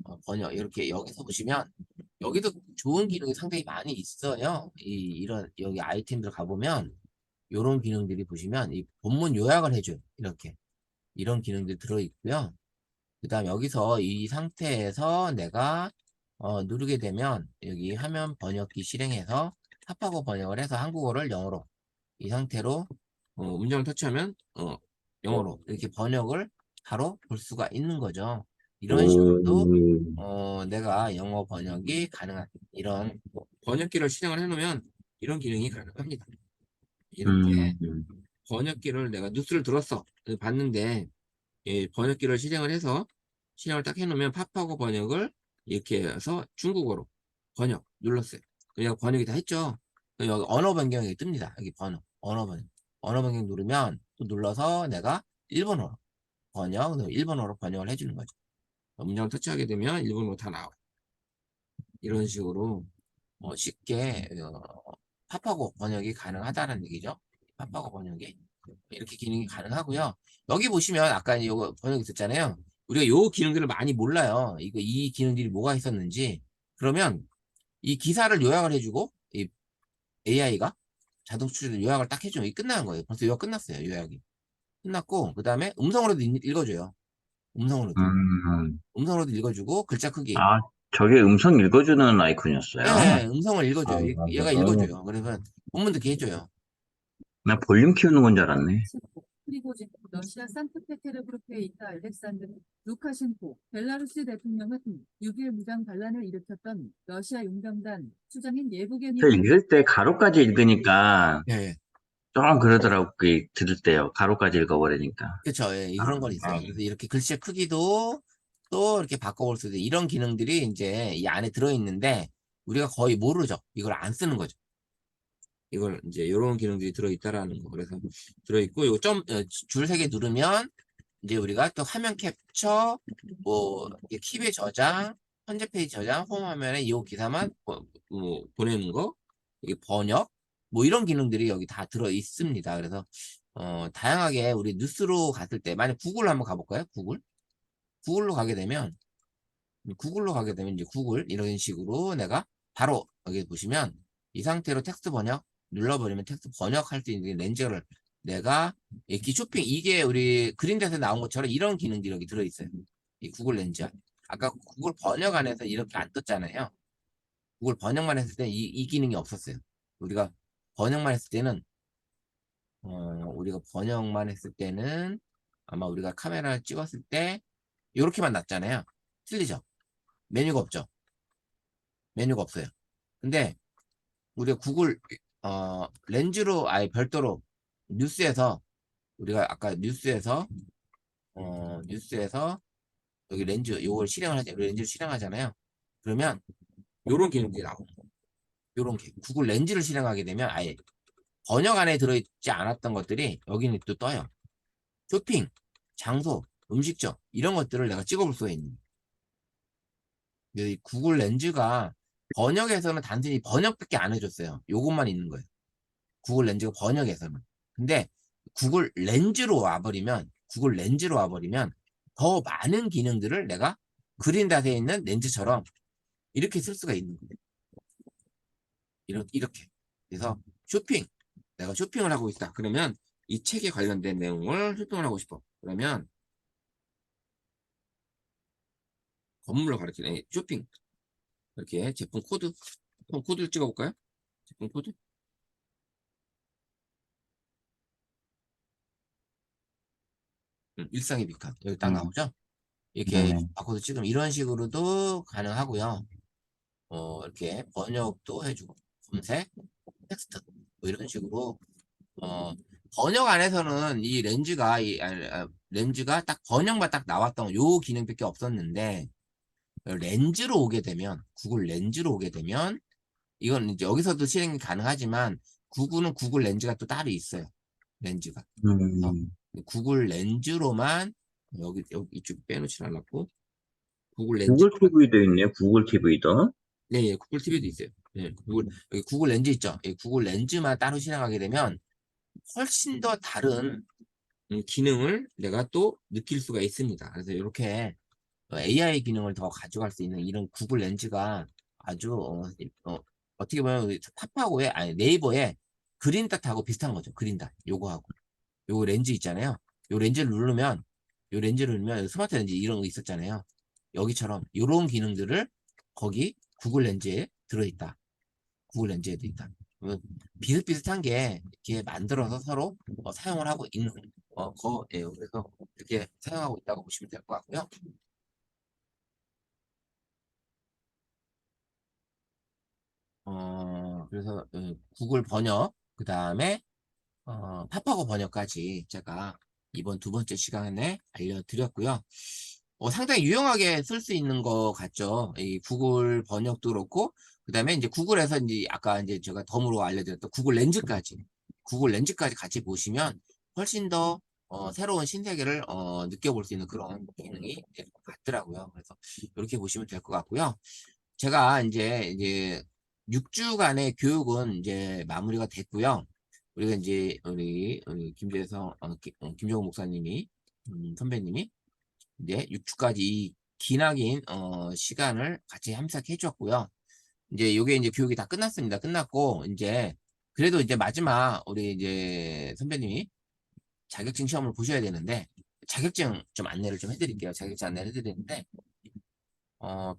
이렇게 여기서 보시면 여기도 좋은 기능이 상당히 많이 있어요. 이런 여기 아이템들 가보면 이런 기능들이 보시면 이 본문 요약을 해줘요. 이렇게 이런 기능들이 들어있고요. 그 다음 여기서 이 상태에서 내가 누르게 되면 여기 화면 번역기 실행해서 팝하고 번역을 해서 한국어를 영어로 이 상태로 음정을 터치하면 영어로 이렇게 번역을 바로 볼 수가 있는 거죠. 이런 식으로도 내가 영어 번역이 가능한 이런 번역기를 실행을 해놓으면 이런 기능이 가능합니다. 이렇게 음. 번역기를 내가 뉴스를 들었어. 봤는데 번역기를 실행을 해서 실행을 딱 해놓으면 팝하고 번역을 이렇게 해서 중국어로 번역 눌렀어요. 그냥 번역이 다 했죠. 그럼 여기 언어 변경이 뜹니다. 여기 언어 변경. 언어 변경 누르면 또 눌러서 내가 일본어로 일본어로 번역을 해주는 거죠. 음성을 터치하게 되면 일본어로 다 나와요. 이런 식으로 쉽게 팝하고 번역이 가능하다는 얘기죠. 팝하고 번역이 이렇게 기능이 가능하고요. 여기 보시면 아까 이거 번역 있었잖아요. 우리가 요 기능들을 많이 몰라요. 이 기능들이 뭐가 있었는지. 그러면 이 기사를 요약을 해주고 이 AI가 자동 추리를 요약을 딱 해주면 이게 끝나는 거예요. 벌써 요약 끝났어요. 요약이 끝났고 그 다음에 음성으로도 읽어줘요. 음성으로도 음. 음성으로도 읽어주고 글자 크기. 아, 저게 음성 읽어주는 아이콘이었어요. 예, 음성을 아, 읽어줘요. 얘가 읽어줘요. 그러면 본문 듣게 해줘요. 나 볼륨 키우는 건 줄 알았네. 프리고진, 러시아 산크페테르부르크에 있다 알렉산드르 루카셴코 벨라루스 대통령은 6일 무장 반란을 일으켰던 러시아 용병단 수장인 예부게니 저 읽을 때 가로까지 읽으니까 예. 좀 그러더라고, 들을 때요. 가로까지 읽어버리니까. 그쵸. 예, 아, 그런 건 있어요. 그래서 이렇게 글씨의 크기도 또 이렇게 바꿔볼 수도 있고, 이런 기능들이 이제 이 안에 들어있는데, 우리가 거의 모르죠. 이걸 안 쓰는 거죠. 이걸 이제 이런 기능들이 들어있다라는 거. 그래서 들어있고, 이거 줄 3개 누르면, 이제 우리가 또 화면 캡처, 뭐, 이게 킵의 저장, 현재 페이지 저장, 홈 화면에 이 기사만 보내는 거, 이게 번역, 뭐 이런 기능들이 여기 다 들어 있습니다. 그래서 다양하게 우리 뉴스로 갔을 때, 만약 구글로 한번 가볼까요? 구글로 가게 되면 이제 구글 이런 식으로 내가 바로 여기 보시면 이 상태로 텍스트 번역 눌러버리면 텍스트 번역할 수 있는 렌즈를 내가 쇼핑 이게 우리 그림자에서 나온 것처럼 이런 기능들이 여기 들어있어요. 이 구글 렌즈. 아까 구글 번역 안에서 이렇게 안 떴잖아요. 구글 번역만 했을 때 이 기능이 없었어요. 우리가 번역만 했을 때는 아마 우리가 카메라를 찍었을 때 이렇게만 났잖아요. 틀리죠? 메뉴가 없죠. 메뉴가 없어요. 근데 우리가 구글 렌즈로 아예 별도로 뉴스에서 우리가 아까 뉴스에서 여기 렌즈 요걸 실행을 하죠. 렌즈를 실행하잖아요. 그러면 요런 기능들이 나옵니다. 요런 게 구글 렌즈를 실행하게 되면 아예 번역 안에 들어있지 않았던 것들이 여기는 또 떠요. 쇼핑, 장소, 음식점 이런 것들을 내가 찍어볼 수가 있는 이 구글 렌즈가 번역에서는 단순히 번역밖에 안 해줬어요. 요것만 있는 거예요. 구글 렌즈가 번역에서는. 근데 구글 렌즈로 와버리면 더 많은 기능들을 내가 그린닷에 있는 렌즈처럼 이렇게 쓸 수가 있는 거예요. 이렇게. 그래서 내가 쇼핑을 하고 있다. 그러면 이 책에 관련된 내용을 쇼핑을 하고 싶어. 그러면 건물로 가르치네. 쇼핑. 이렇게 제품 코드, 한번 코드를 찍어볼까요? 제품 코드. 일상의 비칸. 여기 딱 음, 나오죠? 이렇게 네네. 바코드 찍으면 이런 식으로도 가능하고요. 이렇게 번역도 해주고, 검색, 텍스트. 뭐 이런 식으로, 어, 번역 안에서는 이 렌즈가, 렌즈가 딱 번역만 딱 나왔던 요 기능밖에 없었는데, 렌즈로 오게 되면, 구글 렌즈로 오게 되면, 이건 이제 여기서도 실행이 가능하지만, 구글은 구글 렌즈가 또 따로 있어요. 렌즈가. 그래서 음, 구글 렌즈로만, 여기 이쪽 빼놓지 말라고. 구글 렌즈. 구글 TV도 있네요. 구글 TV도. 네, 예, 구글 TV도 있어요. 네, 여기 구글 렌즈 있죠? 예, 구글 렌즈만 따로 실행하게 되면, 훨씬 더 다른 기능을 내가 또 느낄 수가 있습니다. 그래서 이렇게 AI 기능을 더 가져갈 수 있는 이런 구글 렌즈가 아주 떻게 보면 팝하고의 아니 네이버의 그린닷하고 비슷한 거죠. 그린닷 요거하고 요 렌즈 있잖아요. 요 렌즈를 누르면 스마트 렌즈 이런 거 있었잖아요. 여기처럼 요런 기능들을 거기 구글 렌즈에 들어있다. 구글 렌즈에도 있다. 비슷비슷한 게 이렇게 만들어서 서로 사용을 하고 있는 거예요. 그래서 이렇게 사용하고 있다고 보시면 될 것 같고요. 그래서 구글 번역, 그 다음에 팝하고 번역까지 제가 이번 두 번째 시간에 알려드렸고요. 상당히 유용하게 쓸 수 있는 거 같죠. 이 구글 번역도 그렇고, 그 다음에 이제 구글에서 이제 아까 이제 제가 덤으로 알려드렸던 구글 렌즈까지 같이 보시면 훨씬 더 새로운 신세계를 느껴볼 수 있는 그런 기능이 될 것 같더라고요. 그래서 이렇게 보시면 될 것 같고요. 제가 이제 6주간의 교육은 이제 마무리가 됐고요. 우리가 이제 우리 김정우 목사님이 선배님이 이제 6주까지 이 기나긴 시간을 같이 함께 해주었고요. 이제 요게 이제 교육이 다 끝났습니다. 끝났고 이제 그래도 이제 마지막 우리 이제 선배님이 자격증 시험을 보셔야 되는데 자격증 좀 안내를 좀 해드릴게요. 자격증 안내를 해드리는데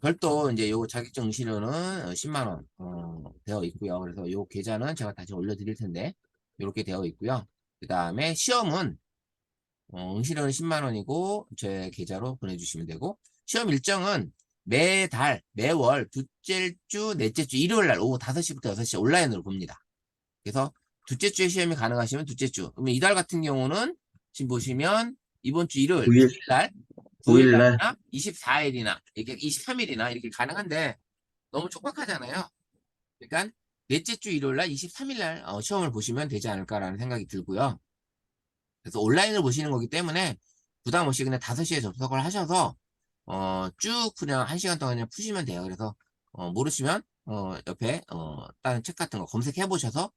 별도 이제 요 자격증 응시료는 10만 원 되어 있고요. 그래서 요 계좌는 제가 다시 올려드릴 텐데 이렇게 되어 있고요. 그 다음에 시험은 응시료는 10만 원이고 제 계좌로 보내주시면 되고 시험 일정은 매달 매월 둘째 주 넷째 주 일요일 날 오후 5시부터 6시 온라인으로 봅니다. 그래서 둘째 주에 시험이 가능하시면 둘째 주. 그러면 이달 같은 경우는 지금 보시면 이번 주 일요일 9일, 9일 날 9일 9일 날. 날이나 24일이나 이렇게 23일이나 이렇게 가능한데 너무 촉박하잖아요. 그러니까 넷째 주 일요일 날 23일 날 시험을 보시면 되지 않을까라는 생각이 들고요. 그래서 온라인을 보시는 거기 때문에 부담 없이 그냥 5시에 접속을 하셔서 쭉 그냥 1시간 동안 그냥 푸시면 돼요. 그래서 모르시면 옆에 다른 책 같은 거 검색해 보셔서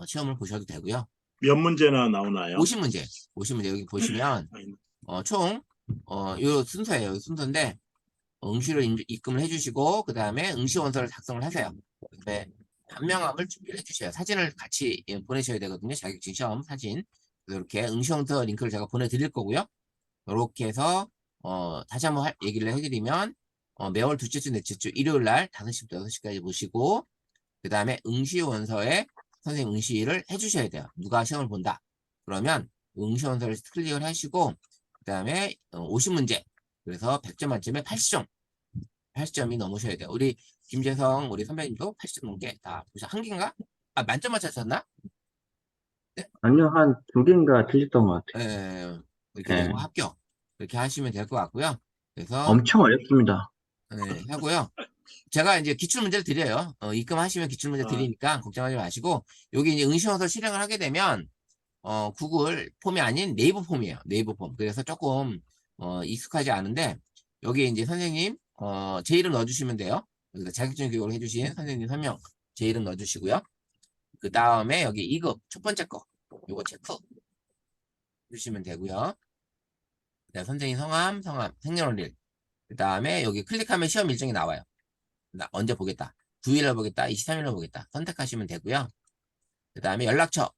시험을 보셔도 되고요. 몇 문제나 나오나요? 50문제 여기 보시면 총 요 순서예요. 요 순서인데 응시로 입금을 해주시고 그 다음에 응시 원서를 작성을 하세요. 그다음에 반명함을 준비를 해주셔요. 사진을 같이 보내셔야 되거든요. 자격증 시험 사진. 이렇게 응시 원서 링크를 제가 보내드릴 거고요. 이렇게 해서 다시 한번 얘기를 해드리면 매월 둘째 주 넷째 주 일요일 날 5시부터 6시까지 보시고 그 다음에 응시 원서에 선생님 응시를 해주셔야 돼요. 누가 시험을 본다. 그러면 응시 원서를 클릭을 하시고 그 다음에 50문제 그래서 100점 만점에 80점 80점이 넘으셔야 돼요. 우리 김재성 우리 선배님도 80점 넘게 다 보셔. 한 개인가? 아 만점 맞추셨나? 아니요, 한 2개인가 틀렸던 것 같아요. 이렇게 예. 되고 합격 이렇게 하시면 될 것 같고요. 그래서 엄청 어렵습니다. 하고요. 제가 이제 기출문제를 드려요. 입금하시면 기출문제 드리니까 걱정하지 마시고 여기 이제 응시원서 실행을 하게 되면 구글 폼이 아닌 네이버 폼이에요. 네이버 폼. 그래서 조금 익숙하지 않은데 여기 이제 선생님 제 이름 넣어주시면 돼요. 그래서 자격증 교육을 해주신 선생님 설명 제 이름 넣어주시고요. 그 다음에 여기 2급 첫 번째 거 요거 체크 해주시면 되고요. 선생님 성함, 생년월일 그 다음에 여기 클릭하면 시험 일정이 나와요. 언제 보겠다. 9일날 보겠다. 23일날 보겠다. 선택하시면 되고요. 그 다음에 연락처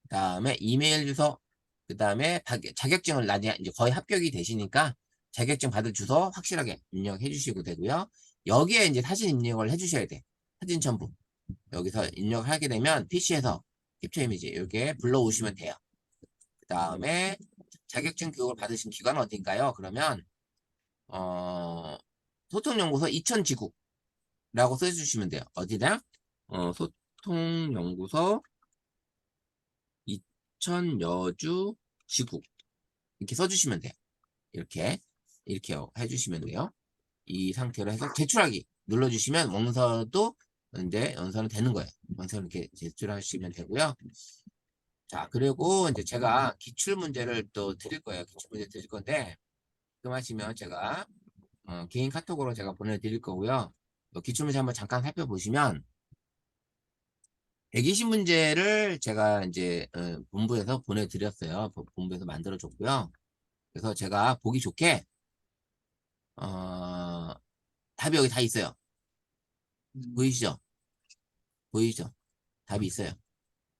그 다음에 이메일 주소 그 다음에 자격증을 나중에 이제 거의 합격이 되시니까 자격증 받을 주소 확실하게 입력해 주시고 되고요. 여기에 이제 사진 입력을 해주셔야 돼. 사진 첨부. 여기서 입력하게 되면 PC에서 캡처 이미지 이렇게 불러오시면 돼요. 그 다음에 자격증 교육을 받으신 기관은 어딘가요? 그러면 소통연구소 이천지구라고 써주시면 돼요. 어디냐? 소통연구소 이천여주 지구 이렇게 써주시면 돼요. 이렇게 해주시면 돼요. 이 상태로 해서 제출하기 눌러주시면 원서도 이제 원서는 되는 거예요. 원서는 이렇게 제출하시면 되고요. 자, 그리고 이제 제가 기출 문제를 또 드릴 거예요. 기출 문제 드릴 건데, 그 하시면 제가 개인 카톡으로 제가 보내드릴 거고요. 기출 문제 한번 잠깐 살펴보시면 120문제를 제가 이제 본부에서 보내드렸어요. 본부에서 만들어줬고요. 그래서 제가 보기 좋게 답이 여기 다 있어요. 보이시죠? 보이죠? 답이 있어요.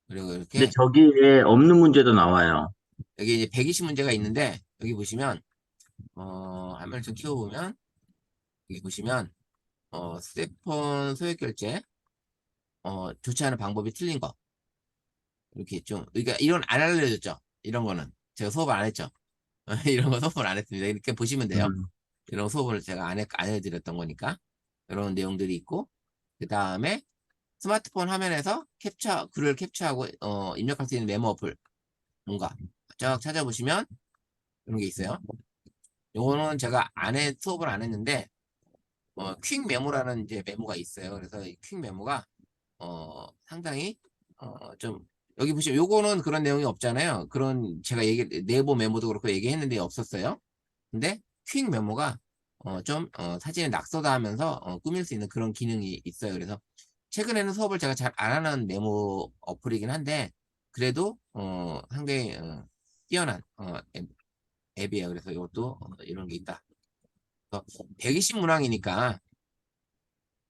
그리고 근데 이렇게 저기에 없는 문제도 나와요. 여기 이제 120문제가 있는데 여기 보시면 화면을 좀 키워보면 여기 보시면 휴대폰 소액 결제 좋지 않은 방법이 틀린 거 이렇게 좀 그러니까 이런 안 알려줬죠. 이런 거는 제가 수업을 안 했죠. 이런 거 수업을 안 했습니다. 이렇게 보시면 돼요. 음. 이런 수업을 제가 안 해드렸던 거니까 이런 내용들이 있고 그 다음에 스마트폰 화면에서 글을 캡처하고 입력할 수 있는 메모 어플 뭔가 쫙 찾아보시면 이런 게 있어요. 요거는 제가 수업을 안 했는데 퀵 메모라는 이제 메모가 있어요. 그래서 이 퀵 메모가 상당히 좀 여기 보시면 요거는 그런 내용이 없잖아요. 그런 제가 내부 메모도 그렇고 얘기했는데 없었어요. 근데 퀵 메모가 좀 사진에 낙서다 하면서 꾸밀 수 있는 그런 기능이 있어요. 그래서 최근에는 수업을 제가 잘 안 하는 메모 어플이긴 한데 그래도 상당히 뛰어난 앱이에요. 그래서 이것도 이런 게 있다. 120문항이니까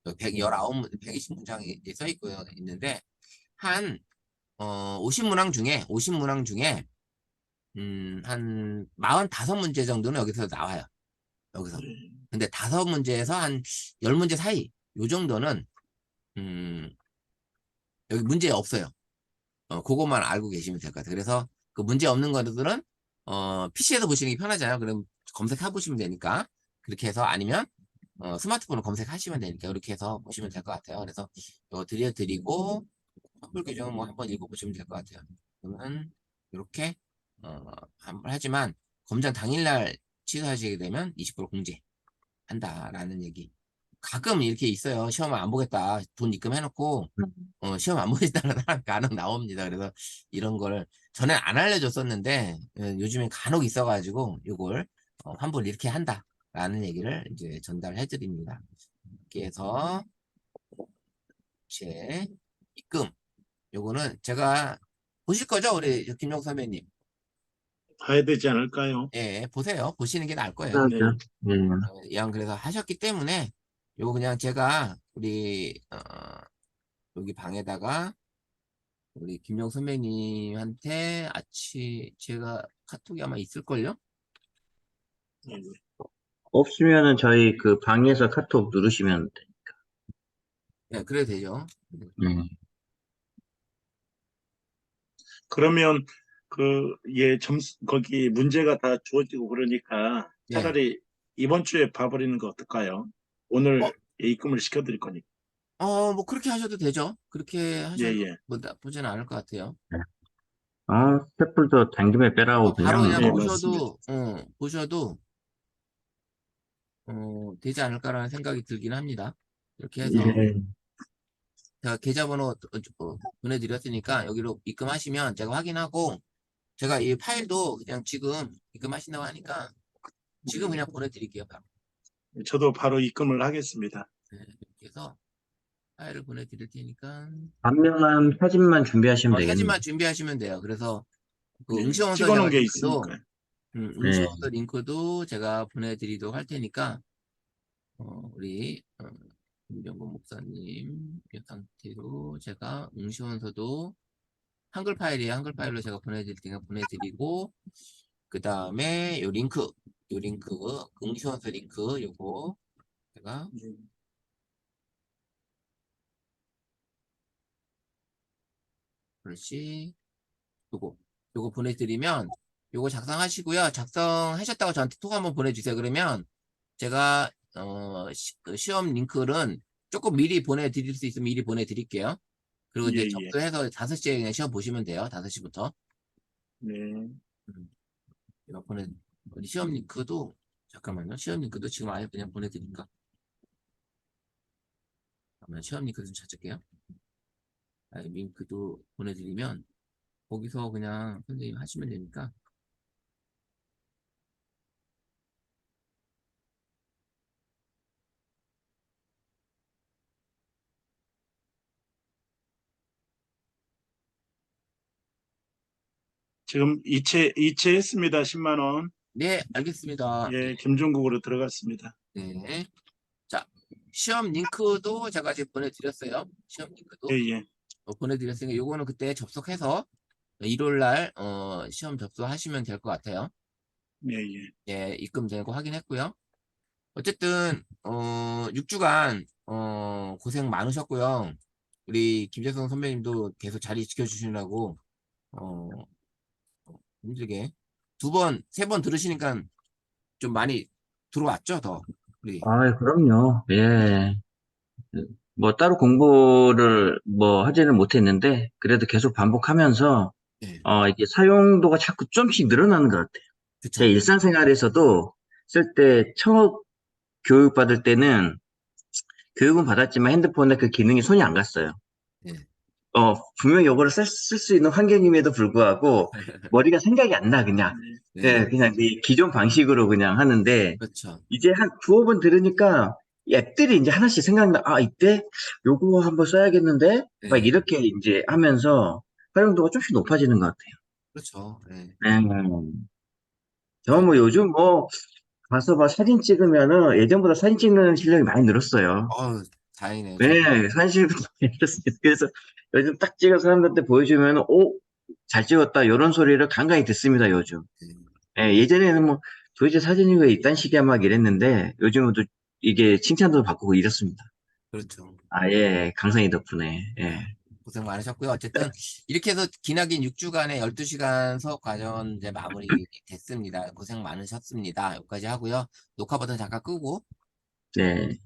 120문장이 써 있고요. 있는데 한 50문항 중에 한 45문제 정도는 여기서 나와요. 여기서. 근데 5문제에서 한 10문제 사이 요 정도는 여기 문제 없어요. 그것만 알고 계시면 될 것 같아요. 그래서 그 문제 없는 것들은 PC에서 보시는 게 편하잖아요. 그럼 검색해 보시면 되니까 그렇게 해서 아니면 스마트폰을 검색하시면 되니까 이렇게 해서 보시면 될 것 같아요. 그래서 이거 드리고 선불 규정은 뭐 한번 읽어보시면 될 것 같아요. 그러면 이렇게 하지만 검장 당일날 취소하시게 되면 20% 공제한다라는 얘기. 가끔 이렇게 있어요. 시험 안 보겠다. 돈 입금해놓고 시험 안 보겠다는 사람 간혹 나옵니다. 그래서 이런 걸 전에 안 알려줬었는데 요즘에 간혹 있어가지고 이걸 환불 이렇게 한다라는 얘기를 이제 전달해 드립니다. 이렇게 해서 제 입금 요거는 제가 보실 거죠? 우리 김용 선배님. 봐야 되지 않을까요? 예, 보세요. 보시는 게 나을 거예요. 네. 그렇죠. 예. 이왕 그래서 하셨기 때문에 요거 그냥 제가 우리 여기 방에다가 우리 김용 선배님한테 제가 카톡이 아마 있을걸요? 네. 없으면은 저희 그 방에서 카톡 누르시면 돼. 네, 그래도 되죠. 그러면 점수 거기 문제가 다 주어지고 그러니까 예. 차라리 이번 주에 봐버리는 거 어떨까요? 오늘 입금을 시켜드릴 거니까. 뭐 그렇게 하셔도 되죠. 그렇게 하셔도 예. 뭐 나쁘진 않을 것 같아요. 스태프도 당김에 빼라고 바로 그냥, 그냥 네, 보셔도 되지 않을까라는 생각이 들긴 합니다. 이렇게 해서 예. 제가 계좌번호 보내드렸으니까 여기로 입금하시면 제가 확인하고 제가 이 파일도 그냥 지금 입금하신다고 하니까 지금 그냥 보내드릴게요. 바로. 저도 바로 입금을 하겠습니다. 네, 이렇게 해서 파일을 보내드릴 테니까 반면한 사진만 준비하시면 되겠네요. 사진만 준비하시면 돼요. 그래서 그 네, 응시원서 찍어놓은 게 링크도 있으니까. 네. 응시원서 링크도 제가 보내드리도록 할 테니까 우리 김병곤 목사님 이 상태로 제가 응시원서도 한글 파일이에요. 한글 파일로 제가 보내드릴 테니까 보내드리고 그 다음에 요 링크 응시원서 링크 요거 제가 그렇지. 요거 보내드리면 요거 작성하시고요. 작성하셨다고 저한테 톡 한번 보내주세요. 그러면 제가 그 시험 링크는 조금 미리 보내드릴 수 있으면 미리 보내드릴게요. 그리고 예, 이제 예. 접수해서 5시에 그냥 시험 보시면 돼요. 5시부터. 네. 이거 시험 링크도 잠깐만요. 시험 링크도 지금 아예 그냥 보내드릴까? 잠깐만 시험 링크 좀 찾을게요. 아예 링크도 보내드리면 거기서 그냥 선생님 하시면 되니까. 지금 이체했습니다. 10만 원. 네, 알겠습니다. 예, 김종국으로 들어갔습니다. 네. 자, 시험 링크도 제가 지금 보내드렸어요. 시험 링크도 예, 예. 보내드렸으니까 요거는 그때 접속해서 일요일 날 시험 접수하시면 될 것 같아요. 예, 예. 예, 입금된 거 확인했고요. 어쨌든 6주간 고생 많으셨고요. 우리 김재성 선배님도 계속 자리 지켜주시느라고 어, 힘들게 2번, 3번 들으시니까 좀 많이 들어왔죠, 더 우리. 아, 그럼요. 예. 뭐 따로 공부를 뭐 하지는 못했는데 그래도 계속 반복하면서 예, 이게 사용도가 자꾸 좀씩 늘어나는 것 같아요. 제 그쵸. 일상생활에서도 쓸 때 처음 교육 받을 때는 교육은 받았지만 핸드폰에 그 기능이 손이 안 갔어요. 예, 분명히 이거를 쓸 수 있는 환경임에도 불구하고 머리가 생각이 안 나, 그냥. 네, 예, 그냥 이 기존 방식으로 그냥 하는데 그렇죠. 이제 한 두어 번 들으니까 이 앱들이 이제 하나씩 생각나. 아, 이때 요거 한번 써야겠는데? 막 예, 이렇게 이제 하면서 활용도가 조금씩 높아지는 것 같아요. 그렇죠. 예. 저 뭐 요즘 뭐 가서 막 사진 찍으면은 예전보다 사진 찍는 실력이 많이 늘었어요. 어우, 다행이네요. 네, 사진도 많이 늘었어요. 그래서 요즘 딱 찍어서 사람들한테 보여주면은, 오, 잘 찍었다. 이런 소리를 간간히 듣습니다, 요즘. 예, 예전에는 뭐 도대체 사진이 왜 이딴 식이야 막 이랬는데 요즘은 또 이게 칭찬도 받고 이렇습니다. 그렇죠. 아, 예, 강사님 덕분에. 예. 고생 많으셨고요. 어쨌든 이렇게 해서 기나긴 6주간의 12시간 수업 과정 이제 마무리 됐습니다. 고생 많으셨습니다. 여기까지 하고요. 녹화 버튼 잠깐 끄고 네.